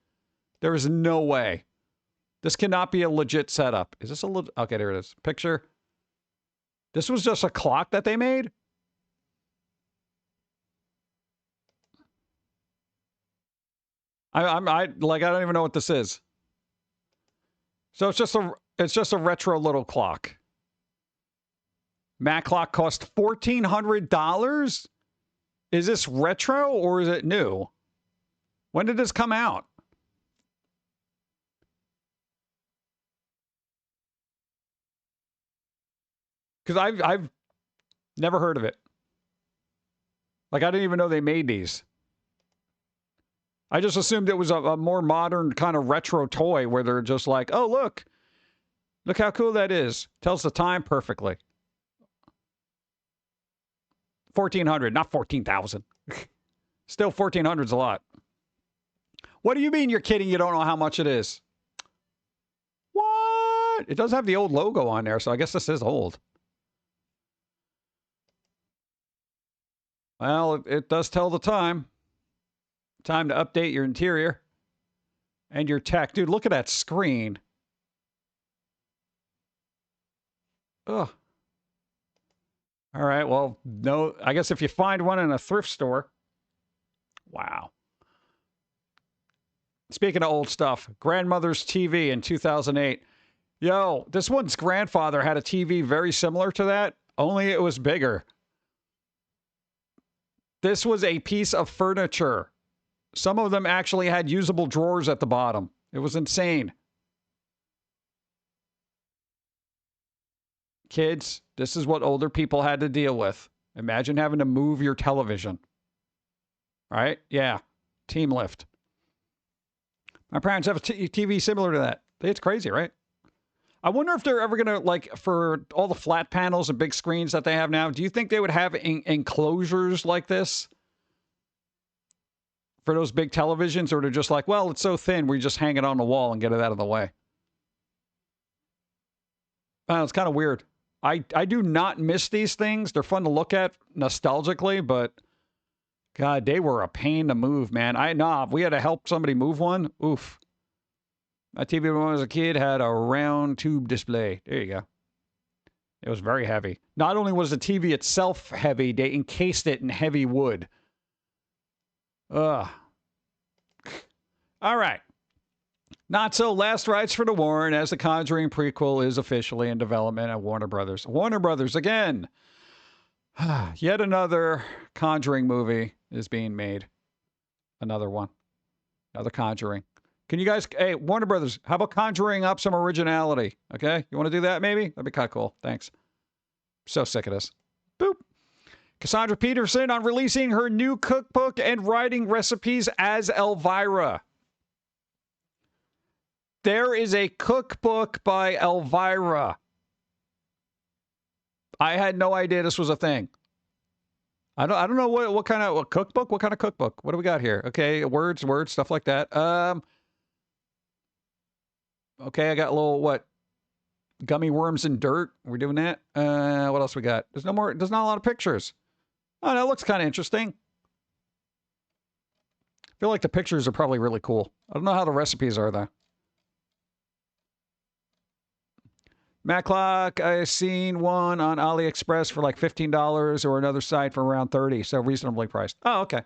There is no way. This cannot be a legit setup. Is this a legit? Okay, there it is. Picture. This was just a clock that they made? I don't even know what this is. So it's just a retro little clock. Mac clock cost $1,400? Is this retro or is it new? When did this come out? Because I've never heard of it. Like, I didn't even know they made these. I just assumed it was a more modern kind of retro toy where they're just like, oh, look how cool that is. Tells the time perfectly. 1,400, not 14,000. Still 1,400 is a lot. What do you mean you're kidding? You don't know how much it is? What? It does have the old logo on there, so I guess this is old. Well, it does tell the time. Time to update your interior and your tech. Dude, look at that screen. Ugh. All right, well, no, I guess if you find one in a thrift store. Wow. Speaking of old stuff, grandmother's TV in 2008. Yo, this one's grandfather had a TV very similar to that, only it was bigger. This was a piece of furniture. Some of them actually had usable drawers at the bottom. It was insane. Kids, this is what older people had to deal with. Imagine having to move your television. Right? Yeah. Team lift. My parents have a TV similar to that. It's crazy, right? I wonder if they're ever going to, like, for all the flat panels and big screens that they have now, do you think they would have enclosures like this? For those big televisions, or they're just like, well, it's so thin, we just hang it on the wall and get it out of the way. It's kind of weird. I do not miss these things. They're fun to look at nostalgically, but God, they were a pain to move, man. If we had to help somebody move one, oof. My TV when I was a kid had a round tube display. There you go. It was very heavy. Not only was the TV itself heavy, they encased it in heavy wood. Ugh. All right. Not so last rites for the Warren as the Conjuring prequel is officially in development at Warner Brothers. Warner Brothers again. Yet another Conjuring movie is being made. Another one. Another Conjuring. Can you guys, hey, Warner Brothers, how about conjuring up some originality? Okay? You want to do that maybe? That'd be kind of cool. Thanks. So sick of this. Boop. Cassandra Peterson on releasing her new cookbook and writing recipes as Elvira. There is a cookbook by Elvira. I had no idea this was a thing. I don't know what kind of cookbook? What kind of cookbook? What do we got here? Okay, words, stuff like that. Okay, I got a little gummy worms and dirt. We're doing that. What else we got? There's not a lot of pictures. Oh, that looks kind of interesting. I feel like the pictures are probably really cool. I don't know how the recipes are, though. Maclock, I've seen one on AliExpress for like $15 or another site for around $30, so reasonably priced. Oh, okay.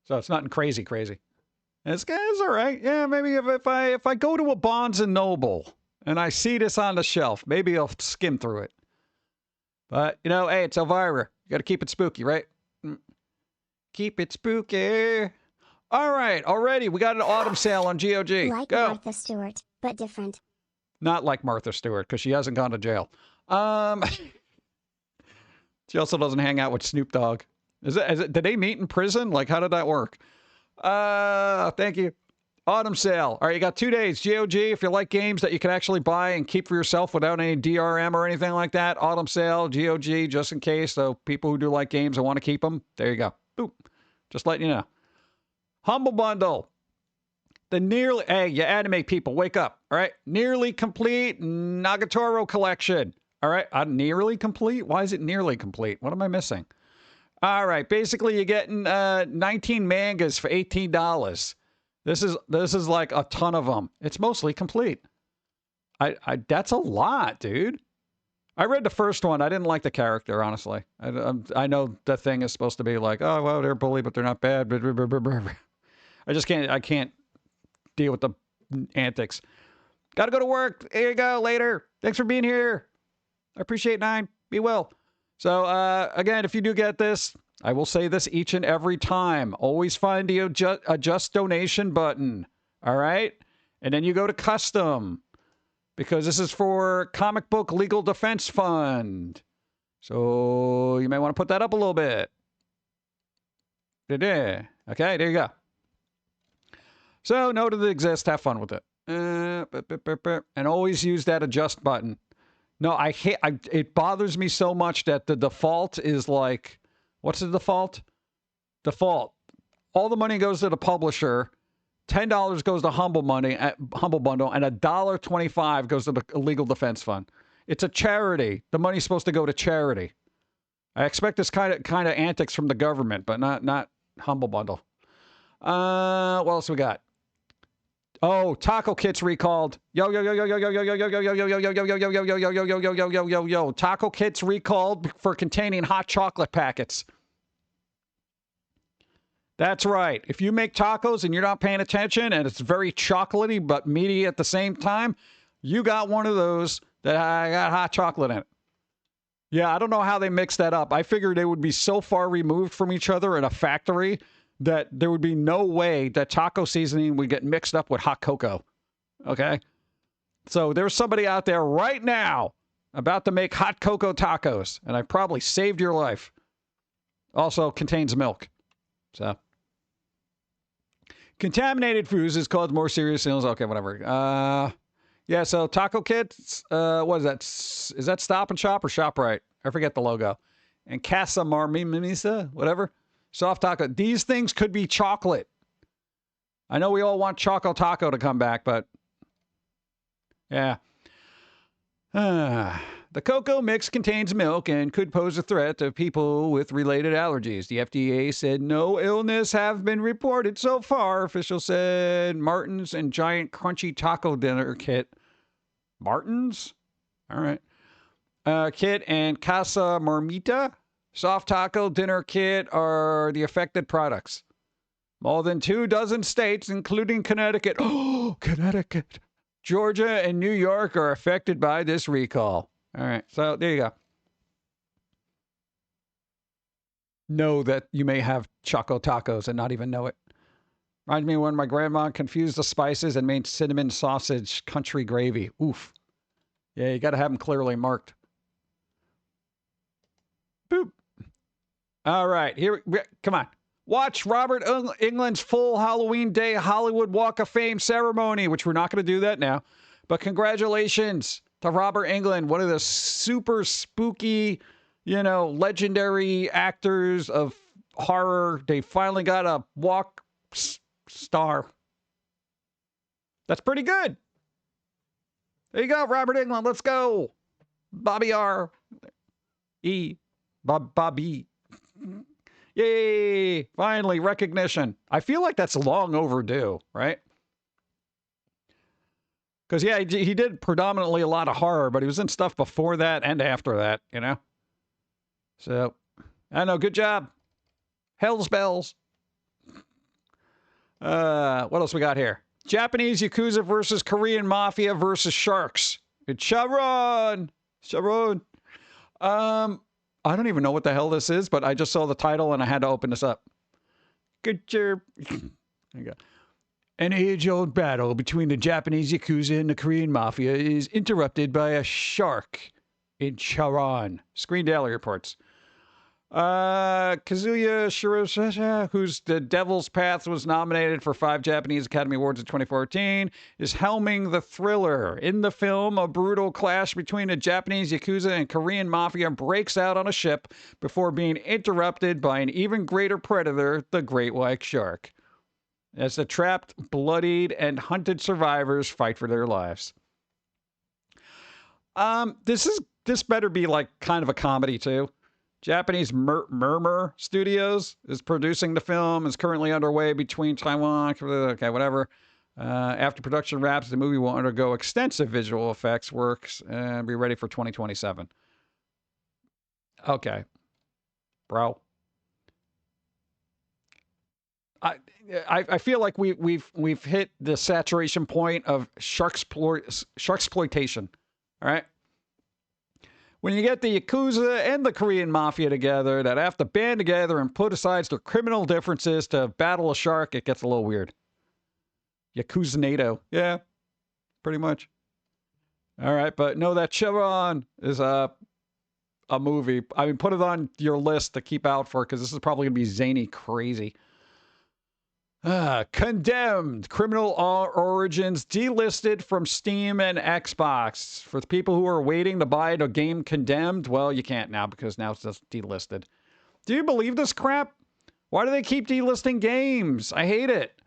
So it's nothing crazy. This guy's all right. Yeah, maybe if I go to a Barnes and Noble and I see this on the shelf, maybe I'll skim through it. But, you know, hey, it's Elvira. You got to keep it spooky, right? Keep it spooky. All right, already we got an autumn sale on GOG. Like Go. Martha Stewart, but different. Not like Martha Stewart, because she hasn't gone to jail. She also doesn't hang out with Snoop Dogg. Did they meet in prison? Like, how did that work? Thank you. Autumn sale. All right, you got 2 days. GOG, if you like games that you can actually buy and keep for yourself without any DRM or anything like that. Autumn sale, GOG, just in case. So people who do like games and want to keep them, there you go. Boop. Just letting you know. Humble Bundle. Hey, you anime people, wake up. All right. Nearly complete Nagatoro collection. All right. Nearly complete? Why is it nearly complete? What am I missing? All right. Basically, you're getting 19 mangas for $18. This is like a ton of them. It's mostly complete. That's a lot, dude. I read the first one. I didn't like the character, honestly. I know the thing is supposed to be like, oh, well, they're bully, but they're not bad. I can't deal with the antics. Got to go to work. There you go. Later. Thanks for being here. I appreciate 9. Be well. So, again, if you do get this, I will say this each and every time. Always find the adjust donation button. All right? And then you go to custom, because this is for Comic Book Legal Defense Fund. So you may want to put that up a little bit. Okay, there you go. So note that it exists. Have fun with it. And always use that adjust button. No, it bothers me so much that the default is like, what's the default? Default. All the money goes to the publisher. $10 goes to Humble Bundle, and $1.25 goes to the Legal Defense Fund. It's a charity. The money's supposed to go to charity. I expect this kind of antics from the government, but not Humble Bundle. What else we got? Oh, taco kits recalled. Yo. Taco kits recalled for containing hot chocolate packets. That's right. If you make tacos and you're not paying attention and it's very chocolatey but meaty at the same time, you got one of those that got hot chocolate in it. Yeah, I don't know how they mixed that up. I figured they would be so far removed from each other in a factory that there would be no way that taco seasoning would get mixed up with hot cocoa. Okay? So there's somebody out there right now about to make hot cocoa tacos, and I probably saved your life. Also contains milk. So contaminated foods has caused more serious illness. Okay, whatever. Yeah, so taco kits, what is that? Is that Stop and Shop or ShopRite? I forget the logo. And Casa Marmimisa, whatever. Soft taco. These things could be chocolate. I know we all want Choco Taco to come back, but yeah. The cocoa mix contains milk and could pose a threat to people with related allergies. The FDA said no illness have been reported so far. Officials said Martin's and Giant Crunchy Taco Dinner Kit. Martin's? All right. Kit and Casa Marmita Soft Taco Dinner Kit are the affected products. More than 24 states, including Connecticut, Connecticut, Georgia, and New York are affected by this recall. All right, so there you go. Know that you may have Choco Tacos and not even know it. Reminds me when my grandma confused the spices and made cinnamon sausage country gravy. Oof. Yeah, you got to have them clearly marked. Boop. All right, here, come on. Watch Robert Englund's full Halloween Day Hollywood Walk of Fame ceremony, which we're not going to do that now. But congratulations to Robert Englund, one of the super spooky, legendary actors of horror. They finally got a walk star. That's pretty good. There you go, Robert Englund. Let's go. Bobby R. E. Bobby. Yay! Finally, recognition. I feel like that's long overdue, right? Because, yeah, he did predominantly a lot of horror, but he was in stuff before that and after that, So, I don't know. Good job. Hell's bells. What else we got here? Japanese Yakuza versus Korean Mafia versus Sharks. It's Sharon. Sharon. I don't even know what the hell this is, but I just saw the title and I had to open this up. Good job. There you go. An age-old battle between the Japanese Yakuza and the Korean Mafia is interrupted by a shark in Charon. Screen Daily reports. Kazuya Shirosha, whose The Devil's Path was nominated for 5 Japanese Academy Awards in 2014, is helming the thriller. In the film, a brutal clash between a Japanese Yakuza and Korean Mafia breaks out on a ship before being interrupted by an even greater predator, the Great White Shark, as the trapped, bloodied, and hunted survivors fight for their lives. This better be like kind of a comedy too. Japanese Murmur Studios is producing the film. Is currently underway between Taiwan. Okay, whatever. After production wraps, the movie will undergo extensive visual effects works and be ready for 2027. Okay, bro. I feel like we've hit the saturation point of sharksploitation. All right. When you get the Yakuza and the Korean Mafia together that have to band together and put aside their criminal differences to battle a shark, it gets a little weird. Yakuza NATO. Yeah, pretty much. All right, but know that Chevron is a movie. I mean, put it on your list to keep out for, because this is probably going to be zany crazy. Condemned. Criminal Origins delisted from Steam and Xbox. For the people who are waiting to buy the game Condemned, well, you can't now because now it's just delisted. Do you believe this crap? Why do they keep delisting games? I hate it.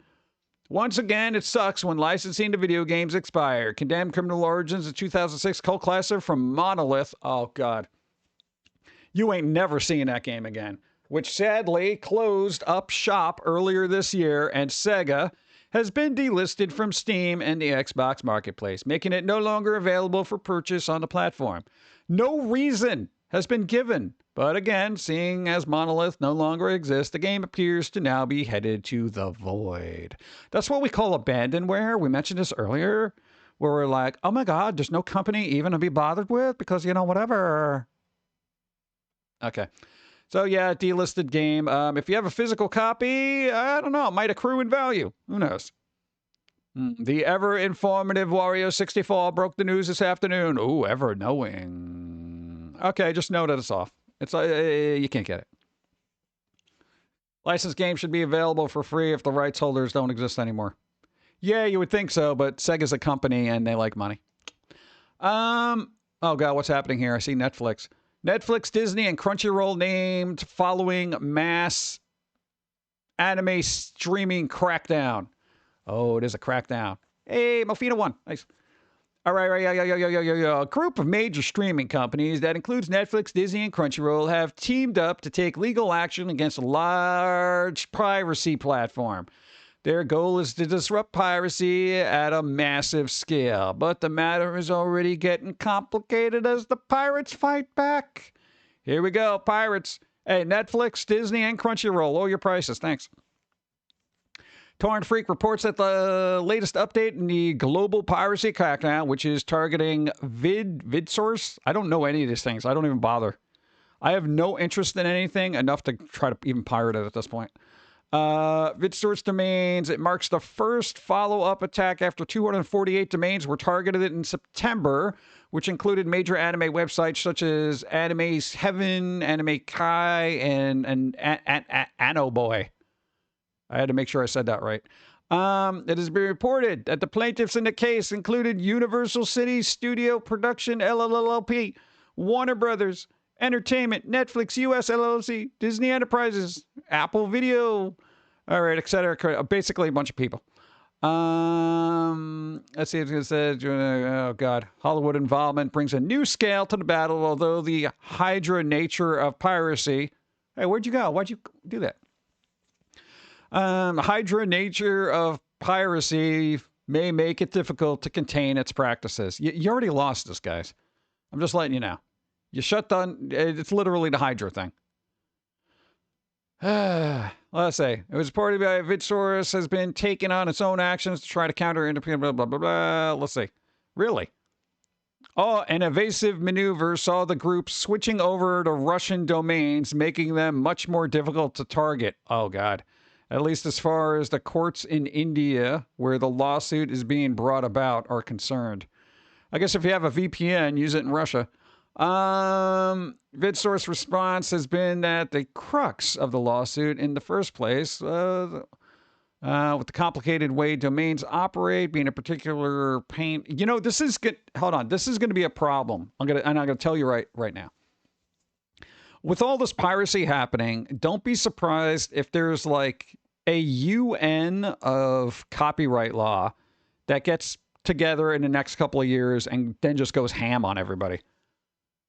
Once again, it sucks when licensing to video games expire. Condemned Criminal Origins, a 2006 cult classic from Monolith. Oh, God. You ain't never seeing that game again. Which sadly closed up shop earlier this year, and Sega has been delisted from Steam and the Xbox Marketplace, making it no longer available for purchase on the platform. No reason has been given, but again, seeing as Monolith no longer exists, the game appears to now be headed to the void. That's what we call abandonware. We mentioned this earlier, where we're like, oh my God, there's no company even to be bothered with because, you know, whatever. Okay. So yeah, delisted game. If you have a physical copy, I don't know, it might accrue in value. Who knows? The ever informative Wario 64 broke the news this afternoon. Ooh, ever knowing. Okay, just know that it's off. It's you can't get it. Licensed games should be available for free if the rights holders don't exist anymore. Yeah, you would think so, but Sega's a company and they like money. Oh God, what's happening here? I see Netflix. Netflix, Disney, and Crunchyroll named following mass anime streaming crackdown. Oh, it is a crackdown. Hey, Mofina won. Nice. All right. A group of major streaming companies that includes Netflix, Disney, and Crunchyroll have teamed up to take legal action against a large piracy platform. Their goal is to disrupt piracy at a massive scale, but the matter is already getting complicated as the pirates fight back. Here we go, pirates. Hey, Netflix, Disney, and Crunchyroll, lower your prices, thanks. Torrent Freak reports that the latest update in the global piracy crackdown, which is targeting VidSource. I don't know any of these things. I don't even bother. I have no interest in anything enough to try to even pirate it at this point. VidSource domains. It marks the first follow-up attack after 248 domains were targeted in September, which included major anime websites such as Anime's Heaven, Anime Kai, and Anoboy. I had to make sure I said that right. It has been reported that the plaintiffs in the case included Universal City Studio Production LLP, Warner Brothers Entertainment, Netflix US LLC, Disney Enterprises, Apple Video, all right, etc. Basically a bunch of people. Let's see if it says, oh God, Hollywood involvement brings a new scale to the battle, although the hydra nature of piracy. Hey, where'd you go? Why'd you do that? Hydra nature of piracy may make it difficult to contain its practices. You already lost this, guys. I'm just letting you know. You shut down, it's literally the Hydra thing. Let's say it was reported by VidSource has been taking on its own actions to try to counter independent blah blah blah blah. Let's see. Really? Oh, an evasive maneuver saw the group switching over to Russian domains, making them much more difficult to target. Oh God. At least as far as the courts in India, where the lawsuit is being brought about, are concerned. I guess if you have a VPN, use it in Russia. VidSource response has been that the crux of the lawsuit in the first place, with the complicated way domains operate, being a particular pain. You know, this is good. Hold on, this is going to be a problem. I'm gonna tell you right now. With all this piracy happening, don't be surprised if there's like a UN of copyright law that gets together in the next couple of years and then just goes ham on everybody.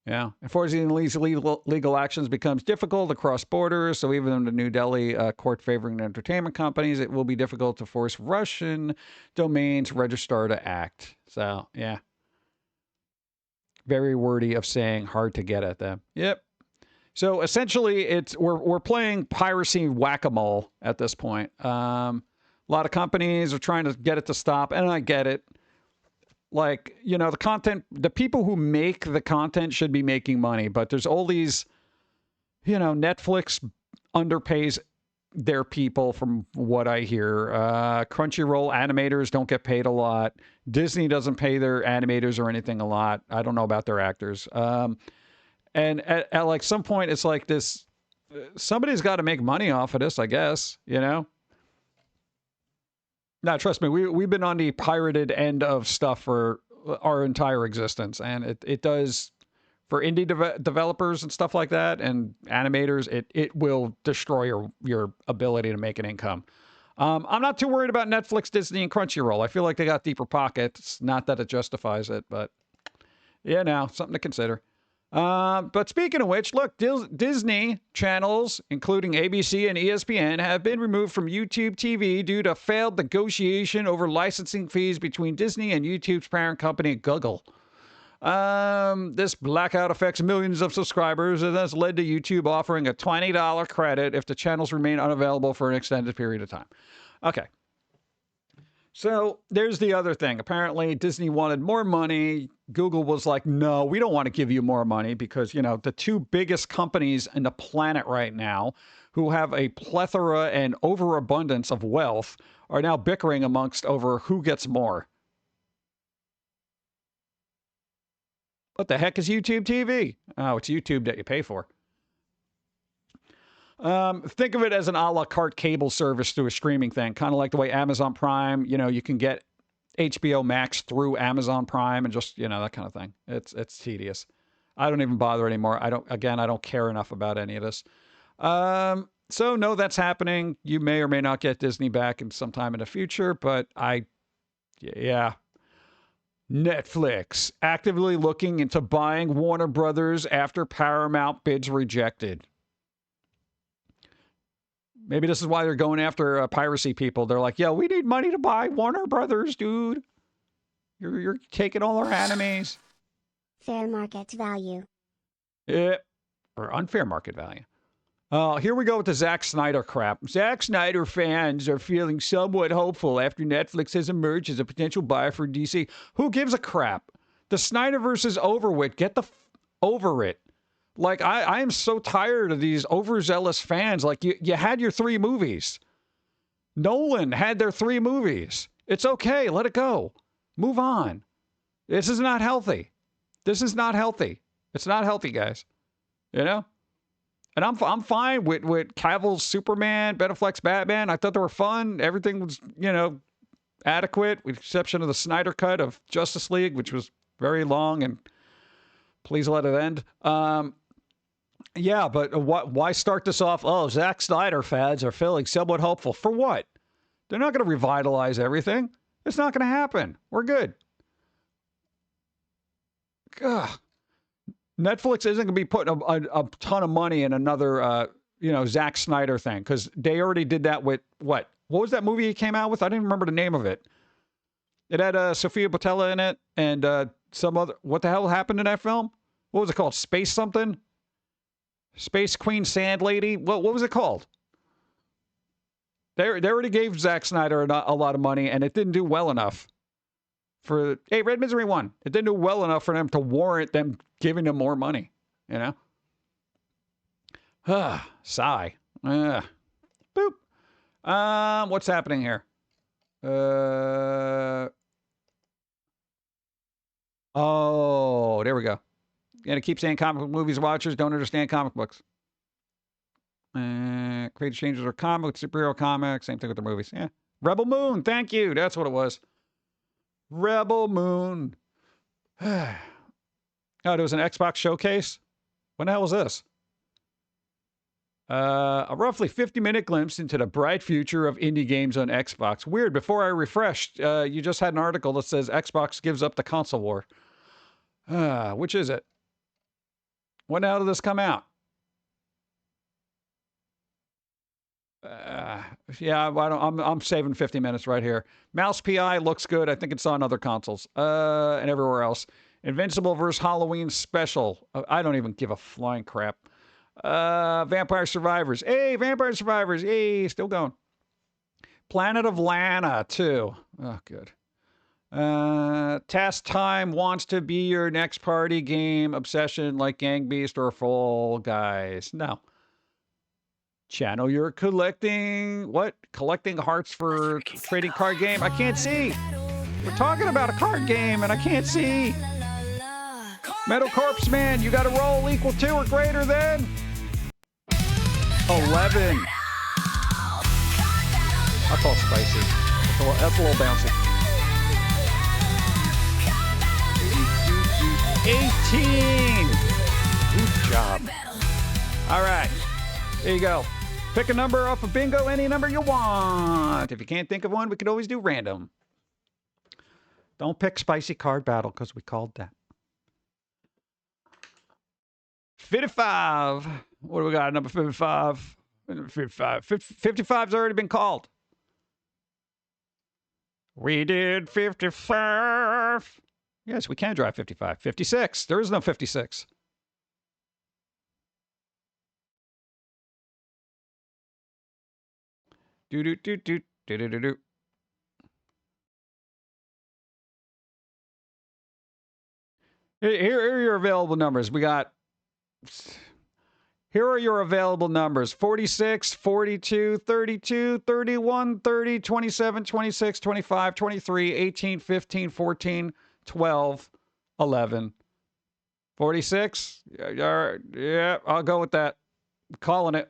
Yeah. Enforcing these legal actions becomes difficult across borders. So even in the New Delhi court favoring entertainment companies, it will be difficult to force Russian domains registrar to act. So, yeah. Very wordy of saying hard to get at them. Yep. So essentially, we're playing piracy whack-a-mole at this point. A lot of companies are trying to get it to stop, and I get it. Like, you know, the people who make the content should be making money, but there's all these, you know, Netflix underpays their people from what I hear. Crunchyroll animators don't get paid a lot. Disney doesn't pay their animators or anything a lot. I don't know about their actors. And at like some point, it's like this, somebody's got to make money off of this, I guess, you know? No, trust me, we've been on the pirated end of stuff for our entire existence. And it does, for indie developers and stuff like that, and animators, it will destroy your ability to make an income. I'm not too worried about Netflix, Disney, and Crunchyroll. I feel like they got deeper pockets. Not that it justifies it, but yeah, now something to consider. But speaking of which, look, Disney channels, including ABC and ESPN, have been removed from YouTube TV due to failed negotiation over licensing fees between Disney and YouTube's parent company, Google. This blackout affects millions of subscribers and has led to YouTube offering a $20 credit if the channels remain unavailable for an extended period of time. Okay. So there's the other thing. Apparently, Disney wanted more money. Google was like, no, we don't want to give you more money because, you know, the two biggest companies in the planet right now who have a plethora and overabundance of wealth are now bickering amongst over who gets more. What the heck is YouTube TV? Oh, it's YouTube that you pay for. Think of it as an a la carte cable service through a streaming thing, kind of like the way Amazon Prime, you know, you can get HBO Max through Amazon Prime and just, you know, that kind of thing. It's tedious. I don't even bother anymore. I don't care enough about any of this. So no, that's happening. You may or may not get Disney back in sometime in the future, but yeah. Netflix actively looking into buying Warner Brothers after Paramount bids rejected. Maybe this is why they're going after piracy people. They're like, yeah, we need money to buy Warner Brothers, dude. You're taking all our animes. Fair market value. Yeah, or unfair market value. Here we go with the Zack Snyder crap. Zack Snyder fans are feeling somewhat hopeful after Netflix has emerged as a potential buyer for DC. Who gives a crap? The Snyderverse is over with. Get over it. Like, I am so tired of these overzealous fans. Like, you had your 3 movies. Nolan had their 3 movies. It's okay. Let it go. Move on. This is not healthy. This is not healthy. It's not healthy, guys. You know? And I'm fine with Cavill's Superman, Ben Affleck's Batman. I thought they were fun. Everything was, you know, adequate, with the exception of the Snyder cut of Justice League, which was very long, and please let it end. Yeah, but why start this off? Oh, Zack Snyder fans are feeling somewhat hopeful. For what? They're not going to revitalize everything. It's not going to happen. We're good. Ugh. Netflix isn't going to be putting a ton of money in another, Zack Snyder thing, because they already did that with what? What was that movie he came out with? I didn't remember the name of it. It had Sofia Boutella in it and some other. What the hell happened in that film? What was it called? Space something? Space Queen Sand Lady? What was it called? They already gave Zack Snyder a lot of money, and it didn't do well enough. Hey, Red Misery 1. It didn't do well enough for them to warrant them giving him more money. You know? Sigh. Boop. What's happening here? Oh, there we go. Gonna keep saying comic book movies watchers don't understand comic books. Creative changes are comic, superhero comics, same thing with the movies. Yeah. Rebel Moon, thank you. That's what it was. Rebel Moon. Oh, there was an Xbox showcase? When the hell was this? A roughly 50-minute glimpse into the bright future of indie games on Xbox. Weird, before I refreshed, you just had an article that says Xbox gives up the console war. Which is it? When the hell did this come out? Yeah, I'm saving 50 minutes right here. Mouse PI looks good. I think it's on other consoles and everywhere else. Invincible vs. Halloween Special. I don't even give a flying crap. Vampire Survivors. Hey, Vampire Survivors. Hey, still going. Planet of Lana, too. Oh, good. Task Time wants to be your next party game obsession like Gang Beast or Fall Guys. No. Channel you're collecting. What? Collecting hearts for trading card game? I can't see. We're talking about a card game and I can't see. Metal Corpse Man, you got to roll equal to or greater than 11. I call it spicy. That's a little bouncy. 18. Good job. All right. There you go. Pick a number off of bingo, any number you want. If you can't think of one, we could always do random. Don't pick spicy card battle because we called that. 55. What do we got? Number 55. 55. 55's already been called. We did 55. Yes, we can drive 55. 56. There is no 56. Do. Here are your available numbers. Here are your available numbers. 46, 42, 32, 31, 30, 27, 26, 25, 23, 18, 15, 14, 12, 11. 46? Yeah, I'll go with that. I'm calling it.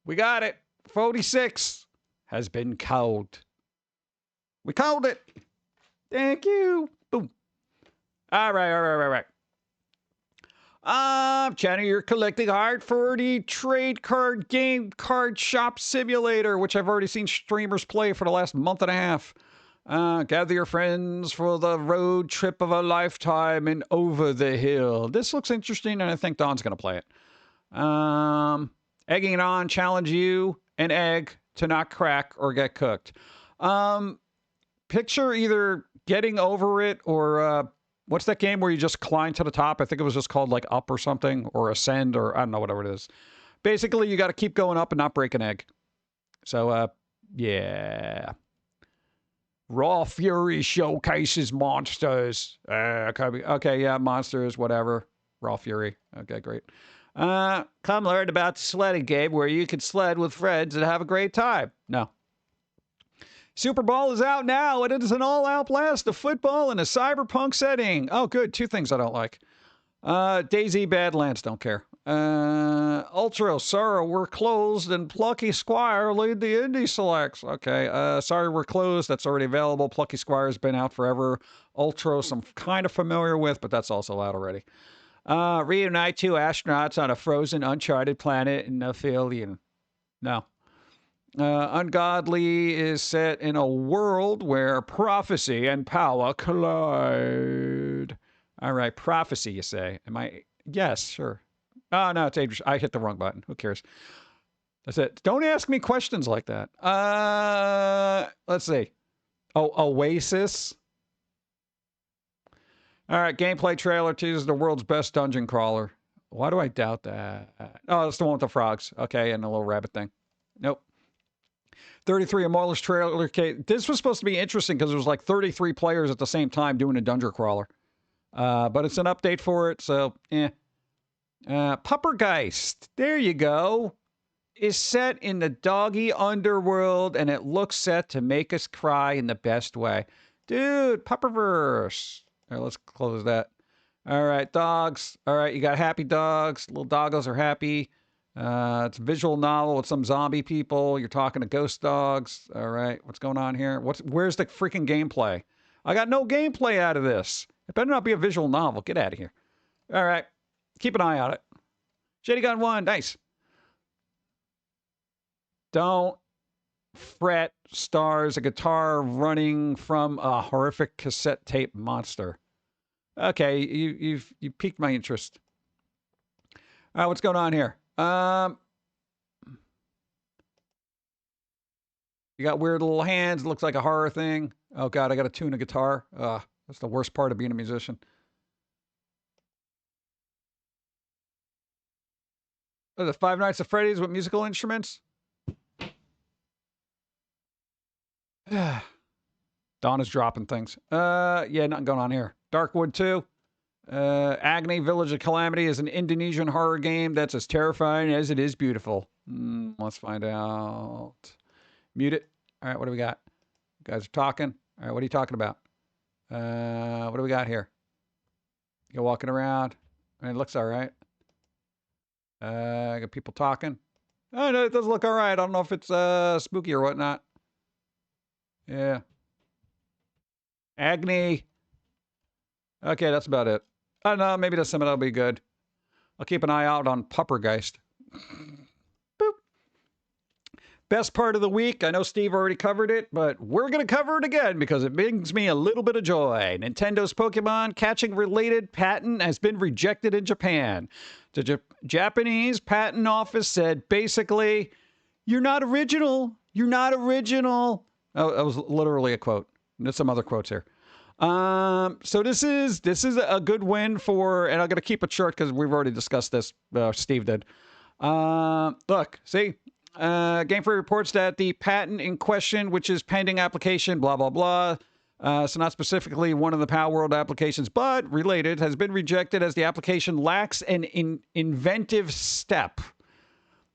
We got it. 46 has been called. We called it. Thank you. Boom. All right. Channel, you're collecting art for the trade card game card shop simulator, which I've already seen streamers play for the last month and a half. Gather your friends for the road trip of a lifetime and over the hill. This looks interesting, and I think Don's going to play it. Egging it on, challenge you, an egg, to not crack or get cooked. Picture either getting over it or what's that game where you just climb to the top? I think it was just called like Up or something, or Ascend, or I don't know, whatever it is. Basically, you got to keep going up and not break an egg. So, yeah. Raw Fury showcases monsters. Okay, yeah, monsters, whatever. Raw Fury. Okay, great. Come learn about the sledding game where you can sled with friends and have a great time. No. Super Bowl is out now, and it is an all-out blast of football in a cyberpunk setting. Oh, good. Two things I don't like. Daisy Badlands, don't care. Ultra, Sorrow, we're closed, and Plucky Squire lead the indie selects. Okay, sorry, we're closed. That's already available. Plucky Squire's been out forever. Ultros, I'm kind of familiar with, but that's also out already. Reunite two astronauts on a frozen, uncharted planet in Aphelion. No. Ungodly is set in a world where prophecy and power collide. All right, prophecy, you say. Am I? Yes, sure. Oh, no, it's Adrian. I hit the wrong button. Who cares? That's it. Don't ask me questions like that. Let's see. Oh, Oasis. All right, gameplay trailer teases the world's best dungeon crawler. Why do I doubt that? Oh, it's the one with the frogs. Okay, and the little rabbit thing. Nope. 33 Immortals trailer. This was supposed to be interesting because there was like 33 players at the same time doing a dungeon crawler. But it's an update for it, so Puppergeist, there you go, is set in the doggy underworld, and it looks set to make us cry in the best way. Dude, Pupperverse. All right, let's close that. All right, dogs. All right, you got happy dogs. Little doggos are happy. It's a visual novel with some zombie people. You're talking to ghost dogs. All right, what's going on here? Where's the freaking gameplay? I got no gameplay out of this. It better not be a visual novel. Get out of here. All right, keep an eye on it. Shady Gun 1, nice. Don't fret, stars a guitar running from a horrific cassette tape monster. Okay, you piqued my interest. All right, what's going on here? You got weird little hands. Looks like a horror thing. Oh God, I got to tune a guitar. That's the worst part of being a musician. Oh, the Five Nights at Freddy's with musical instruments. Dawn is dropping things. Yeah, nothing going on here. Darkwood 2. Agony Village of Calamity is an Indonesian horror game that's as terrifying as it is beautiful. Let's find out. Mute it. All right, what do we got? You guys are talking. All right, what are you talking about? What do we got here? You're walking around. I mean, it looks all right. I got people talking. Oh, no, it does look all right. I don't know if it's spooky or whatnot. Yeah. Agony. Okay, that's about it. I don't know. Maybe that's something that'll be good. I'll keep an eye out on Puppergeist. Boop. Best part of the week. I know Steve already covered it, but we're going to cover it again because it brings me a little bit of joy. Nintendo's Pokemon catching related patent has been rejected in Japan. The Japanese patent office said basically, you're not original. You're not original. Oh, that was literally a quote. There's some other quotes here. So this is a good win for, and I'm going to keep it short because we've already discussed this. Steve did. Look, see, Game Freak reports that the patent in question, which is pending application, blah, blah, blah. So not specifically one of the Power World applications, but related, has been rejected as the application lacks an inventive step.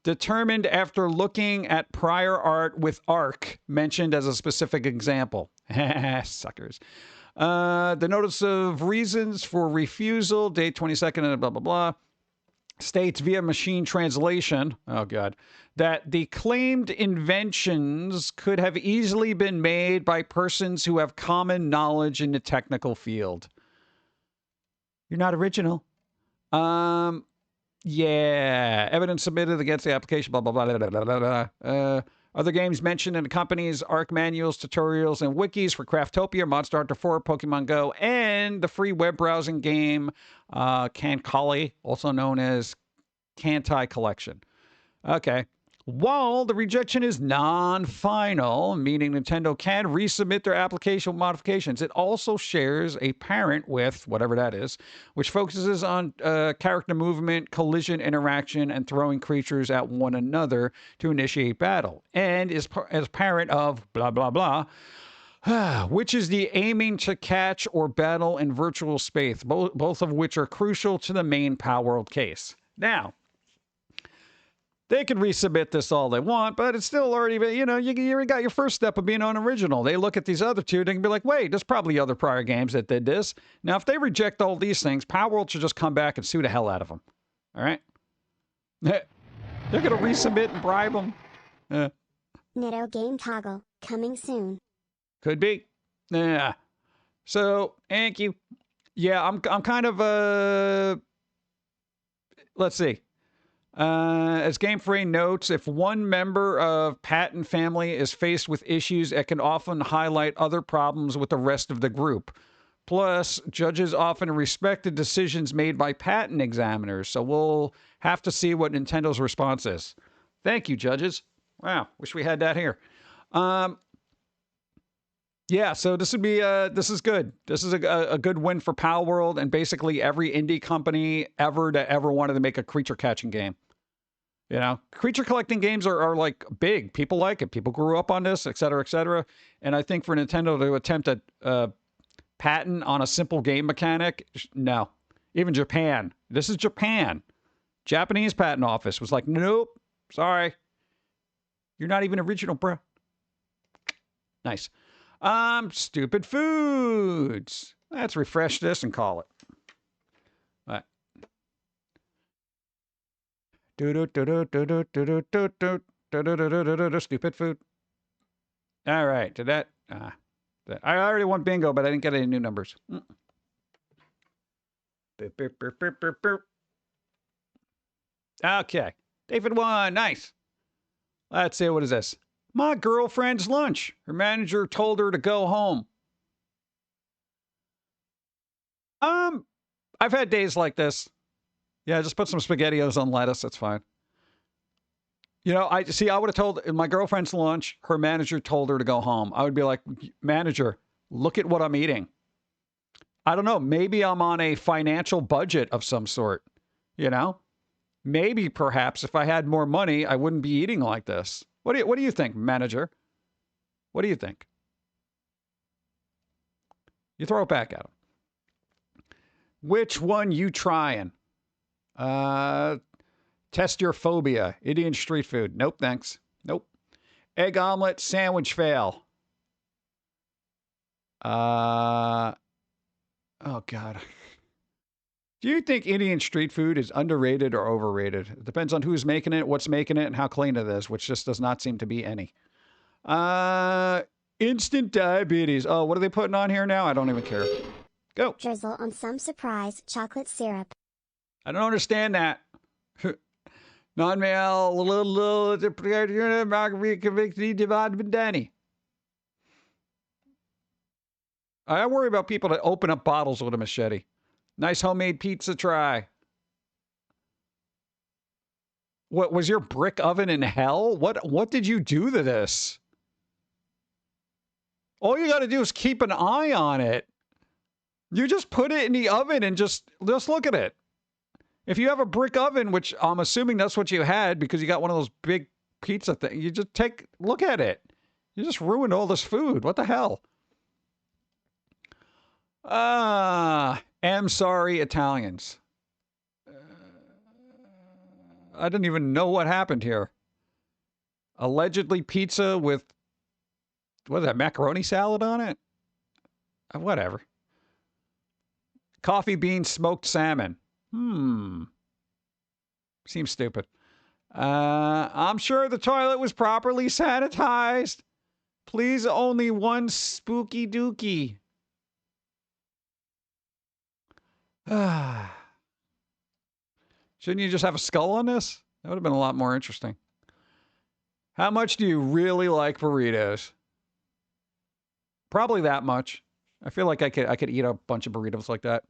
Determined after looking at prior art with ARC mentioned as a specific example. Suckers. The notice of reasons for refusal, date 22nd, and blah, blah, blah, states via machine translation, oh God, that the claimed inventions could have easily been made by persons who have common knowledge in the technical field. You're not original. Yeah, evidence submitted against the application, blah, blah, blah, blah, blah, blah, blah. Other games mentioned in the company's ARC manuals, tutorials, and wikis for Craftopia, Monster Hunter 4, Pokemon Go, and the free web browsing game Kankali, also known as Kantai Collection. Okay. While the rejection is non-final, meaning Nintendo can resubmit their application with modifications, it also shares a parent with, whatever that is, which focuses on character movement, collision interaction, and throwing creatures at one another to initiate battle, and is as parent of blah, blah, blah, which is the aiming to catch or battle in virtual space, both of which are crucial to the main Power World case. Now, they can resubmit this all they want, but it's still already, you know, you already got your first step of being unoriginal. They look at these other two, they can be like, wait, there's probably other prior games that did this. Now, if they reject all these things, Power World should just come back and sue the hell out of them. All right? They're going to resubmit and bribe them. Nitto Game Toggle, coming soon. Could be. Yeah. So, thank you. Yeah, I'm kind of, let's see. As Game Freak notes, if one member of patent family is faced with issues, it can often highlight other problems with the rest of the group. Plus, judges often respect the decisions made by patent examiners, so we'll have to see what Nintendo's response is. Thank you, judges. Wow, wish we had that here. Yeah, so this would be this is good. This is a good win for Power World and basically every indie company ever that ever wanted to make a creature catching game. You know, creature collecting games are like big. People like it. People grew up on this, et cetera, et cetera. And I think for Nintendo to attempt a patent on a simple game mechanic, no. Even Japan. This is Japan. Japanese patent office was like, nope, sorry. You're not even original, bro. Nice. Stupid foods. Let's refresh this and call it. All right. Stupid food. All right. Did that? I already won bingo, but I didn't get any new numbers. Okay. David won. Nice. Let's see. What is this? My girlfriend's lunch. Her manager told her to go home. I've had days like this. Yeah, just put some SpaghettiOs on lettuce. That's fine. You know, I would have told my girlfriend's lunch. Her manager told her to go home. I would be like, manager, look at what I'm eating. I don't know. Maybe I'm on a financial budget of some sort. You know, maybe perhaps if I had more money, I wouldn't be eating like this. What do you think, manager? What do you think? You throw it back at him. Which one you trying? Test your phobia. Indian street food. Nope, thanks. Nope. Egg omelet sandwich fail. Oh, God. Do you think Indian street food is underrated or overrated? It depends on who's making it, what's making it, and how clean it is, which just does not seem to be any. Instant diabetes. Oh, what are they putting on here now? I don't even care. Go. Drizzle on some surprise chocolate syrup. I don't understand that. Non-male, I worry about people that open up bottles with a machete. Nice homemade pizza try. What was your brick oven in hell? What did you do to this? All you got to do is keep an eye on it. You just put it in the oven and just look at it. If you have a brick oven, which I'm assuming that's what you had because you got one of those big pizza things, you just look at it. You just ruined all this food. What the hell? I'm sorry, Italians. I didn't even know what happened here. Allegedly pizza with, what is that, macaroni salad on it? Whatever. Coffee bean smoked salmon. Seems stupid. I'm sure the toilet was properly sanitized. Please, only one spooky dookie. Shouldn't you just have a skull on this? That would have been a lot more interesting. How much do you really like burritos? Probably that much. I feel like I could eat a bunch of burritos like that.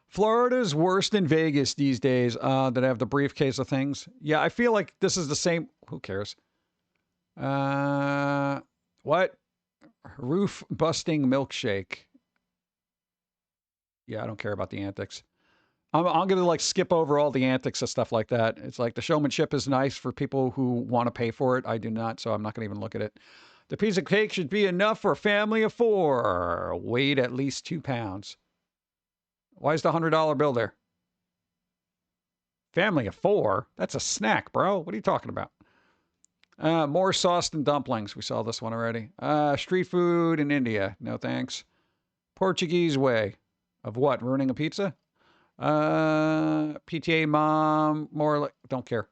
Florida's worse than Vegas these days that have the briefcase of things. Yeah, I feel like this is the same. Who cares? What? Roof busting milkshake. Yeah, I don't care about the antics. I'm going to like skip over all the antics and stuff like that. It's like the showmanship is nice for people who want to pay for it. I do not, so I'm not going to even look at it. The piece of cake should be enough for a family of 4. Weighed at least 2 pounds. Why is the $100 bill there? Family of 4? That's a snack, bro. What are you talking about? More sauce than dumplings. We saw this one already. Street food in India. No thanks. Portuguese way. Of what? Ruining a pizza? PTA mom. More like... Don't care.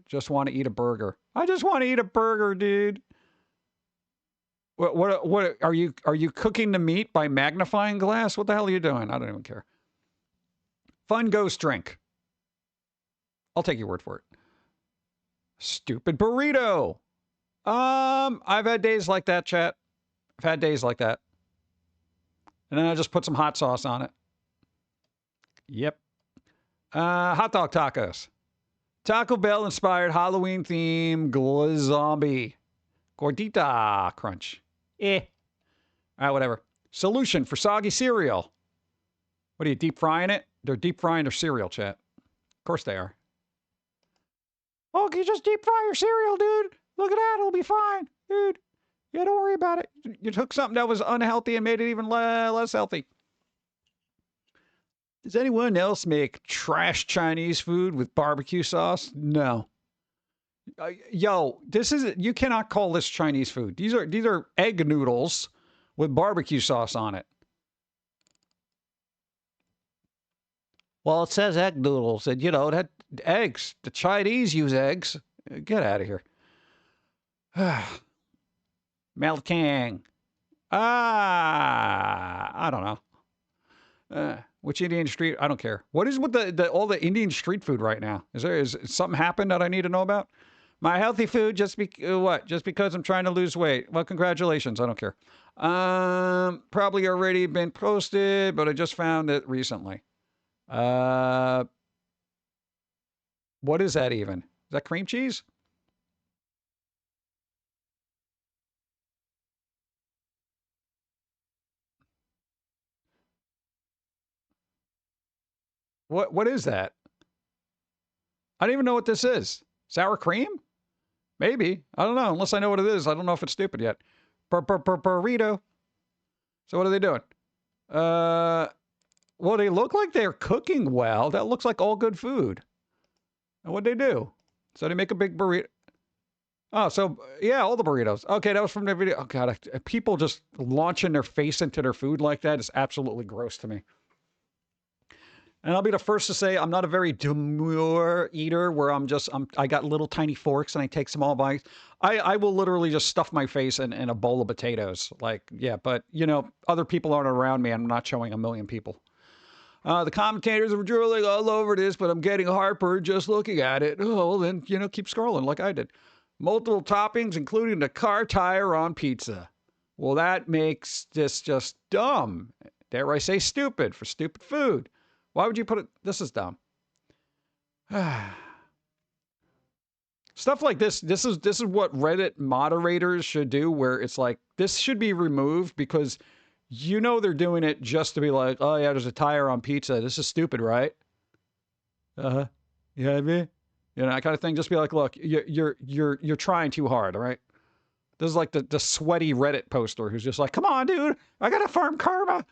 Just want to eat a burger. I just want to eat a burger, dude. What are you cooking the meat by magnifying glass? What the hell are you doing? I don't even care. Fun ghost drink. I'll take your word for it. Stupid burrito. I've had days like that, chat. I've had days like that. And then I just put some hot sauce on it. Yep. Hot dog tacos. Taco Bell inspired Halloween theme zombie. Gordita crunch. All right, whatever. Solution for soggy cereal. What are you, deep frying it? They're deep frying their cereal, chat. Of course they are. Oh, can you just deep fry your cereal, dude? Look at that. It'll be fine, dude. Yeah, don't worry about it. You took something that was unhealthy and made it even less healthy. Does anyone else make trash Chinese food with barbecue sauce? No. Yo, you cannot call this Chinese food. These are egg noodles with barbecue sauce on it. Well, it says egg noodles, and that eggs. The Chinese use eggs. Get out of here. Melting. I don't know. Which Indian street? I don't care. What is with all the Indian street food right now? Is something happened that I need to know about? My healthy food just because I'm trying to lose weight. Well, congratulations. I don't care. Probably already been posted, but I just found it recently. What is that even? Is that cream cheese? What is that? I don't even know what this is. Sour cream? Maybe. I don't know. Unless I know what it is. I don't know if it's stupid yet. Burrito. So what are they doing? Well, they look like they're cooking well. That looks like all good food. And what'd they do? So they make a big burrito. Oh, so yeah, all the burritos. Okay, that was from their video. Oh God, people just launching their face into their food like that is absolutely gross to me. And I'll be the first to say I'm not a very demure eater where I got little tiny forks and I take small bites. I will literally just stuff my face in a bowl of potatoes. Like, yeah, but other people aren't around me. I'm not showing a million people. The commentators are drooling all over this, but I'm getting heartburn just looking at it. Oh, well then, keep scrolling like I did. Multiple toppings, including the car tire on pizza. Well, that makes this just dumb. Dare I say stupid for stupid food. Why would you put it? This is dumb. Stuff like this is what Reddit moderators should do, where it's like, this should be removed because they're doing it just to be like, oh yeah, there's a tire on pizza. This is stupid, right? Yeah, me. That kind of thing. Just be like, look, you're trying too hard, all right? This is like the sweaty Reddit poster who's just like, come on, dude, I gotta farm karma.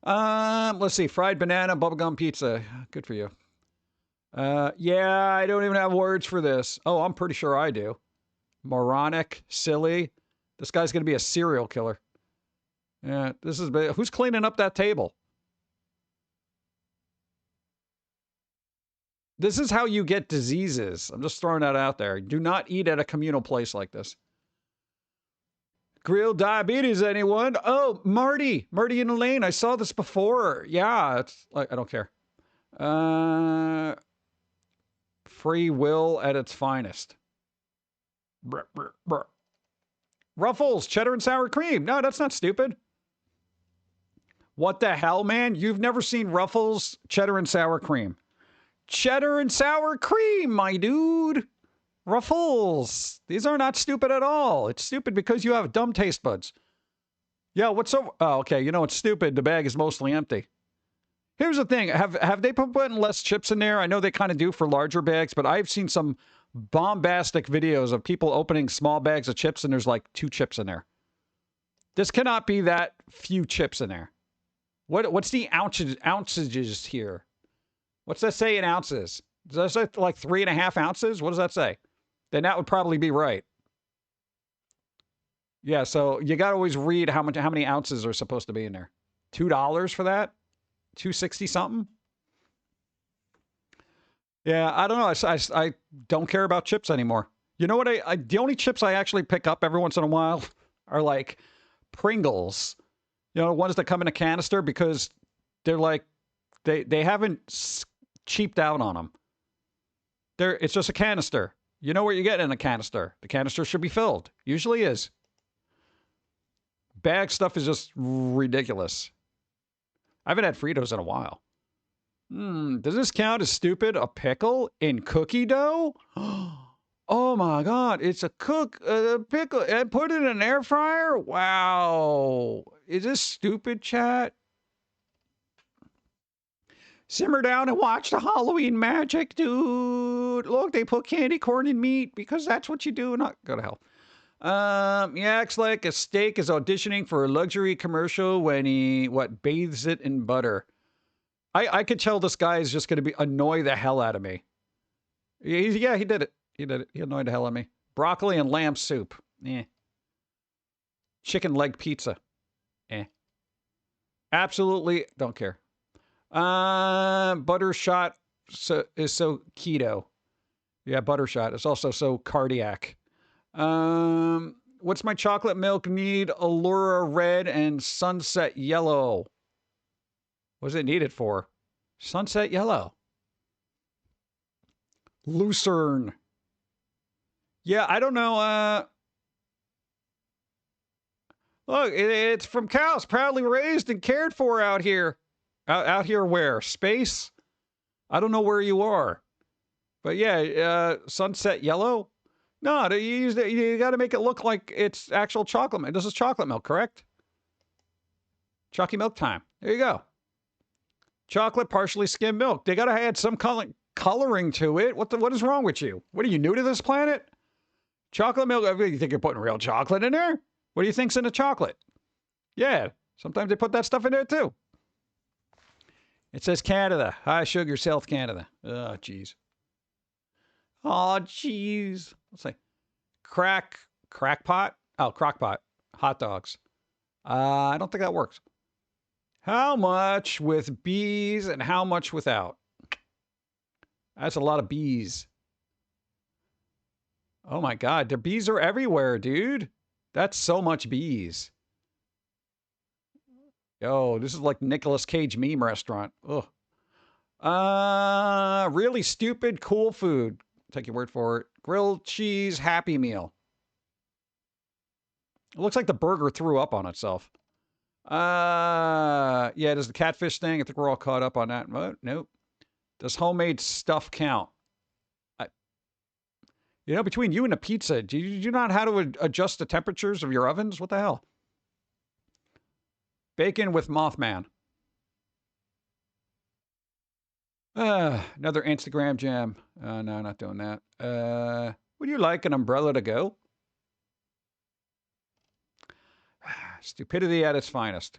Let's see. Fried banana, bubblegum pizza. Good for you. Yeah, I don't even have words for this. Oh, I'm pretty sure I do. Moronic, silly. This guy's going to be a serial killer. Yeah, who's cleaning up that table? This is how you get diseases. I'm just throwing that out there. Do not eat at a communal place like this. Grilled diabetes, anyone? Oh, Marty and Elaine. I saw this before. Yeah, it's like, I don't care. Free will at its finest. Brr, brr, brr. Ruffles, cheddar and sour cream. No, that's not stupid. What the hell, man? You've never seen Ruffles, cheddar and sour cream. Cheddar and sour cream, my dude. Ruffles. These are not stupid at all. It's stupid because you have dumb taste buds. Yeah, what's so... Oh, okay. It's stupid. The bag is mostly empty. Here's the thing. Have they put less chips in there? I know they kind of do for larger bags, but I've seen some bombastic videos of people opening small bags of chips and there's like 2 chips in there. This cannot be that few chips in there. What's the ounces here? What's that say in ounces? Does that say like 3.5 ounces? What does that say? Then that would probably be right. Yeah, so you got to always read how many ounces are supposed to be in there. $2 for that? $2.60 something? Yeah, I don't know. I don't care about chips anymore. You know what? The only chips I actually pick up every once in a while are like Pringles. Ones that come in a canister because they're like, they haven't cheaped out on them. It's just a canister. You know what you're getting in a canister. The canister should be filled. Usually is. Bag stuff is just ridiculous. I haven't had Fritos in a while. Does this count as stupid? A pickle in cookie dough? Oh my God. It's a pickle and put it in an air fryer? Wow. Is this stupid, chat? Simmer down and watch the Halloween magic, dude. Look, they put candy corn in meat because that's what you do. Not go to hell. Yeah, acts like a steak is auditioning for a luxury commercial when he bathes it in butter. I could tell this guy is just going to annoy the hell out of me. Yeah, he did it. He did it. He annoyed the hell out of me. Broccoli and lamb soup. Eh. Chicken leg pizza. Eh. Absolutely don't care. Buttershot is so keto. Yeah, buttershot. It's also so cardiac. What's my chocolate milk need? Allura red and sunset yellow. What's it needed for? Sunset yellow. Lucerne. Yeah, I don't know. Look, it's from cows proudly raised and cared for out here. Out here where? Space? I don't know where you are. But yeah, sunset yellow? No, you got to make it look like it's actual chocolate milk. This is chocolate milk, correct? Chalky milk time. There you go. Chocolate, partially skimmed milk. They got to add some coloring to it. What is wrong with you? What are you, new to this planet? Chocolate milk? You think you're putting real chocolate in there? What do you think's in the chocolate? Yeah, sometimes they put that stuff in there too. It says Canada. High sugar, South Canada. Oh, jeez. Oh, jeez. Let's say crackpot. Oh, crockpot. Hot dogs. I don't think that works. How much with bees and how much without? That's a lot of bees. Oh my God, the bees are everywhere, dude. That's so much bees. Yo, this is like Nicolas Cage meme restaurant. Ugh. Really stupid, cool food. Take your word for it. Grilled cheese Happy Meal. It looks like the burger threw up on itself. Yeah, does the catfish thing? I think we're all caught up on that. Oh, nope. Does homemade stuff count? You know, between you and the pizza, do you not how to adjust the temperatures of your ovens? What the hell? Bacon with Mothman. Another Instagram jam. No, not doing that. Would you like an umbrella to go? Stupidity at its finest.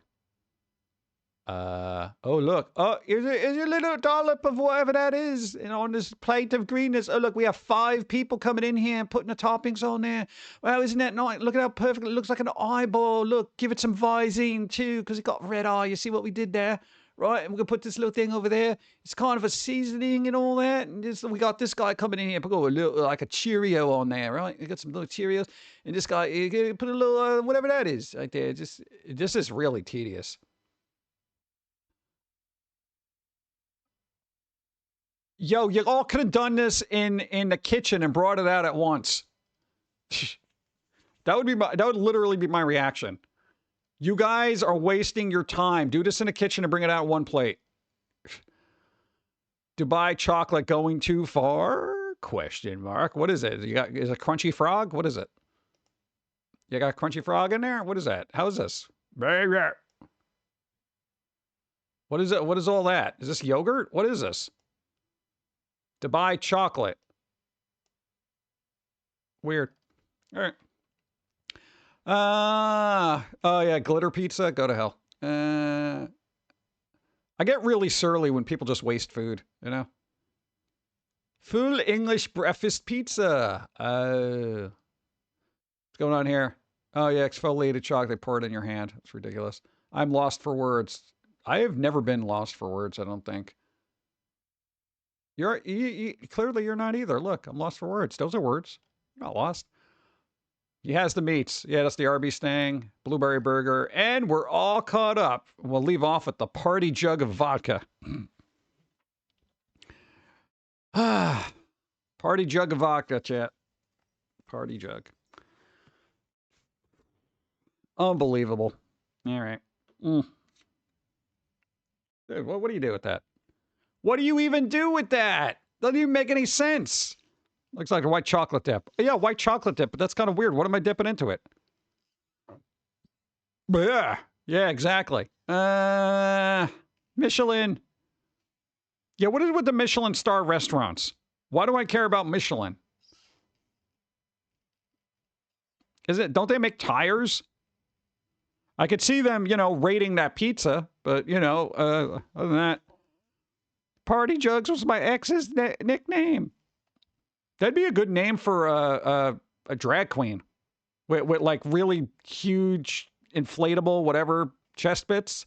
Oh, look. Oh, here's a little dollop of whatever that is on this plate of greenness. Oh, look, we have 5 people coming in here and putting the toppings on there. Well, isn't that nice? Look at how perfect it looks, like an eyeball. Look, give it some Visine, too, because it got red eye. You see what we did there? Right, and we're going to put this little thing over there. It's kind of a seasoning and all that. And we got this guy coming in here, put a little, like a Cheerio on there, right? You got some little Cheerios. And this guy, you put a little, whatever that is right there. This is really tedious. Yo, you all could have done this in the kitchen and brought it out at once. That would literally be my reaction. You guys are wasting your time. Do this in the kitchen and bring it out one plate. Dubai chocolate going too far? Question mark. What is it? Is it Crunchy Frog? What is it? You got Crunchy Frog in there? What is that? How is this? What is it? What is all that? Is this yogurt? What is this? Dubai chocolate. Weird. All right. Oh yeah, glitter pizza. Go to hell. I get really surly when people just waste food, you know? Full English breakfast pizza. What's going on here? Oh yeah, exfoliated chocolate poured in your hand. It's ridiculous. I'm lost for words. I have never been lost for words, I don't think. Clearly you're not either. Look, I'm lost for words. Those are words. You're not lost. He has the meats. Yeah, that's the Arby's thing. Blueberry burger. And we're all caught up. We'll leave off with the party jug of vodka. Party jug of vodka, chat. Party jug. Unbelievable. All right. Dude, what do you do with that? What do you even do with that? Doesn't even make any sense. Looks like a white chocolate dip. Yeah, white chocolate dip, but that's kind of weird. What am I dipping into it? Yeah, exactly. Michelin. Yeah, what is with the Michelin star restaurants? Why do I care about Michelin? Don't they make tires? I could see them, rating that pizza, but, other than that, Party Jugs was my ex's nickname. That'd be a good name for a drag queen with like really huge, inflatable, whatever, chest bits.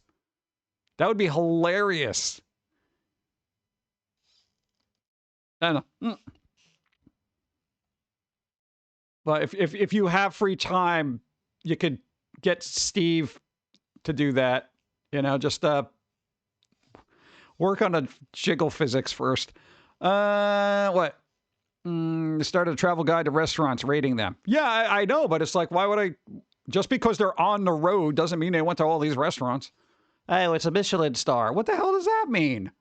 That would be hilarious. I don't know. But if you have free time, you could get Steve to do that. Just work on the jiggle physics first. What? Started a travel guide to restaurants, rating them. Yeah, I know, but it's like, why would I? Just because they're on the road doesn't mean they went to all these restaurants. Oh, it's a Michelin star. What the hell does that mean?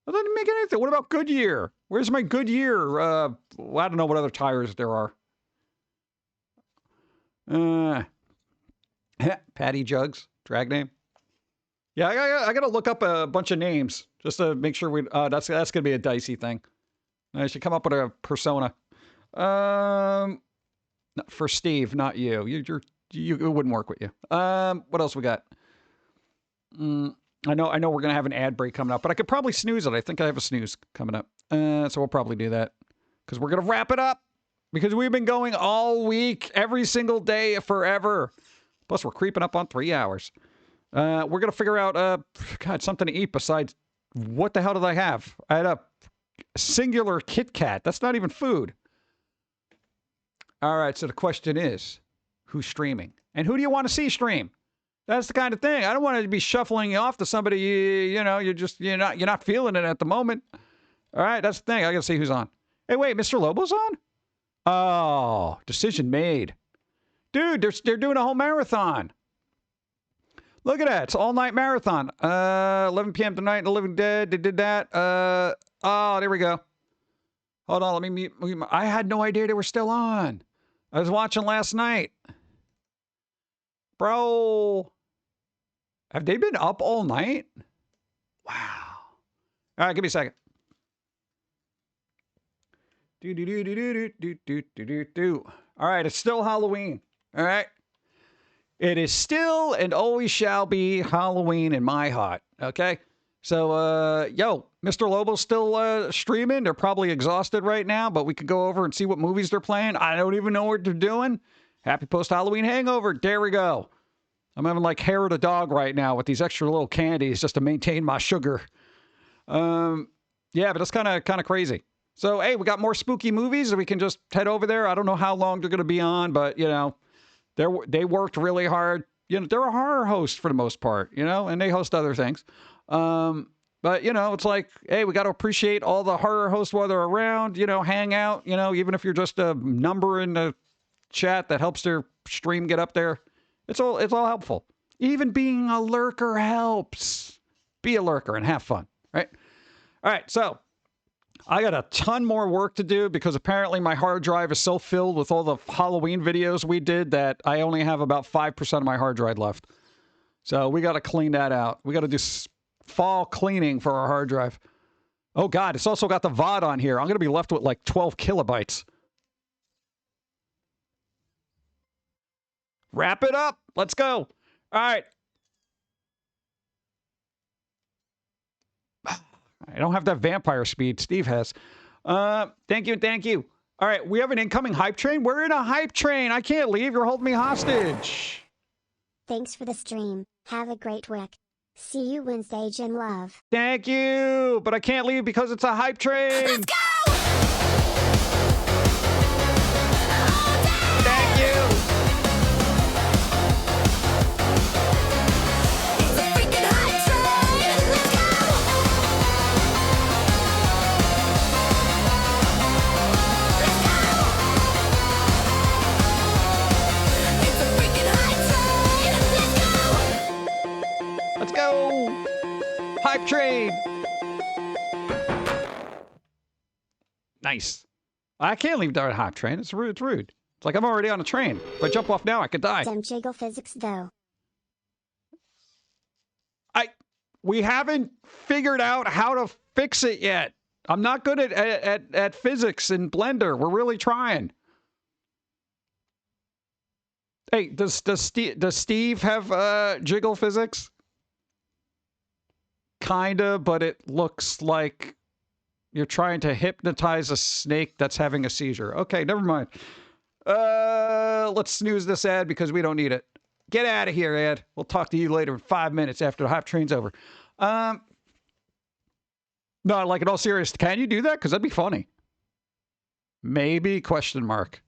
That doesn't make anything. What about Goodyear? Where's my Goodyear? Well, I don't know what other tires there are. Patty Jugs, drag name. Yeah, I gotta look up a bunch of names just to make sure we. That's gonna be a dicey thing. I should come up with a persona. For Steve, not you. You it wouldn't work with you. What else we got? I know we're gonna have an ad break coming up, but I could probably snooze it. I think I have a snooze coming up. So we'll probably do that because we're gonna wrap it up because we've been going all week, every single day, forever. Plus, we're creeping up on 3 hours. We're gonna figure out something to eat besides what the hell did I have? I had a singular Kit Kat. That's not even food. All right. So the question is, who's streaming, and who do you want to see stream? That's the kind of thing. I don't want to be shuffling you off to somebody you're not feeling it at the moment. All right, that's the thing. I got to see who's on. Hey, wait, Mr. Lobo's on? Oh, decision made. Dude, they're doing a whole marathon. Look at that. It's all-night marathon. 11 p.m. tonight in the Living Dead. They did that. Oh, there we go. Hold on, let me mute. I had no idea they were still on. I was watching last night. Bro, have they been up all night? Wow. All right, give me a second. All right, it's still Halloween. All right. It is still and always shall be Halloween in my heart. Okay. So, Mr. Lobo's still streaming. They're probably exhausted right now, but we could go over and see what movies they're playing. I don't even know what they're doing. Happy post-Halloween hangover. There we go. I'm having like hair of the dog right now with these extra little candies just to maintain my sugar. Yeah, but that's kind of crazy. So, hey, we got more spooky movies. We can just head over there. I don't know how long they're going to be on, but, they worked really hard. They're a horror host for the most part, and they host other things. But, it's like, hey, we got to appreciate all the horror hosts while they're around, hang out, even if you're just a number in the chat that helps their stream get up there. It's all helpful. Even being a lurker helps. Be a lurker and have fun, right? All right, so I got a ton more work to do because apparently my hard drive is so filled with all the Halloween videos we did that I only have about 5% of my hard drive left. So we got to clean that out. We got to do fall cleaning for our hard drive. Oh, God, it's also got the VOD on here. I'm going to be left with like 12 kilobytes. Wrap it up. Let's go. All right. I don't have that vampire speed Steve has. Thank you. All right, we have an incoming hype train. We're in a hype train. I can't leave. You're holding me hostage. Thanks for the stream. Have a great week. See you Wednesday, J.i.M. Love. Thank you, but I can't leave because it's a hype train. Let's go! Thank you. It's a freaking hype train! Let's go! It's a freaking hype train! Let's go. Hype train. Nice. I can't leave during a hype train. It's rude. It's like I'm already on a train. If I jump off now, I could die. Dem jiggle physics though. We haven't figured out how to fix it yet. I'm not good at physics in Blender. We're really trying. Hey, does Steve have jiggle physics? Kinda, but it looks like you're trying to hypnotize a snake that's having a seizure. Okay, never mind. Let's snooze this ad because we don't need it. Get out of here, ad. We'll talk to you later in 5 minutes after the hype train's over. No, like in all seriousness, can you do that? Because that'd be funny. Maybe, question mark.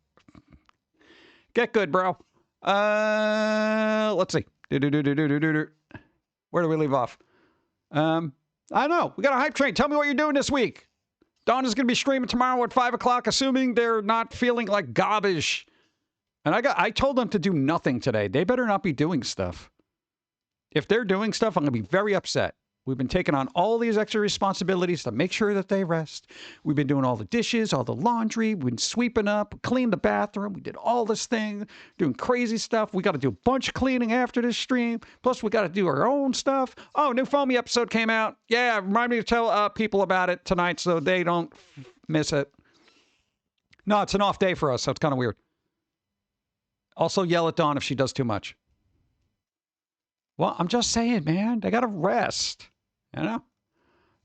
Get good, bro. Let's see. Where do we leave off? I don't know. We got a hype train. Tell me what you're doing this week. Donna's going to be streaming tomorrow at 5 o'clock, assuming they're not feeling like garbage. And I told them to do nothing today. They better not be doing stuff. If they're doing stuff, I'm going to be very upset. We've been taking on all these extra responsibilities to make sure that they rest. We've been doing all the dishes, all the laundry. We've been sweeping up, cleaned the bathroom. We did all this thing, doing crazy stuff. We got to do a bunch of cleaning after this stream. Plus, we got to do our own stuff. Oh, new Foamy episode came out. Yeah, remind me to tell people about it tonight so they don't miss it. No, it's an off day for us, so it's kind of weird. Also, yell at Dawn if she does too much. Well, I'm just saying, man. They got to rest. You know?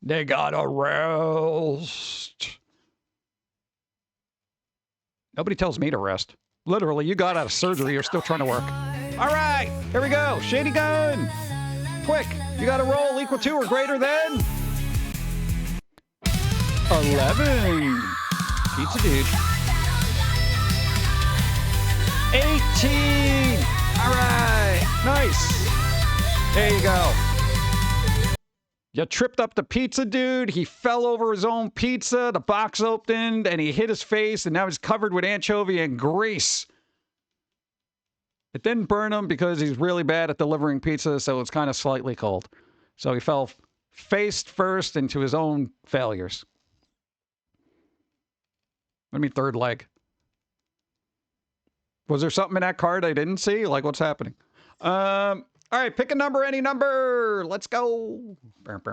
They got to rest. Nobody tells me to rest. Literally, you got out of surgery. You're still trying to work. All right. Here we go. Shady gun. Quick. You got to roll equal to or greater than 11. Pizza dude. 18. All right. Nice. There you go. You tripped up the pizza dude. He fell over his own pizza. The box opened and he hit his face and now he's covered with anchovy and grease. It didn't burn him because he's really bad at delivering pizza, so it's kind of slightly cold. So he fell face first into his own failures. What do you mean third leg? Was there something in that card I didn't see? Like, what's happening? All right, pick a number, any number. Let's go. Let's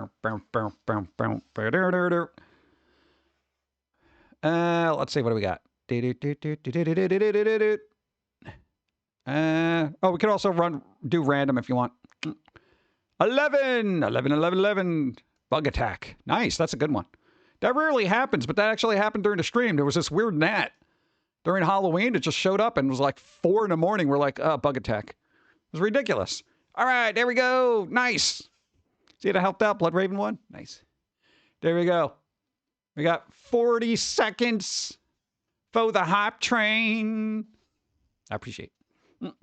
see, what do we got? Oh, we could also do random if you want. 11. Bug attack. Nice, that's a good one. That rarely happens, but that actually happened during the stream. There was this weird gnat. During Halloween, it just showed up and was like 4 in the morning. We're like, bug attack. It was ridiculous. All right, there we go. Nice. See, that helped out. Blood Raven one. Nice. There we go. We got 40 seconds for the hype train. I appreciate it.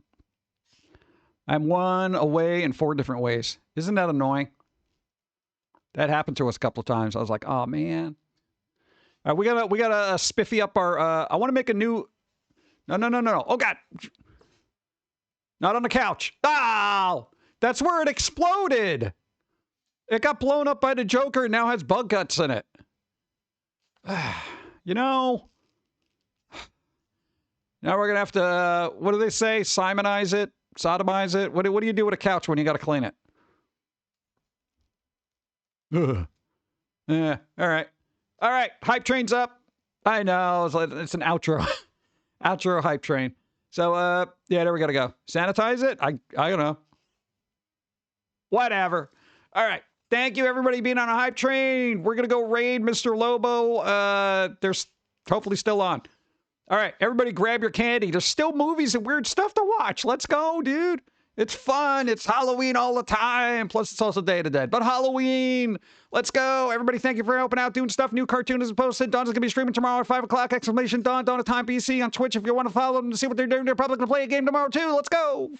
I'm 1 away in 4 different ways. Isn't that annoying? That happened to us a couple of times. I was like, oh, man. All right, we gotta spiffy up our, I want to make a new, no. Oh, God. Not on the couch. Oh, that's where it exploded. It got blown up by the Joker and now has bug guts in it. You know, now we're going to have to, what do they say? Simonize it? Sodomize it? What do you do with a couch when you got to clean it? Yeah, all right. All right, hype train's up. I know, it's an outro. Outro hype train. So, yeah, there we gotta go. Sanitize it? I don't know. Whatever. All right. Thank you, everybody, being on a hype train. We're gonna go raid Mr. Lobo. They're hopefully still on. All right, everybody grab your candy. There's still movies and weird stuff to watch. Let's go, dude. It's fun. It's Halloween all the time. Plus, it's also Day of the Dead. But Halloween. Let's go. Everybody, thank you for helping out, doing stuff. New cartoon is posted. Dawn's going to be streaming tomorrow at 5 o'clock. Exclamation Dawn. Dawn at Time PC on Twitch if you want to follow them to see what they're doing. They're probably going to play a game tomorrow, too. Let's go.